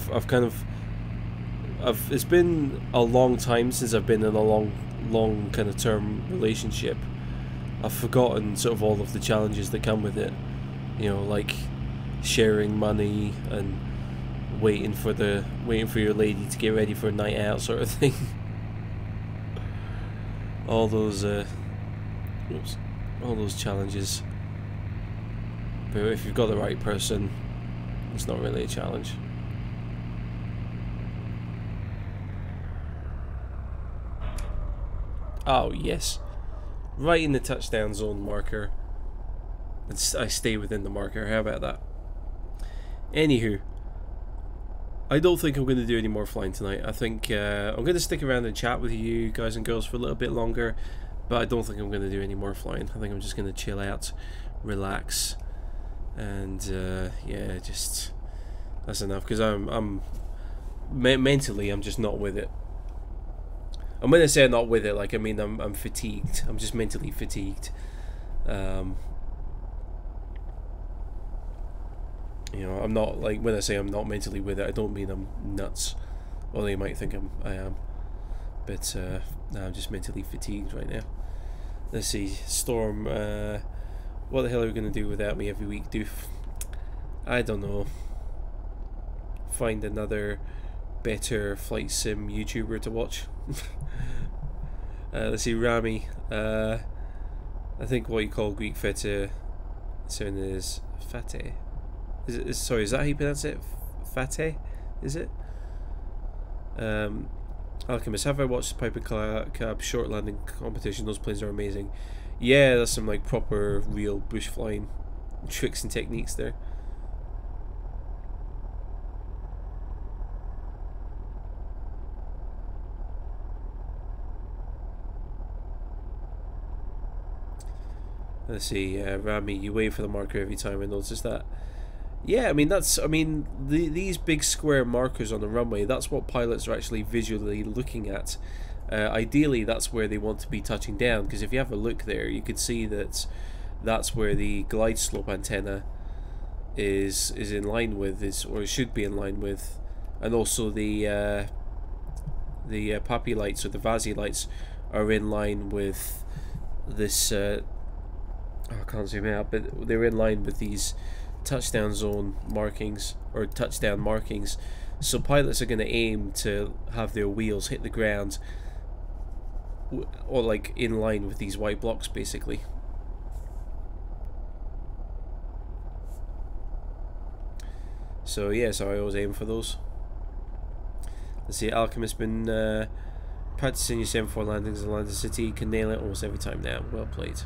it's been a long time since I've been in a long kind of term relationship. I've forgotten sort of all of the challenges that come with it, you know, like sharing money and waiting for your lady to get ready for a night out sort of thing. all those challenges. But if you've got the right person, it's not really a challenge. Oh yes, right in the touchdown zone marker. I stay within the marker. How about that? Anywho, I don't think I'm going to do any more flying tonight. I think I'm going to stick around and chat with you guys and girls for a little bit longer, but I don't think I'm going to do any more flying. I think I'm just going to chill out, relax, and yeah, just that's enough, because I'm mentally I'm just not with it. And when I say I'm not with it, like, I mean I'm fatigued. I'm just mentally fatigued. You know, I'm not, like, when I say I'm not mentally with it, I don't mean I'm nuts. Although you might think I am. But no, I'm just mentally fatigued right now. Let's see, Storm, what the hell are we going to do without me every week, Doof? I don't know. Find another better flight sim YouTuber to watch. Let's see, Rami. I think what you call Greek feta soon is fate. Sorry, is that how you pronounce it? Fate? Is it? Alchemist, have I watched the Piper Cab short landing competition? Those planes are amazing. Yeah, there's some like proper real bush flying tricks and techniques there. Let's see, Rami, you wait for the marker every time. I noticed that. Yeah, I mean these big square markers on the runway, that's what pilots are actually visually looking at. Ideally, that's where they want to be touching down, because if you have a look there, you could see that that's where the glide slope antenna is in line with, or should be in line with, and also the PAPI lights, or the VASI lights, are in line with this. I can't zoom out, but they're in line with these touchdown zone markings, or touchdown markings. So pilots are going to aim to have their wheels hit the ground, or like in line with these white blocks, basically. So yeah, so I always aim for those. Let's see, Alchemist been practicing your 7-4 landings in London City. You can nail it almost every time now. Well played.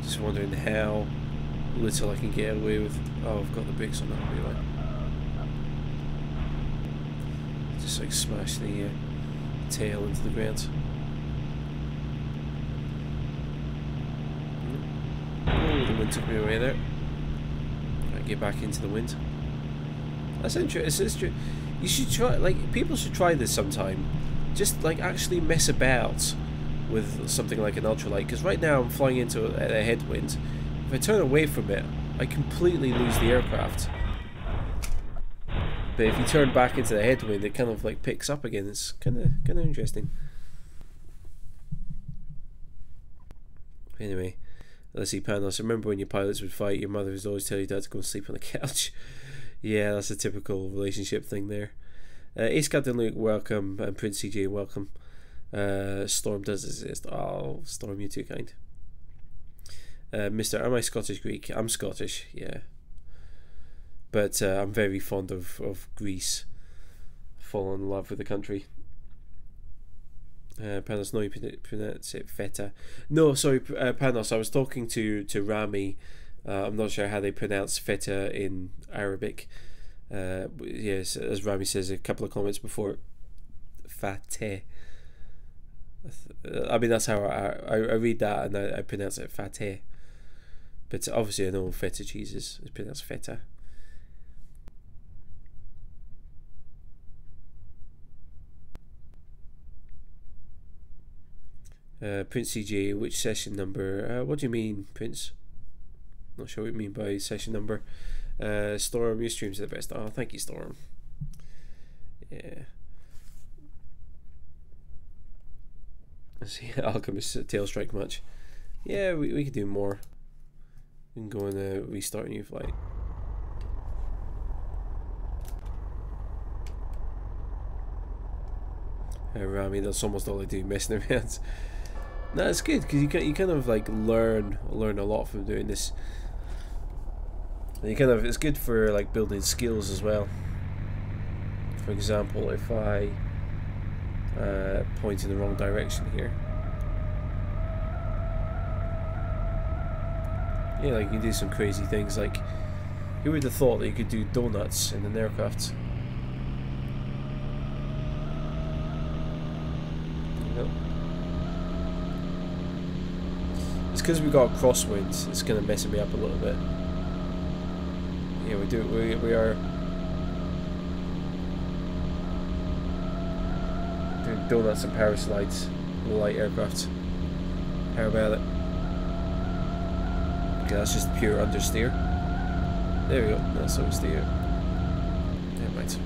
Just wondering how little I can get away with. Oh, I've got the brakes on that relay. Just like smash the tail into the ground. Oh, the wind took me away there. I get back into the wind. That's interesting. You should try, like, people should try this sometime. Just like actually mess about with something like an ultralight, because right now I'm flying into a headwind. If I turn away from it, I completely lose the aircraft. But if you turn back into the headwind, it kind of like picks up again. It's kind of interesting. Anyway, let's see, Panos. Remember when your pilots would fight, your mother would always tell your dad to go and sleep on the couch. Yeah, that's a typical relationship thing there. Ace Captain Luke, welcome, and Prince CJ, welcome. Storm does exist. Oh, Storm, you're too kind. Mr. Am I Scottish Greek? I'm Scottish, yeah. But I'm very fond of Greece. Fallen in love with the country. Panos, no, you pronounce it feta. No, sorry, Panos, I was talking to Rami. I'm not sure how they pronounce feta in Arabic. Yes, as Rami says a couple of comments before, fate. I mean, that's how I read that, and I pronounce it fate. But obviously I know feta cheese is pronounced feta. Prince CJ, which session number? What do you mean, Prince? Not sure what you mean by session number. Storm, your streams are the best. Oh, thank you, Storm. Yeah. Let's see, Alchemist tail strike much. Yeah, we could do more. We can go and restart a new flight. Rami, that's almost all I do, messing around. No, it's good because you kind of like learn a lot from doing this. And you kind of, it's good for like building skills as well. For example, if I point in the wrong direction here, yeah, like you can do some crazy things. Like, who would have thought that you could do donuts in an aircraft? It's because we got crosswinds. It's kind of messing me up a little bit. we are doing donuts and power slides with light aircraft. How about it? Okay, that's just pure understeer. There we go. That's oversteer. Never mind.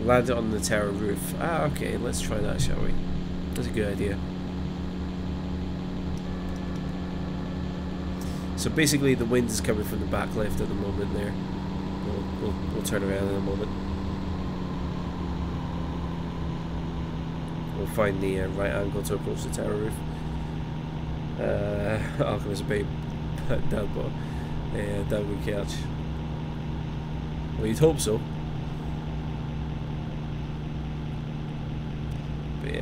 Land it on the tower roof. Ah, okay. Let's try that, shall we? That's a good idea. So basically, the wind is coming from the back left at the moment. There, we'll turn around in a moment. We'll find the right angle to approach the tower roof. Alchemist Bay, down, but down we catch. Well, you'd hope so. But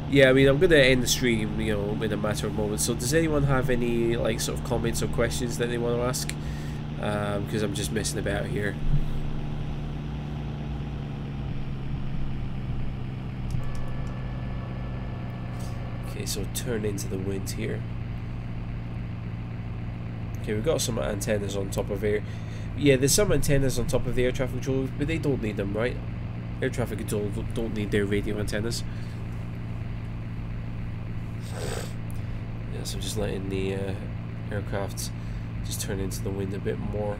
yeah. I mean, I'm gonna end the stream, you know, in a matter of moments. So, does anyone have any like sort of comments or questions that they want to ask? Because I'm just messing about here. Okay, so turn into the wind here. Okay, we've got some antennas on top of air. Yeah, there's some antennas on top of the air traffic control, but they don't need them, right? Air traffic control don't need their radio antennas. Yeah, so I'm just letting the aircraft just turn into the wind a bit more.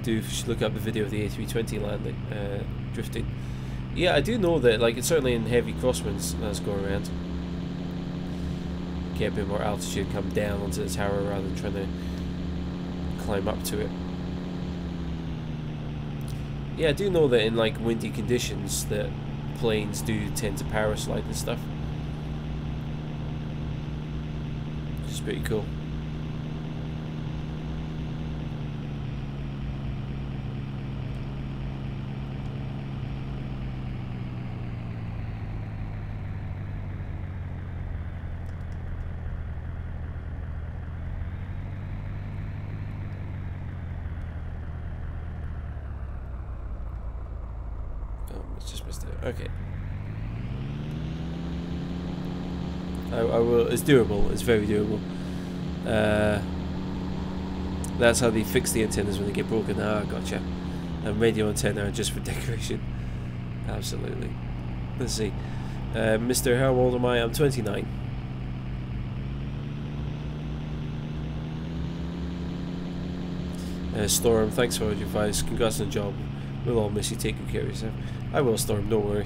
You should look up the video of the A320 landing, drifting. Yeah, I do know that, like, it's certainly in heavy crosswinds that's going around. Get a bit more altitude, come down onto the tower rather than trying to climb up to it. Yeah, I do know that in, like, windy conditions that planes do tend to power slide and stuff. Which is pretty cool. Just missed it. Okay. I will. It's doable. It's very doable. That's how they fix the antennas when they get broken. Ah, gotcha. And radio antenna are just for decoration. Absolutely. Let's see. Mr. How old am I? I'm 29. Storm, thanks for your advice. Congrats on the job. We'll all miss you. Take good care of yourself. I will, Storm, don't worry.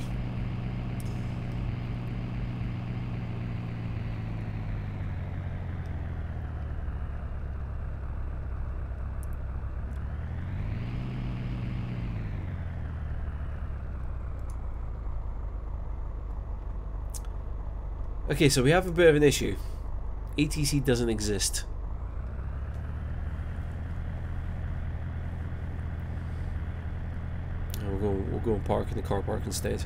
Okay, so we have a bit of an issue. ATC doesn't exist. We'll go and park in the car park instead.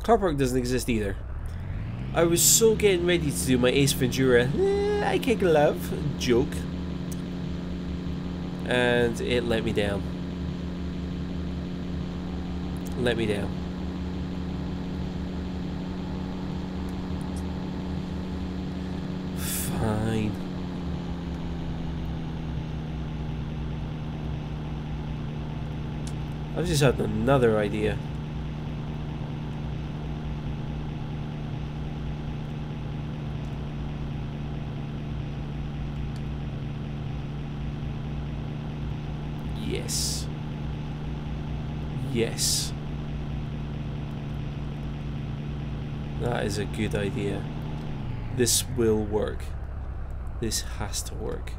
Car park doesn't exist either. I was so getting ready to do my Ace Ventura I kick love joke, and it let me down. Let me down. Fine. I've just had another idea. Yes. Yes. That is a good idea. This will work. This has to work.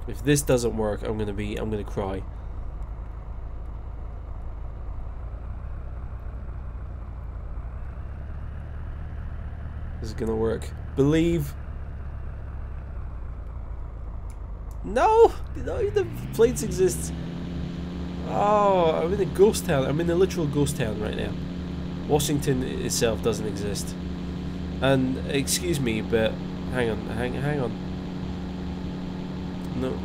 If this doesn't work, I'm gonna cry. This is gonna work. Believe. No! No, the planes exist. Oh, I'm in a ghost town. I'm in a literal ghost town right now. Washington itself doesn't exist. And excuse me, but hang on. No.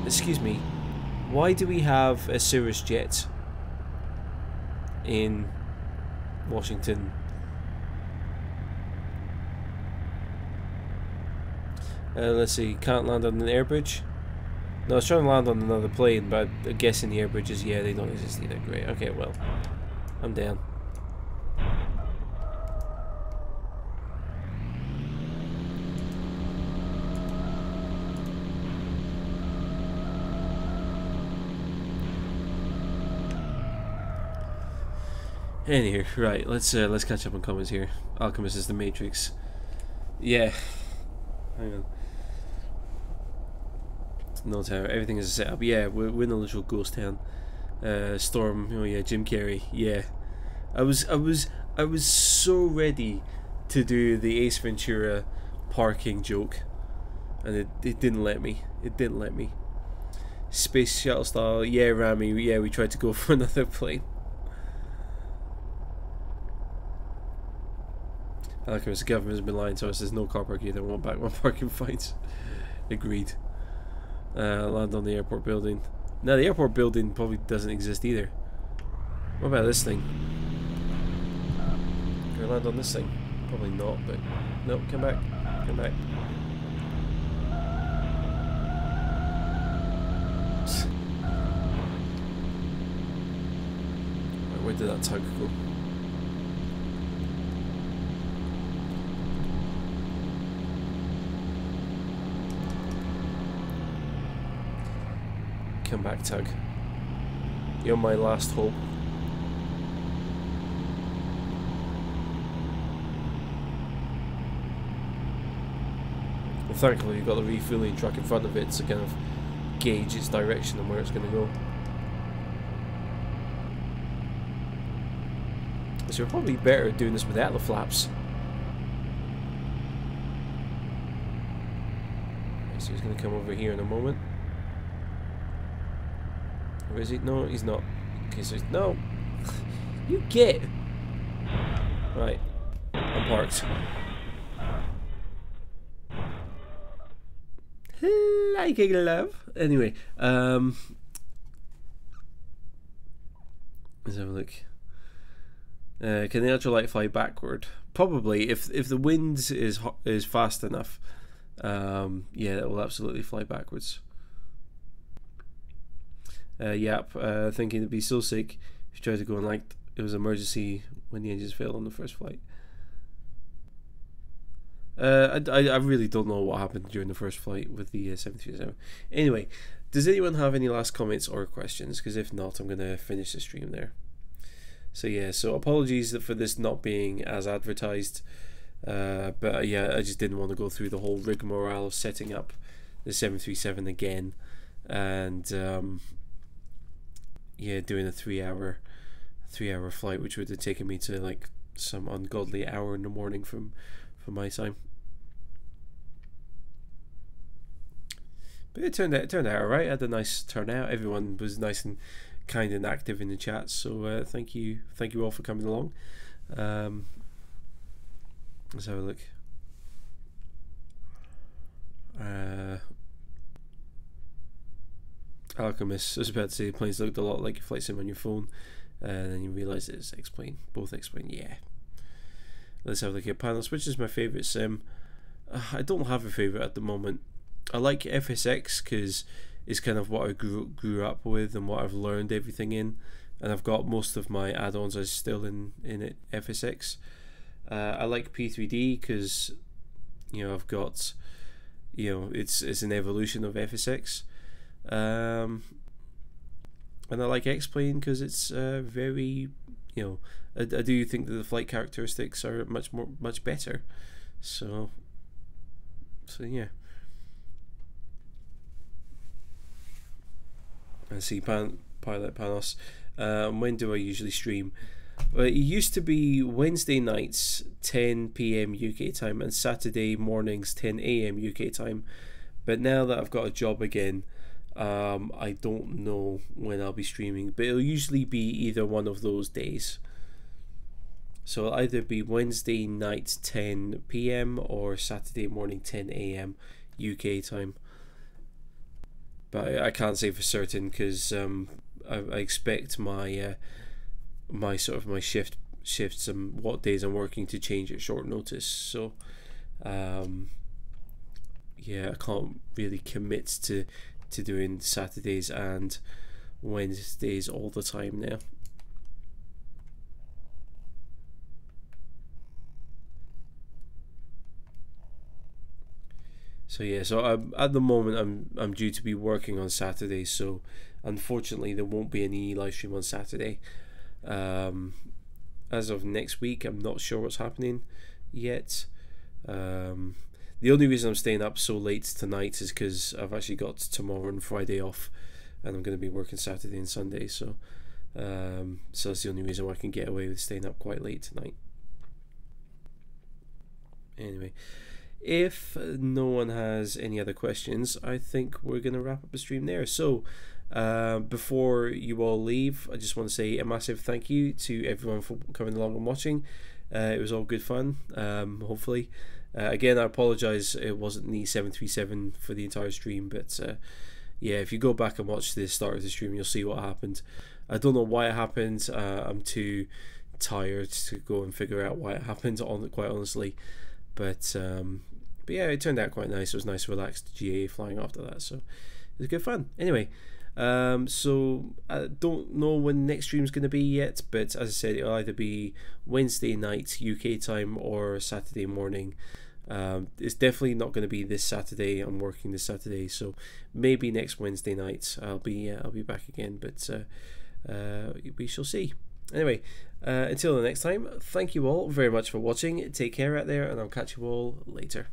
Excuse me. Why do we have a Cirrus jet in Washington? Let's see. Can't land on an air bridge. No, I was trying to land on another plane, but I'm guessing the air bridges, yeah, they don't exist either. Great. Okay, well, I'm down. Anywho, right, let's catch up on comments here. Alchemist is the Matrix. Yeah. Hang on. No tower, everything is a setup. Yeah, we're in a literal ghost town. Storm, oh yeah, Jim Carrey, yeah. I was so ready to do the Ace Ventura parking joke, and it didn't let me. It didn't let me. Space shuttle style, yeah, Rami, yeah, we tried to go for another plane. Alchemist, the government has been lying to us. There's no car park either. I want back my parking fines. Agreed. Land on the airport building. No, the airport building probably doesn't exist either. What about this thing? Can I land on this thing? Probably not, but... No, come back. Come back. Right, where did that tug go? Come back, tug. You're my last hope. And thankfully you've got the refueling truck in front of it to kind of gauge its direction and where it's going to go. So we're probably better at doing this without the flaps. So he's going to come over here in a moment. Or is he? No, he's not. Okay, so no. You get. Right. I'm parked. Like a glove. Anyway, let's have a look. Can the ultralight fly backward? Probably, if the wind is fast enough. Yeah, it will absolutely fly backwards. Yep, thinking it'd be so sick if you tried to go on like it was an emergency when the engines failed on the first flight. I really don't know what happened during the first flight with the 737. Anyway, does anyone have any last comments or questions? Because if not, I'm going to finish the stream there. So yeah, so apologies for this not being as advertised. But yeah, I just didn't want to go through the whole rigmarole of setting up the 737 again. And... yeah, doing a 3 hour flight, which would have taken me to like some ungodly hour in the morning from my time. But it turned out alright. I had a nice turnout. Everyone was nice and kind and active in the chat. So thank you all for coming along. Let's have a look. Alchemist, I was about to say planes looked a lot like a flight sim on your phone, and then you realise it's X-Plane. Both X-Plane, yeah. Let's have a look at panels. Which is my favourite sim? I don't have a favourite at the moment. I like FSX because it's kind of what I grew up with and what I've learned everything in, and I've got most of my add-ons are still in it, FSX. I like P3D because, you know, I've got, you know, it's an evolution of FSX. And I like X-Plane because it's very, you know, I do think that the flight characteristics are much better. So yeah. I see Pilot Panos. When do I usually stream? Well, it used to be Wednesday nights 10 p.m. UK time and Saturday mornings 10 a.m. UK time. But now that I've got a job again, I don't know when I'll be streaming, but it'll usually be either one of those days. So it'll either be Wednesday night 10 p.m. or Saturday morning 10 a.m. UK time. But I can't say for certain because I expect my my shifts and what days I'm working to change at short notice. So yeah, I can't really commit to doing Saturdays and Wednesdays all the time now. So yeah, so at the moment I'm due to be working on Saturdays, so unfortunately there won't be any live stream on Saturday. As of next week, I'm not sure what's happening yet. The only reason I'm staying up so late tonight is because I've actually got tomorrow and Friday off, and I'm going to be working Saturday and Sunday. So that's the only reason why I can get away with staying up quite late tonight. Anyway, if no one has any other questions, I think we're going to wrap up the stream there. So before you all leave, I just want to say a massive thank you to everyone for coming along and watching. It was all good fun, hopefully. Again, I apologise it wasn't the 737 for the entire stream, but yeah, if you go back and watch the start of the stream, you'll see what happened. I don't know why it happened. I'm too tired to go and figure out why it happened, quite honestly. But yeah, it turned out quite nice. It was nice, relaxed GA flying after that, so it was good fun. Anyway, so I don't know when the next stream is going to be yet, but as I said, it'll either be Wednesday night UK time or Saturday morning. It's definitely not going to be this Saturday. I'm working this Saturday, so maybe next Wednesday night I'll be back again, but we shall see. Anyway, until the next time, thank you all very much for watching. Take care out there, and I'll catch you all later.